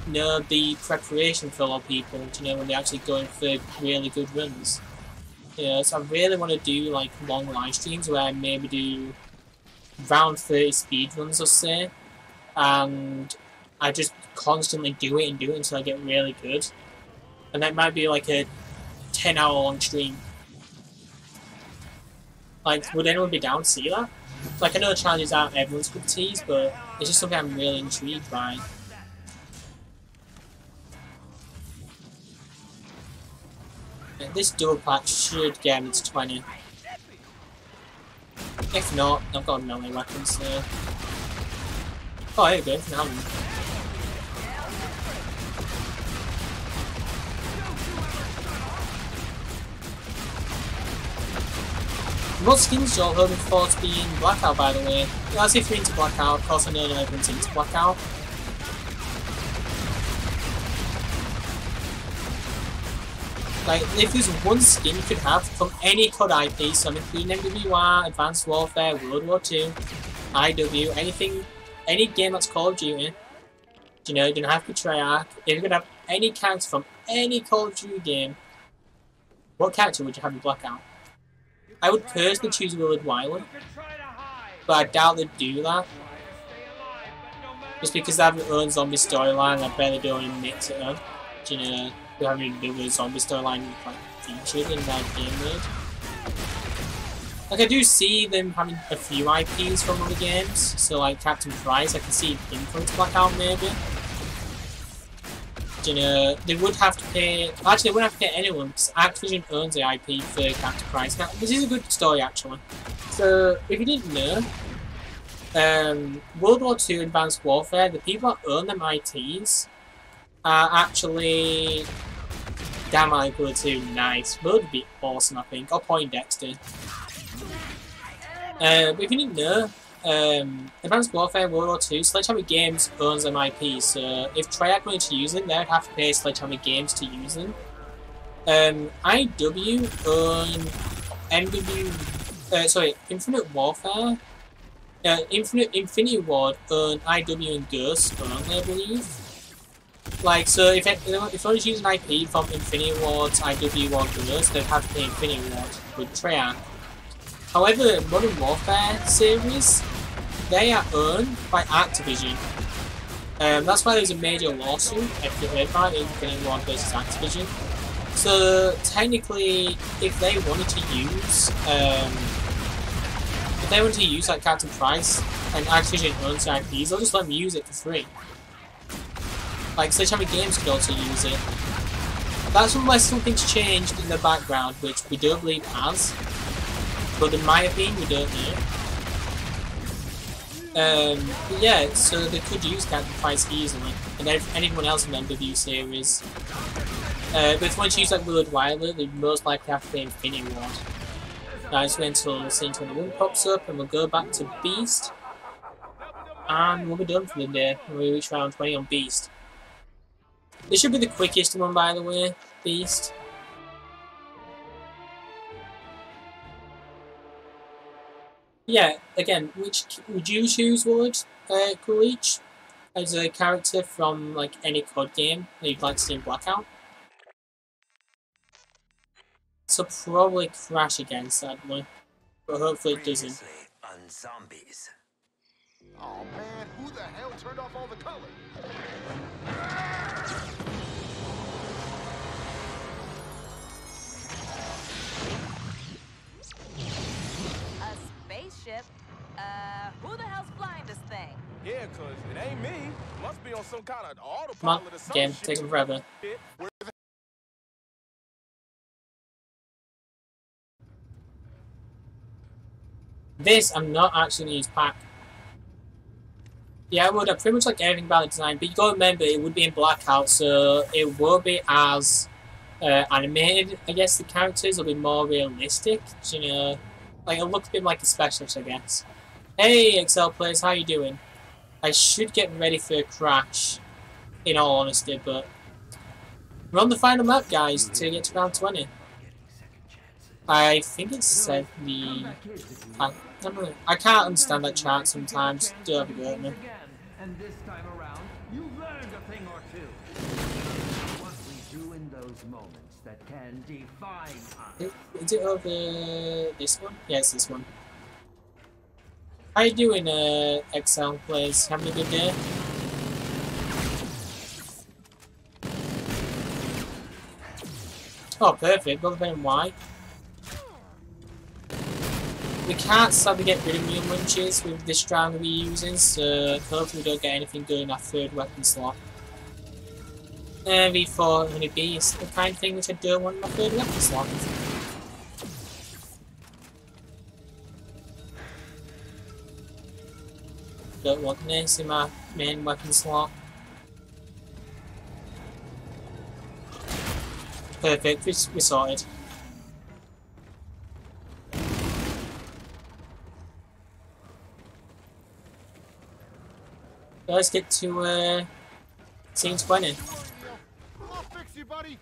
know the preparation for a lot of people, you know, when they're actually going for really good runs. You know, so I really want to do like long live streams where I maybe do around 30 speed runs or say, and I just constantly do it until I get really good. And that might be like a 10-hour long stream. Like, would anyone be down to see that? Like, I know challenges aren't everyone's cup of teas, but it's just something I'm really intrigued by. This dual pack should get me to 20. If not, I've got melee weapons, so... Oh, here we go, now. What skins y'all hoping for to be in Blackout, by the way? Yeah, let's see if you're into Blackout. Of course, I know not everyone's into Blackout. Like, if there's one skin you could have from any COD IP, so I'm including WWII, Advanced Warfare, World War II, IW, anything, any game that's Call of Duty, you know, you don't have to be Treyarch. If you could have any character from any Call of Duty game, what character would you have in Blackout? I would personally choose WWII, but I doubt they'd do that. Just because they have their own zombie storyline, I bet they don't even mix it up. You know, they haven't even done the zombie storyline like featured in that game mode. Like, I do see them having a few IPs from other games, so like Captain Price, I can see influence Blackout maybe. You know, they would have to pay. Actually, they wouldn't have to pay anyone because Activision owns the IP for Captain Price. Now, this is a good story actually. So, if you didn't know, World War II Advanced Warfare, the people that own them IPs are actually damn World 2 nice. World would be awesome, I think. Or Poindexter. But if you didn't know, Advanced Warfare World War II, Sledgehammer Games owns them IP, so if Treyarch wanted to use them, they'd have to pay Sledgehammer Games to use them. IW own Infinite Warfare. Infinity Ward own IW and Ghost only, I believe. Like, so if I was using IP from Infinity Ward's IW or Ghost, they'd have to pay Infinity Ward with Treyarch. However, Modern Warfare series, they are owned by Activision. That's why there's a major lawsuit, if you heard about it, Infinity Ward versus Activision. So technically, if they wanted to use like Captain Price and Activision owns the IPs, they'll just let them use it for free. Like Sledgehammer Games could also use it. That's unless something's changed in the background, which we don't believe has. But in my opinion, we don't know. But yeah, so they could use Captain Price easily, and anyone else in the MW series. But if you want to use like WWII, they'd most likely have to pay Infinity Ward. Now just wait until scene 21 pops up, and we'll go back to Beast. And we'll be done for the day when we reach round 20 on Beast. This should be the quickest one, by the way, Beast. Yeah, again, which would you choose, Coolidge, as a character from like any COD game that you'd like to see in Blackout? So probably Crash again, sadly, but hopefully it doesn't. On zombies. Oh man, who the hell turned off all the color? Yeah, cause it ain't me. Must be on some kind of Come on, autopilot or some game, shit. taking forever. This, I'm not actually going to use pack. Yeah, I would. I pretty much like everything about the design, but you got to remember it would be in blackout, so it won't be as animated. I guess the characters will be more realistic. You know, like it'll look a bit like a specialist, I guess. Hey, Excel players, how you doing? I should get ready for a crash, in all honesty, but we're on the final map, guys, to get to round 20. I think it's 70. I don't know. I can't understand that chart sometimes. Do have a go at me. And this time around, you learned a thing or two. What we do in those moments that can define us. Is it over this one? Yeah, it's this one. How you doing, Excel players? Having a good day? Oh, perfect. WWII. We can't sadly get rid of meal munches with this round that we're using, so hopefully we don't get anything good in our third weapon slot. V4 Honeybee is the kind of thing which I don't want in my third weapon slot. Don't want this in my main weapon slot. Perfect, we sorted. Let's get to scene 20. I'll fix you, buddy.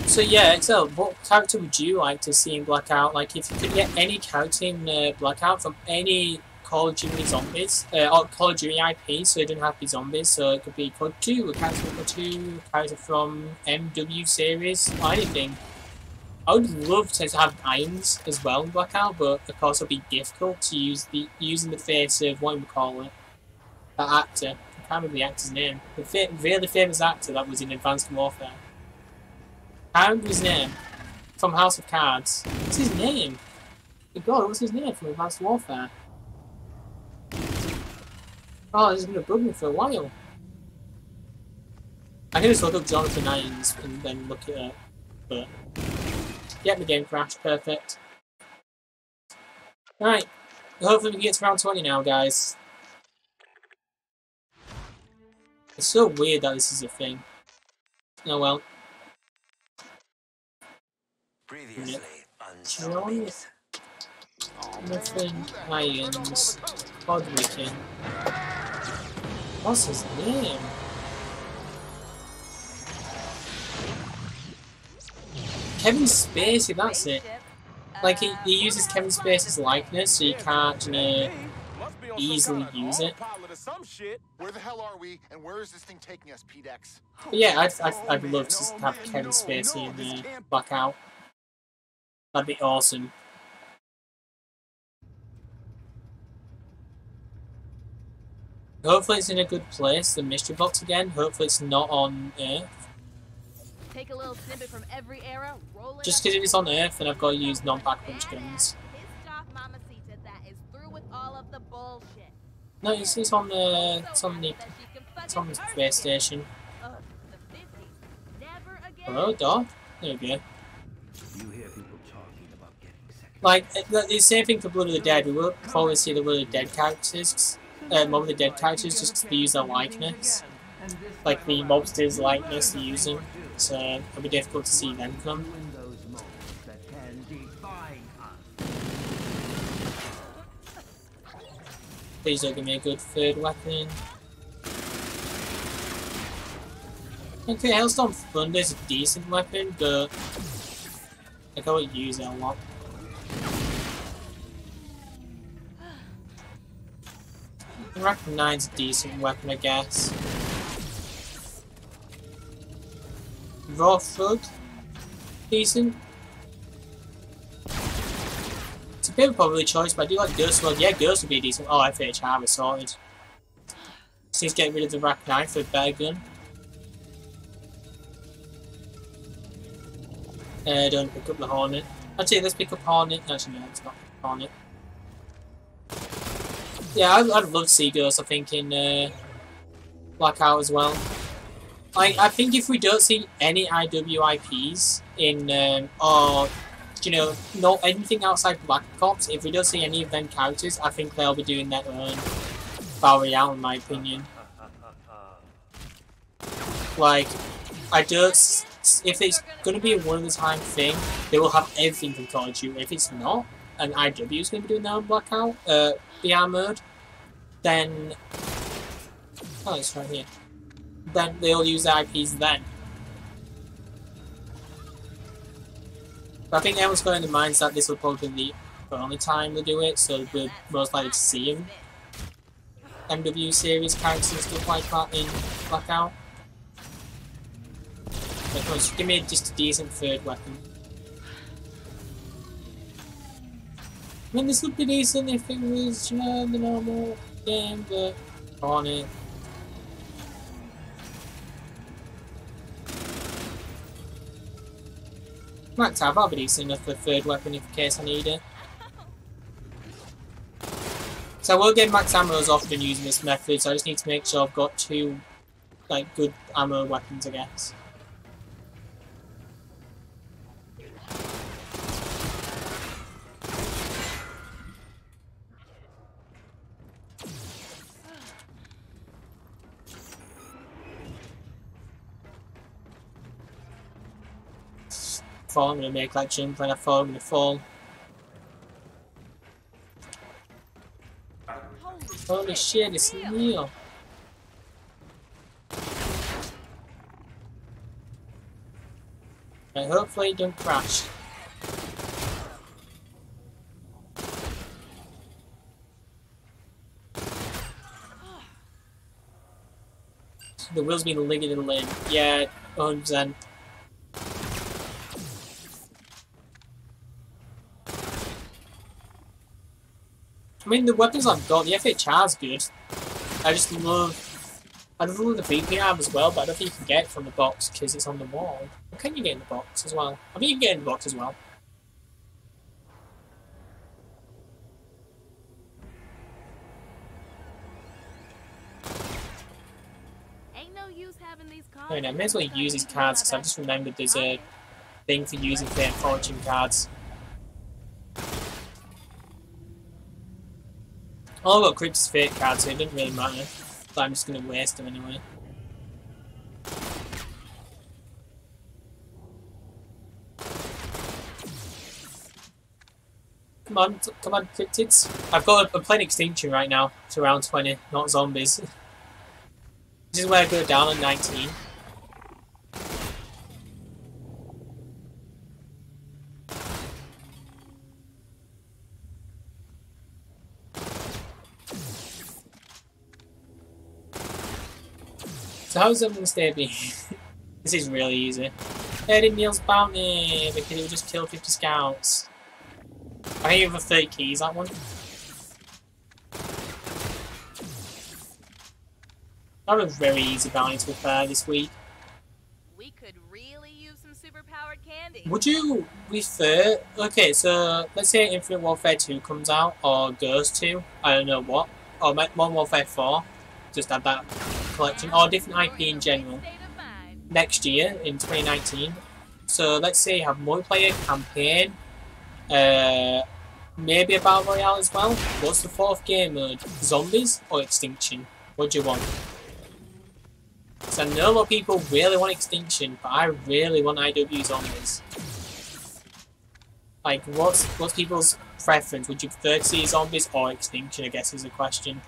So yeah, Excel, what character would you like to see in Blackout? Like, if you could get any character in Blackout from any Call of Duty zombies, or Call of Duty IP, so it doesn't have to be zombies, so it could be COD 2, a character from COD 2, a character from MW series, or anything. I would love to have irons as well in Blackout, but of course it'll be difficult to use in the face of, what do we call it, that actor. I can't remember the actor's name. The really famous actor that was in Advanced Warfare. I can't remember his name. From House of Cards. What's his name? Good God, what's his name from Advanced Warfare? Oh, this is going to bug me for a while. I can just look up Jonathan Irons and then look it up. But, yeah, the game crashed. Perfect. Right. Hopefully we can get to round 20 now, guys. It's so weird that this is a thing. Oh well. Previously on zombies. Nothing. Irons. Podwicking. What's his name? Kevin Spacey, that's it. Like, he uses Kevin Spacey's likeness, so you can't, you know, easily use it. Where the hell are we, and where is this thing taking us, PDX? But yeah, I'd love to have Kevin Spacey in Blackout. That'd be awesome. Hopefully it's in a good place, the mystery box again. Hopefully it's not on Earth. Take a little snippet from every era, roll it Just up because if it's on and Earth, then I've got to use non-back punch guns. pissed off Mamacita that is through with all of the bullshit. No, it's on the space station. Ugh, the 50s. Never again. Hello, dog. There we go. You hear people talking about getting second. Like, the same thing for Blood of the Dead. We will probably see the Blood of the Dead characters, Mob of the Dead characters, just because they use their likeness. Like the mobsters' likeness they're using. So it'll be difficult to see them come. Please don't give me a good third weapon. Okay, Hailstorm Thunder is a decent weapon, but I can't use it a lot. Rack 9's a decent weapon, I guess. Raw Thug, decent. It's a bit of a probably choice, but I do like Ghost World. Yeah, Ghost would be decent. Oh, FHR was sorted. Just need to get rid of the rack knife for a better gun. Don't pick up the Hornet. Actually, let's pick up Hornet. Actually, no, it's not Hornet. Yeah, I'd love to see Ghost, I think, in Blackout as well. Like, I think if we don't see any IWIPs in, or, you know, not anything outside Black Ops, if we don't see any of them characters, I think they'll be doing their own Battle Royale, in my opinion. Like, I don't... If it's going to be a one-at-a-time thing, they will have everything from Call of Duty. If it's not, and IW is going to be doing their own Blackout, VR mode, then... Oh, it's right here. Then they'll use the IPs then. But I think everyone's got in the minds that this will probably be the only time they do it, so we're most likely to see him. MW series characters and stuff like that in Blackout. But come on, just give me just a decent third weapon. I mean, this would be decent if it was, you know, the normal game, but on it. Max tab, that'll be decent enough for a third weapon in case I need it. So I will get max ammo as often using this method, so I just need to make sure I've got two, like, good ammo weapons, I guess. I'm going to make that jump and I thought I'm going to fall. Holy shit, it's Neil. Right, hopefully it don't crash. The wheel's been ligging in the lane. Yeah, 100%. I mean, the weapons I've got, the FHR is good. I just love the VP I have as well, but I don't think you can get it from the box because it's on the wall. Or can you get in the box as well? I think you can get in the box as well. Ain't no use having these cards. I may as well use these cards because I've just remembered there's a thing for using Fate Fortune cards. I've got Crypt's Fate cards, so it doesn't really matter. But I'm just going to waste them anyway. Come on, Cryptids. I'm playing Extinction right now. It's around 20, not zombies. This is where I go down on 19. So how's that going to stay being? This is really easy. Eddie Neal's bounty because he would just kill 50 scouts. I think you have 30 keys, that one. That was a very easy bounty to prepare this week. We could really use some superpowered candy. Would you prefer... Okay, so let's say Infinite Warfare 2 comes out, or Ghost 2, I don't know what, or Modern Warfare 4, just add that collection, or different IP in general, next year, in 2019. So let's say you have multiplayer, campaign, maybe a Battle Royale as well. What's the fourth game mode? Zombies or Extinction? What do you want? So I know a lot of people really want Extinction, but I really want IW Zombies. Like, what's people's preference? Would you prefer to see Zombies or Extinction, I guess is the question.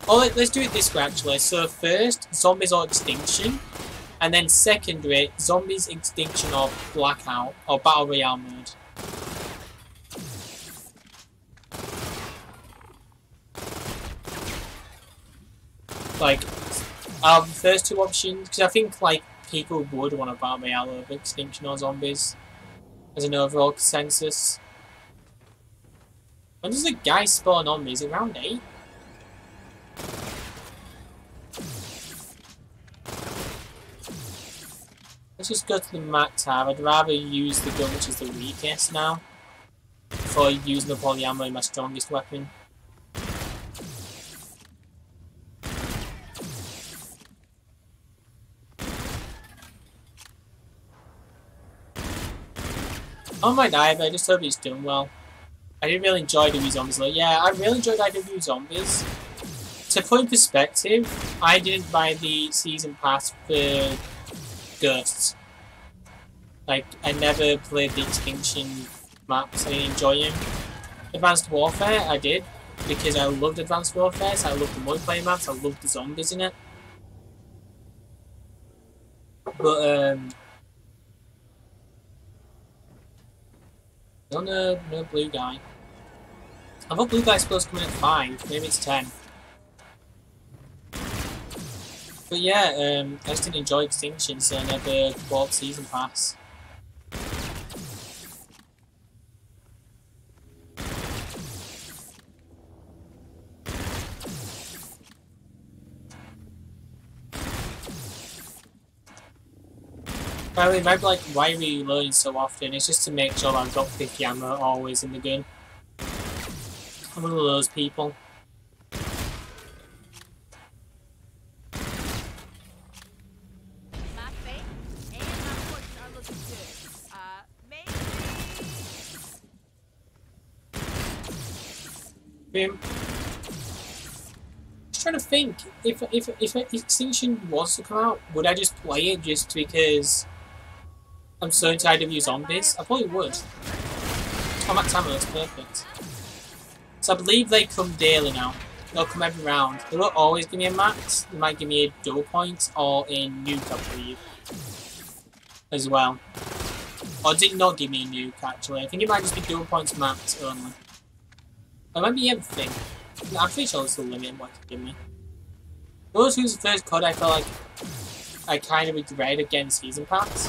Oh, let's do it this way actually. So first, Zombies or Extinction, and then secondary, Zombies, Extinction or Blackout, or Battle Royale mode. Like, the first two options, because I think like people would want a Battle Royale over Extinction or Zombies as an overall consensus. When does the guy spawn on me? Is it round 8? Let's just go to the Mac tab. I'd rather use the gun which is the weakest now, before using up all the ammo in my strongest weapon. I might die, but I just hope it's done well. I did really enjoy WWII Zombies. Like, yeah, I really enjoyed WWII Zombies. To put in perspective, I didn't buy the season pass for Ghosts. Like, I never played the Extinction maps. I didn't enjoy them. Advanced Warfare, I did, because I loved Advanced Warfare. So I loved the multiplayer maps. I loved the zombies in it. But no blue guy. I thought blue guy's supposed to come in at 5, maybe it's 10. But yeah, I just didn't enjoy Extinction, so I never bought Season Pass. By the way, maybe like, why are we reloading so often? It's just to make sure that I've got 50 ammo always in the gun. I'm one of those people. My fate and my fortune are looking good. Maybe. Boom. Just trying to think, if Extinction was to come out, would I just play it just because I'm so into WWII Zombies? I probably would. Oh, Max Ammo, that's perfect. So I believe they come daily now. They'll come every round. They won't always give me a max. They might give me a dual point or a nuke, I believe, as well. Or did not give me a nuke, actually. I think it might just be dual points max only. Or maybe everything. No, I'm pretty sure it's the limit what it can give me. Those who's the first code I felt like I kind of regretted again Season Pass.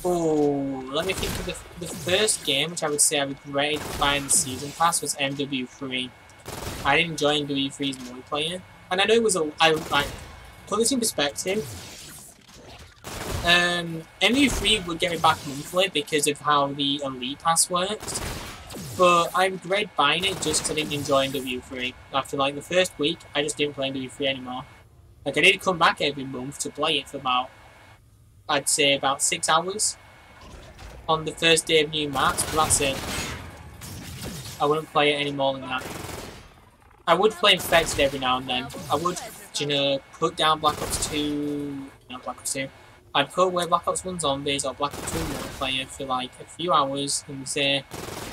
Oh, let me think of the first game which I would say I regretted buying the Season Pass was MW3. I didn't enjoy MW3's multiplayer, and I know it was put this in perspective. MW3 would get me back monthly because of how the Elite Pass works, but I regret buying it just because I didn't enjoy MW3. After like the first week, I just didn't play MW3 anymore. Like I did come back every month to play it for about, I'd say about 6 hours on the first day of new maps, but that's it. I wouldn't play it any more than that. I would play Infected every now and then. I would, you know, put down Black Ops 2, not Black Ops 2. I'd put away Black Ops 1 Zombies or Black Ops 2 multiplayer for like a few hours and say,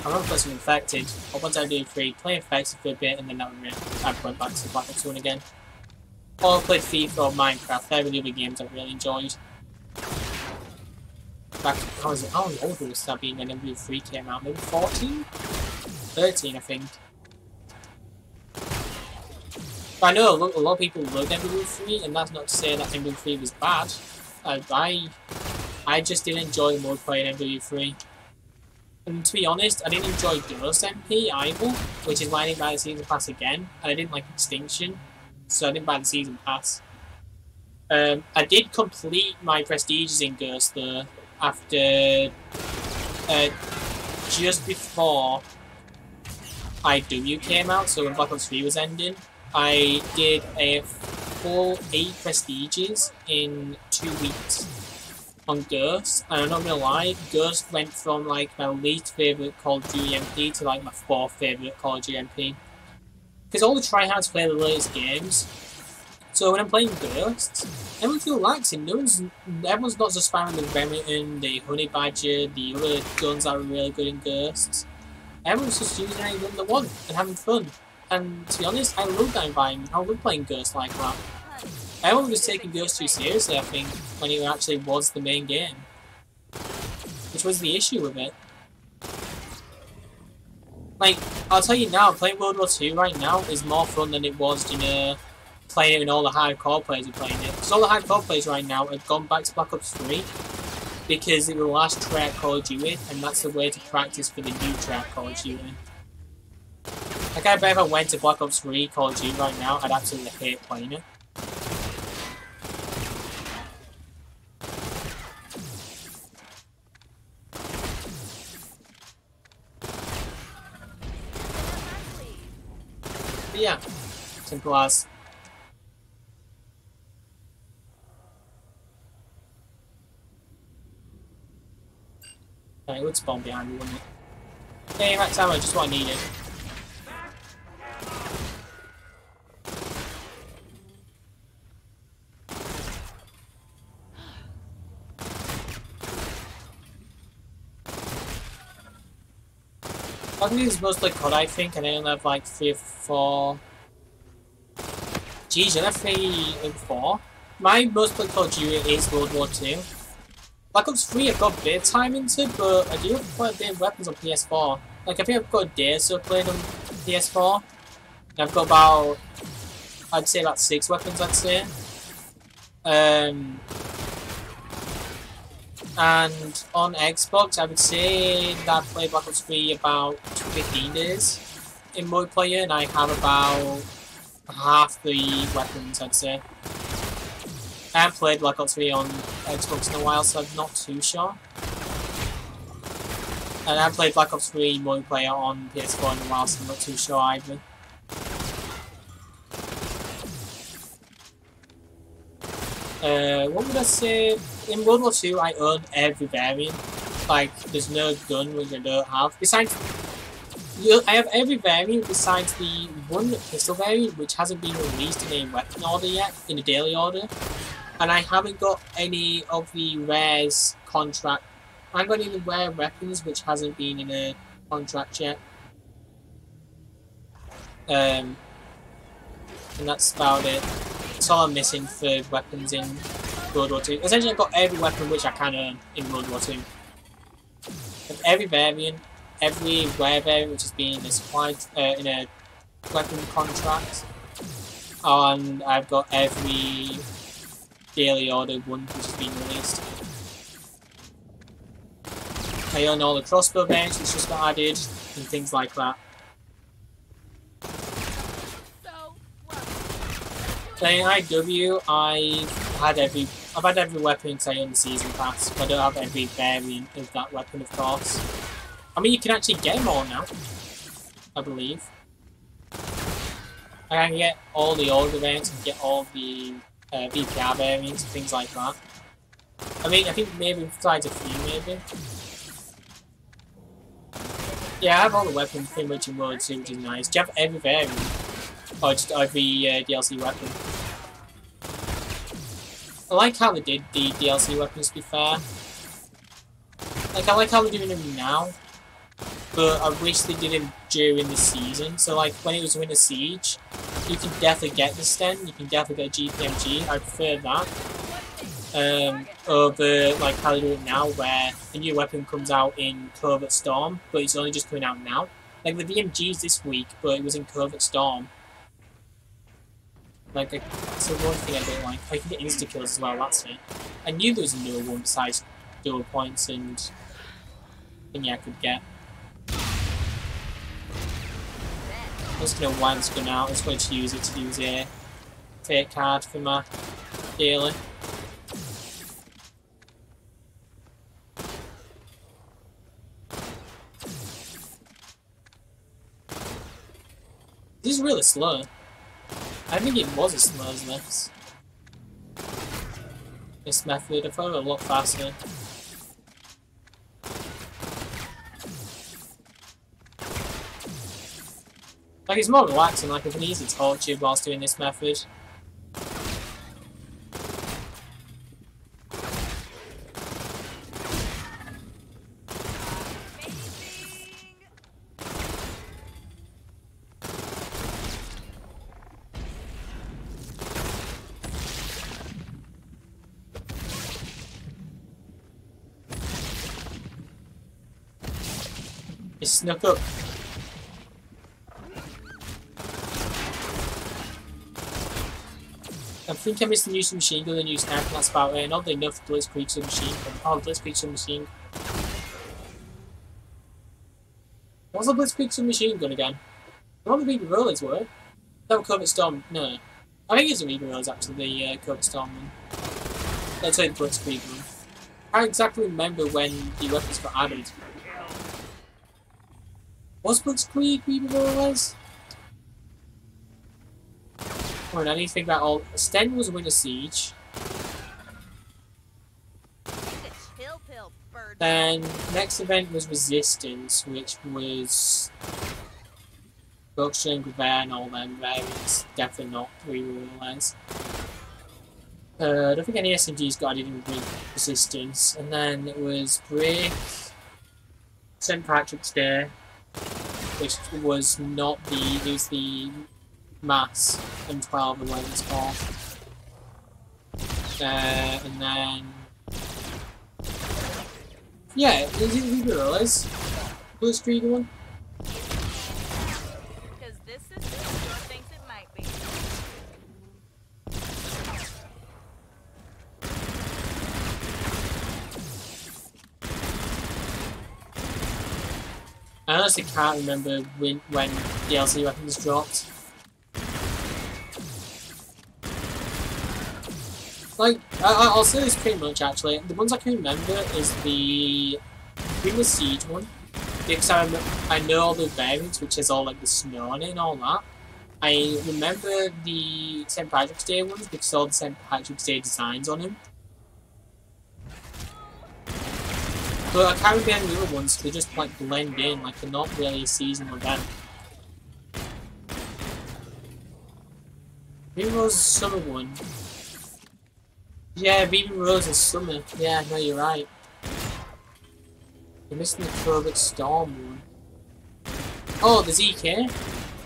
I'm going to play some Infected. Or once I do 3, play Infected for a bit and then that would be it. I'd went back to Black Ops 1 again. Or played FIFA or Minecraft. They're the other games I've really enjoyed. Back to, how old was that being when MW3 came out? Maybe 14? 13, I think. But I know a lot of people loved MW3, and that's not to say that MW3 was bad. I just didn't enjoy the multiplayer in MW3. And to be honest, I didn't enjoy Ghost MP either, which is why I didn't buy the Season Pass again. And I didn't like Extinction, so I didn't buy the Season Pass. I did complete my Prestiges in Ghost though, after just before WWII came out, so when Black Ops 3 was ending, I did a full 8 Prestiges in 2 weeks on Ghost, and I'm not gonna lie, Ghost went from like my least favourite Call of Duty MP to like my 4th favourite Call of Duty MP. Because all the tryhards play the latest games, so when I'm playing Ghosts, everyone feels relaxing. Everyone's not just spamming the Remington, the Honey Badger, the other guns that are really good in Ghosts. Everyone's just using any gun they want and having fun. And to be honest, I love that environment. I love playing Ghosts like that. Everyone was taking Ghost too seriously, I think, when it actually was the main game. Which was the issue with it. Like, I'll tell you now, playing World War II right now is more fun than it was, you know, playing it when all the hardcore players are playing it. Because all the hardcore players right now have gone back to Black Ops 3 because it was the last Treyarch Call of Duty, and that's the way to practice for the new Treyarch Call of Duty. Like, I bet if I went to Black Ops 3 Call of Duty right now, I'd absolutely hate playing it. But yeah, simple as. Okay, it would spawn behind me, wouldn't it? Okay, max ammo, just what I needed. I can use mostly COD, I think, and I only have like 3 or 4. Geez, you have 3 and 4. My most played Call of Duty is World War II. Black Ops 3 I've got a bit of time into, but I do have quite a bit of weapons on PS4. Like, I think I've got a day or so played on PS4. And I've got about, I'd say about 6 weapons, I'd say. And on Xbox, I would say that I played Black Ops 3 about 15 days in multiplayer, and I have about half the weapons, I'd say. I haven't played Black Ops 3 on Xbox in a while, so I'm not too sure. And I haven't played Black Ops 3 multiplayer on PS4 in a while, so I'm not too sure either. What would I say? In World War II, I own every variant. Like, there's no gun which I don't have. Besides, I have every variant besides the one pistol variant, which hasn't been released in a weapon order yet, in a daily order. And I haven't got any of the rares contract. I haven't got any of the rare weapons which hasn't been in a contract yet. And that's about it. That's all I'm missing for weapons in World War II. Essentially, I've got every weapon which I can earn in World War II. I've every variant, every rare variant which has been supplied in a weapon contract. And I've got every daily order one which has been released. I own all the crossbow variants which just got added, and things like that. So in IW, I've had every weapon because I own the season pass, but I don't have every variant of that weapon, of course. I mean, you can actually get them all now, I believe. I can get all the older variants and get all the BPR variants and things like that. I mean, I think maybe besides a few, maybe. Yeah, I have all the weapons pretty much in World War II, which is nice. Do you have every variant? Or just every DLC weapon? I like how they did the DLC weapons, to be fair. Like, I like how they're doing them now, but I wish they did them during the season. So, like, when it was Winter Siege, you can definitely get the Sten, you can definitely get a GPMG, I prefer that. Over, like, how they do it now, where a new weapon comes out in Covert Storm, but it's only just coming out now. Like, the VMG's this week, but it was in Covert Storm. Like, that's the one thing I don't like. I can get insta-kills as well, that's it. I knew there was a newer one besides dual points and yeah, I could get. I'm just gonna wipe this gun out. I'm just going to use it to use a fake card for my daily. This is really slow. I think it was as slow as this. This method, I thought it would a lot faster. Like, it's more relaxing, like I can easily talk to you whilst doing this method. It snuck up. I think I missed the new machine gun, the new sniper, that's about it. And oddly enough, Blitzkrieg submachine gun. Oh, Blitzkrieg submachine. What's the Blitzkrieg submachine gun again? I don't think the Reaper Rollers were. That was Covert Storm. No. I think it's the Reaper Rollers actually, the Covert Storm one. Let's say the Blitzkrieg one. I can't exactly remember when the weapons got added. Was Blitzkrieg Reaper Rollers? Well, I need to think about all. Sten was Winter Siege. Take a chill pill, bird. Then next event was Resistance, which was Buckshot, Gravaire, and all them variants. Definitely not re-realize. I don't think any SMGs got added in Resistance. And then it was Break, St. Patrick's Day, which was not the, it was the Mass M12 or whatever it's called. And then, yeah, is it re-realize? Blitzkrieg one? Because this system sure thinks it might be. I honestly can't remember when DLC weapons dropped. Like, I'll say this pretty much actually. The ones I can remember is the Winter Siege one, because I know all the variants, which is all like the snow on it and all that. I remember the St. Patrick's Day ones because all the St. Patrick's Day designs on them. But I can't remember any of the other ones, they just like blend in, like they're not really a seasonal event. Maybe it was a summer one. Yeah, Beaming Rose is summer. Yeah, no, you're right. You're missing the Covert Storm one. Oh, the ZK.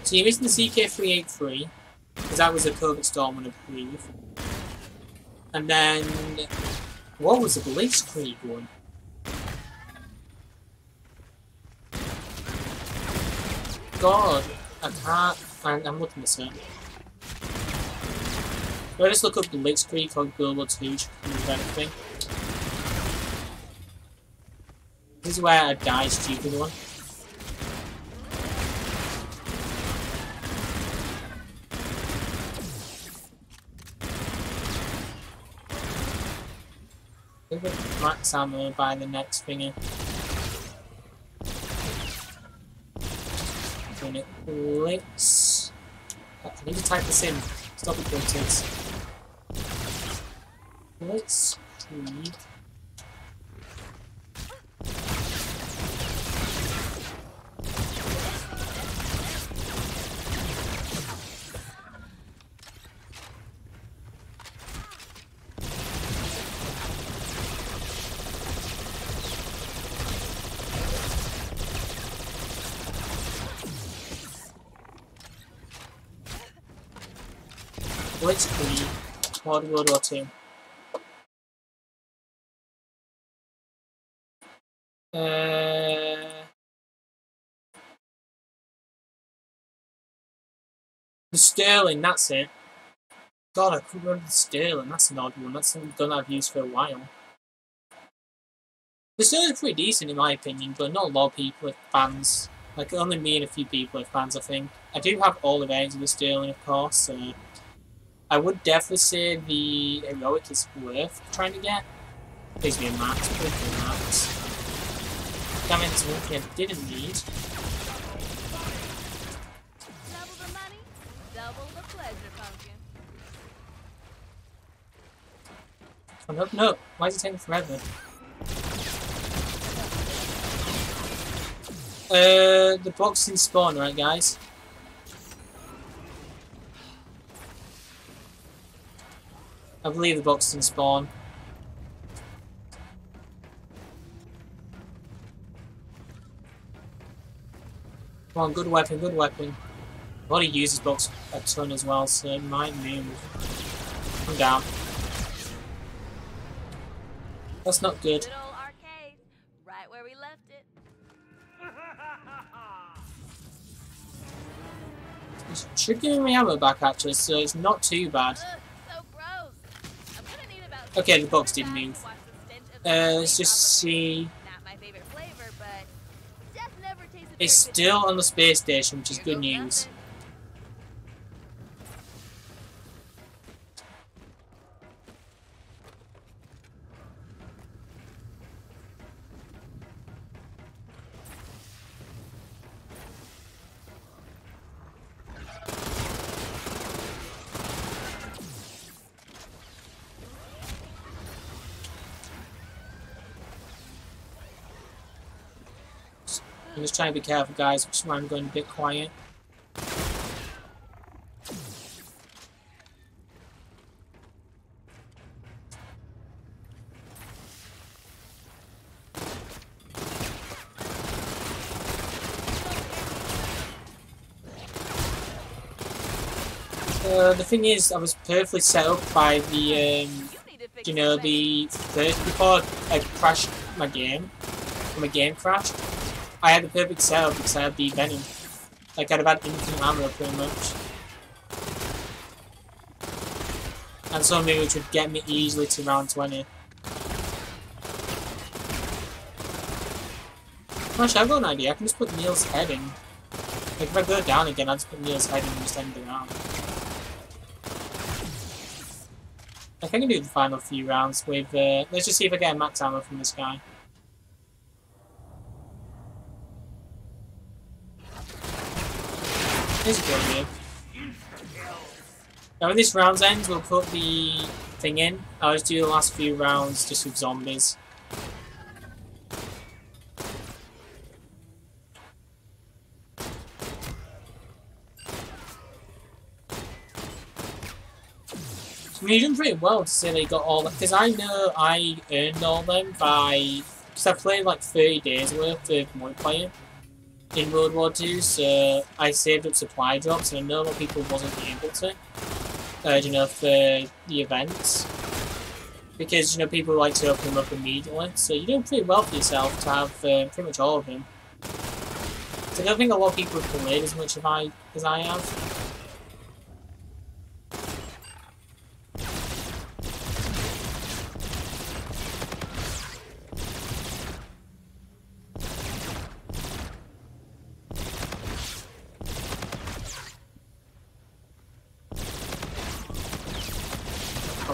So you're missing the ZK383, because that was a Covert Storm one, I believe. And then, what was the Blitzkrieg one? God, I can't. I'm looking this up. If I just look up Blitzkrieg on Global 2, which is anything. This is where I die stupid one. Max ammo by the next thingy. When it clicks. I need to type this in. Stop it, Blitzkrieg. Blitzkrieg. Blitzkrieg, World War II. The Sterling, that's it. God, I couldn't remember the Sterling, that's an odd one. That's a gun I've used for a while. The Sterling's pretty decent in my opinion, but not a lot of people are fans. Like, only me and a few people are fans, I think. I do have all the variants of the Sterling, of course, so I would definitely say the Heroic is worth trying to get. Please be a max, please be a max. Damn it, it's one thing I didn't need. Double the money, double the pleasure, pumpkin. Oh, no, no, why is it taking forever? The box in spawn, right guys? I believe the box is in spawn. Come on, good weapon, good weapon. I've already used this box a ton as well, so it might move. I'm down. That's not good. Good old arcade, right where we left it. It should give me ammo back actually, so it's not too bad. Ugh, so gross. I'm gonna need about Okay, the box didn't move. watch the stench of the Let's just see. Not my favorite flavor, but death never tasted It's very good. still on the space station, which is Here good goes news. nothing. I'm just trying to be careful, guys, which is why I'm going a bit quiet. The thing is, I was perfectly set up by the, you know, the first, before I crashed my game, when my game crashed, I had the perfect setup because I had the Venom. Like, I'd have had infinite ammo pretty much. And something which would get me easily to round 20. Actually, I've got an idea. I can just put Neil's head in. Like, if I go down again, I'll just put Neil's head in and just end the round. I think I can do the final few rounds with, let's just see if I get a max ammo from this guy. Here's a good idea. Now when this round ends, we'll put the thing in. I'll just do the last few rounds just with zombies. I mean, you're doing pretty well to say they got all that, because I know I earned all them by, because I played like 30 days worth of multiplayer in World War II, so I saved up supply drops, and I know a lot of people wasn't able to, you know, for the events, because, you know, people like to open them up immediately, so you're doing pretty well for yourself to have pretty much all of them. So I don't think a lot of people have played as much as I have.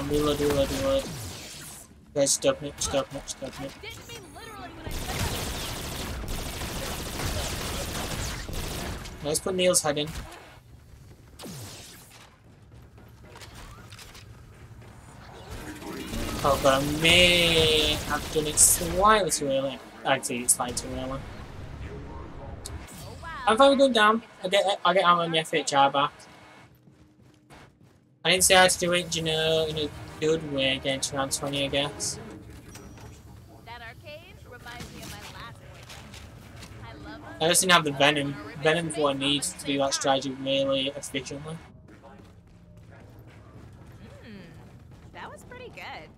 Reload. Guys, stop it. Let's put Neil's head in. Oh, but I may have done it slightly too early. Actually, it's slightly too early. I'm finally going down. I get ammo in the FHR back. I didn't say I had to do it, you know, in a good way, getting to round 20, I guess. That arcade reminds me of my last boyfriend. I love I just didn't have the Venom. Venom's what I need to do that strategy really efficiently. That was pretty good.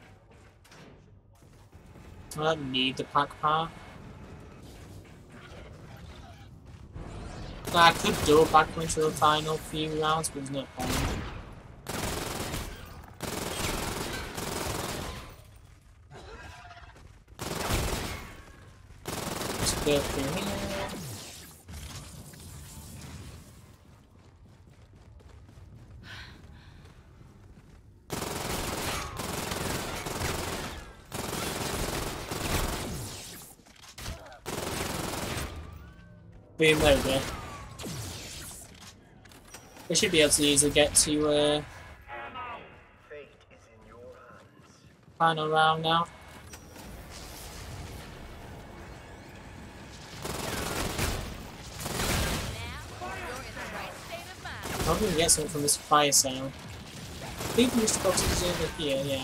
I don't need the pack part. I could double back into the final few rounds, but there's no point. Go through here. Boom, there we go. We should be able to easily get to final round now. I'm gonna get something from this fire sale. I think we used to boxes over here, yeah.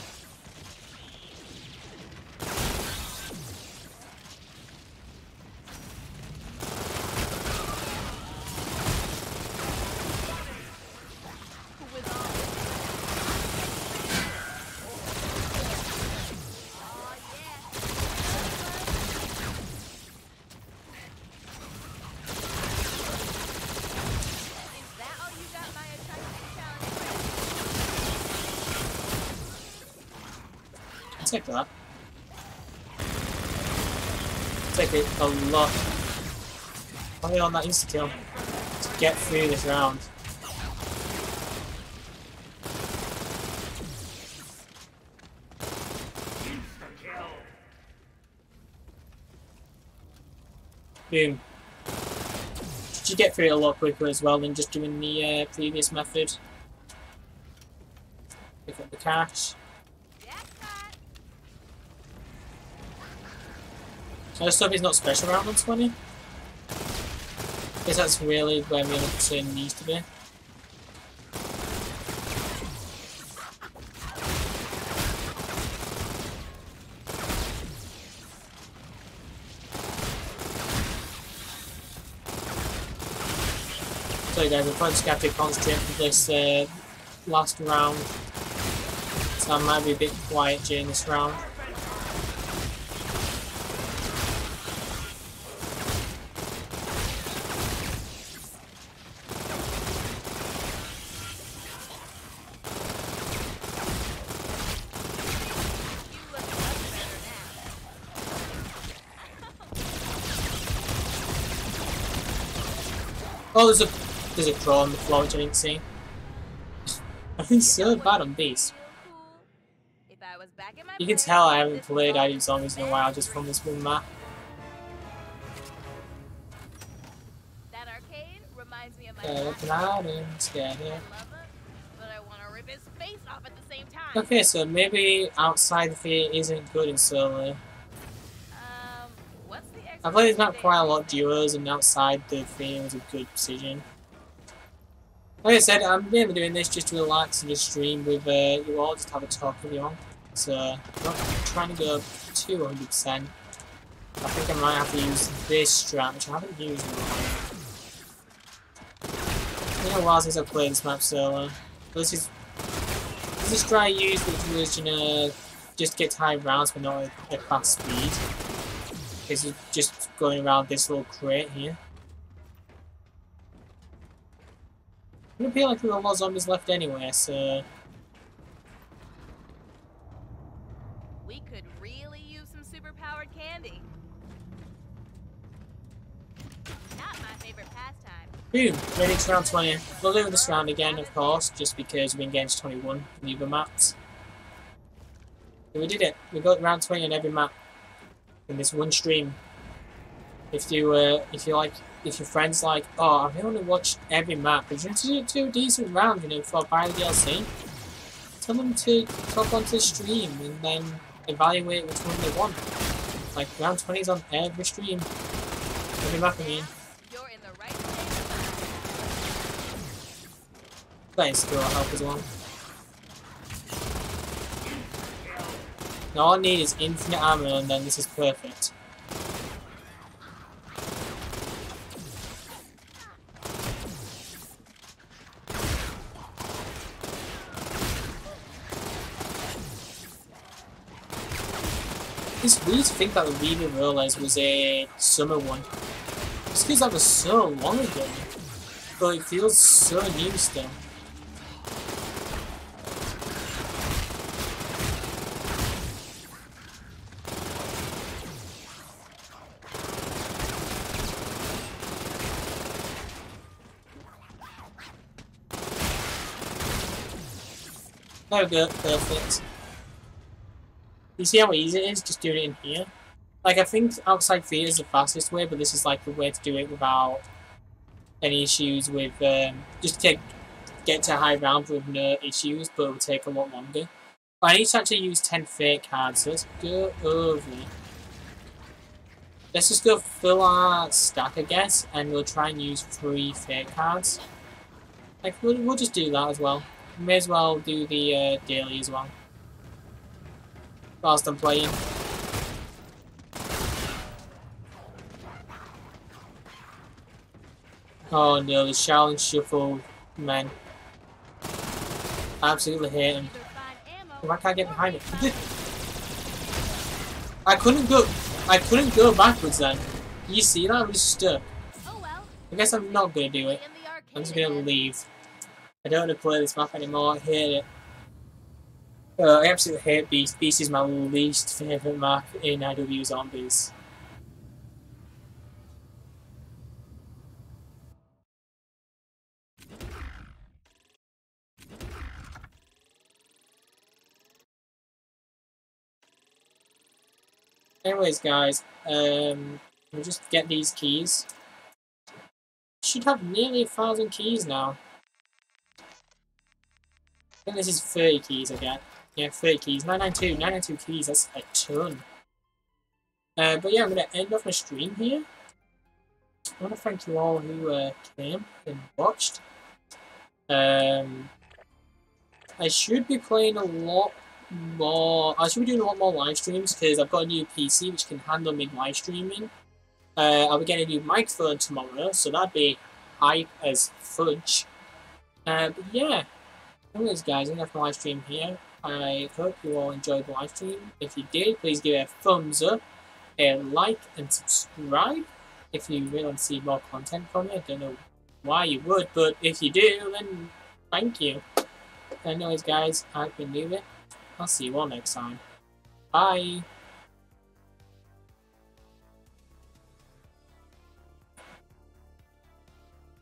Take that. Take it a lot. Only on that insta kill to get through this round. Boom. Did you get through it a lot quicker as well than just doing the previous method? Pick up the cash. I just hope he's not special round on 20. guess that's really where my concern needs to be. So guys, I'm probably just going to have to concentrate for this last round. So I might be a bit quiet during this round. Oh, there's a crow on the floor which I didn't see. I've been so bad on these. You can tell I haven't played ID Zombies in a while just from this one map. That arcade reminds me of my Looking out and scared here. but I want to rip his face off at the same time. Okay, so maybe outside the theater isn't good in solo. What's the I played this map quite a lot duos, and outside the theater was a good decision. Like I said, I'm mainly doing this just to relax and just stream with you all, just have a talk with you all. So, I'm not trying to go to 100%. I think I might have to use this strat, which I haven't used in a while. It's been a while since I've played this map solo. This is the strat I used, which was, you know, just get high rounds but not at fast speed. Because it's just going around this little crate here. It would feel like there are a lot of zombies left anyway, so... We could really use some super-powered candy. Not my favorite pastime. Boom! Ready to round 20. We'll do this round again, of course, just because we've been getting to 21 in the other maps. So we did it. We got round 20 on every map in this one stream. If your friends like, oh, I want to watch every map, but you have to do a decent round, you know, before buying the DLC. Tell them to hop onto the stream and then evaluate which one they want. Like round 20 is on every stream. Every map, I mean. You're in the right place. Playing skill will help as well. Now all I need is infinite ammo and then this is perfect. It's weird to think that the Reaver Rollers was a summer one. Just because that was so long ago. But it feels so new still. There we go, perfect. You see how easy it is just doing it in here? Like, I think outside theatre is the fastest way, but this is like the way to do it without any issues with, just get to high round with no issues, but it will take a lot longer. But I need to actually use 10 fake cards, so let's go over. Let's just go fill our stack, I guess, and we'll try and use 3 fake cards. Like, we'll just do that as well. May as well do the daily as well. Whilst I'm playing. Oh no, the Shaolin Shuffle, man. I absolutely hate him. Why can't I get behind it? I couldn't go backwards then. You see that? I was stuck. I guess I'm not gonna do it. I'm just gonna leave. I don't want to play this map anymore, I hate it. I absolutely hate Beast. Beast is my least favourite map in IW Zombies. Anyways guys, we'll just get these keys. Should have nearly 1,000 keys now. I think this is 30 keys I get. Yeah, 30 keys. 992 keys, that's a ton. But yeah, I'm going to end off my stream here. I want to thank you all who came and watched. I should be playing a lot more. I should be doing a lot more live streams because I've got a new PC which can handle me live streaming. I'll be getting a new microphone tomorrow, so that'd be hype as fudge. But yeah, anyways, guys, I'm gonna have my live stream here. I hope you all enjoyed the live stream. If you did, please give it a thumbs up, a like, and subscribe. If you really want to see more content from me, I don't know why you would, but if you do, then thank you. Anyways, guys, I've been Noobey. I'll see you all next time. Bye.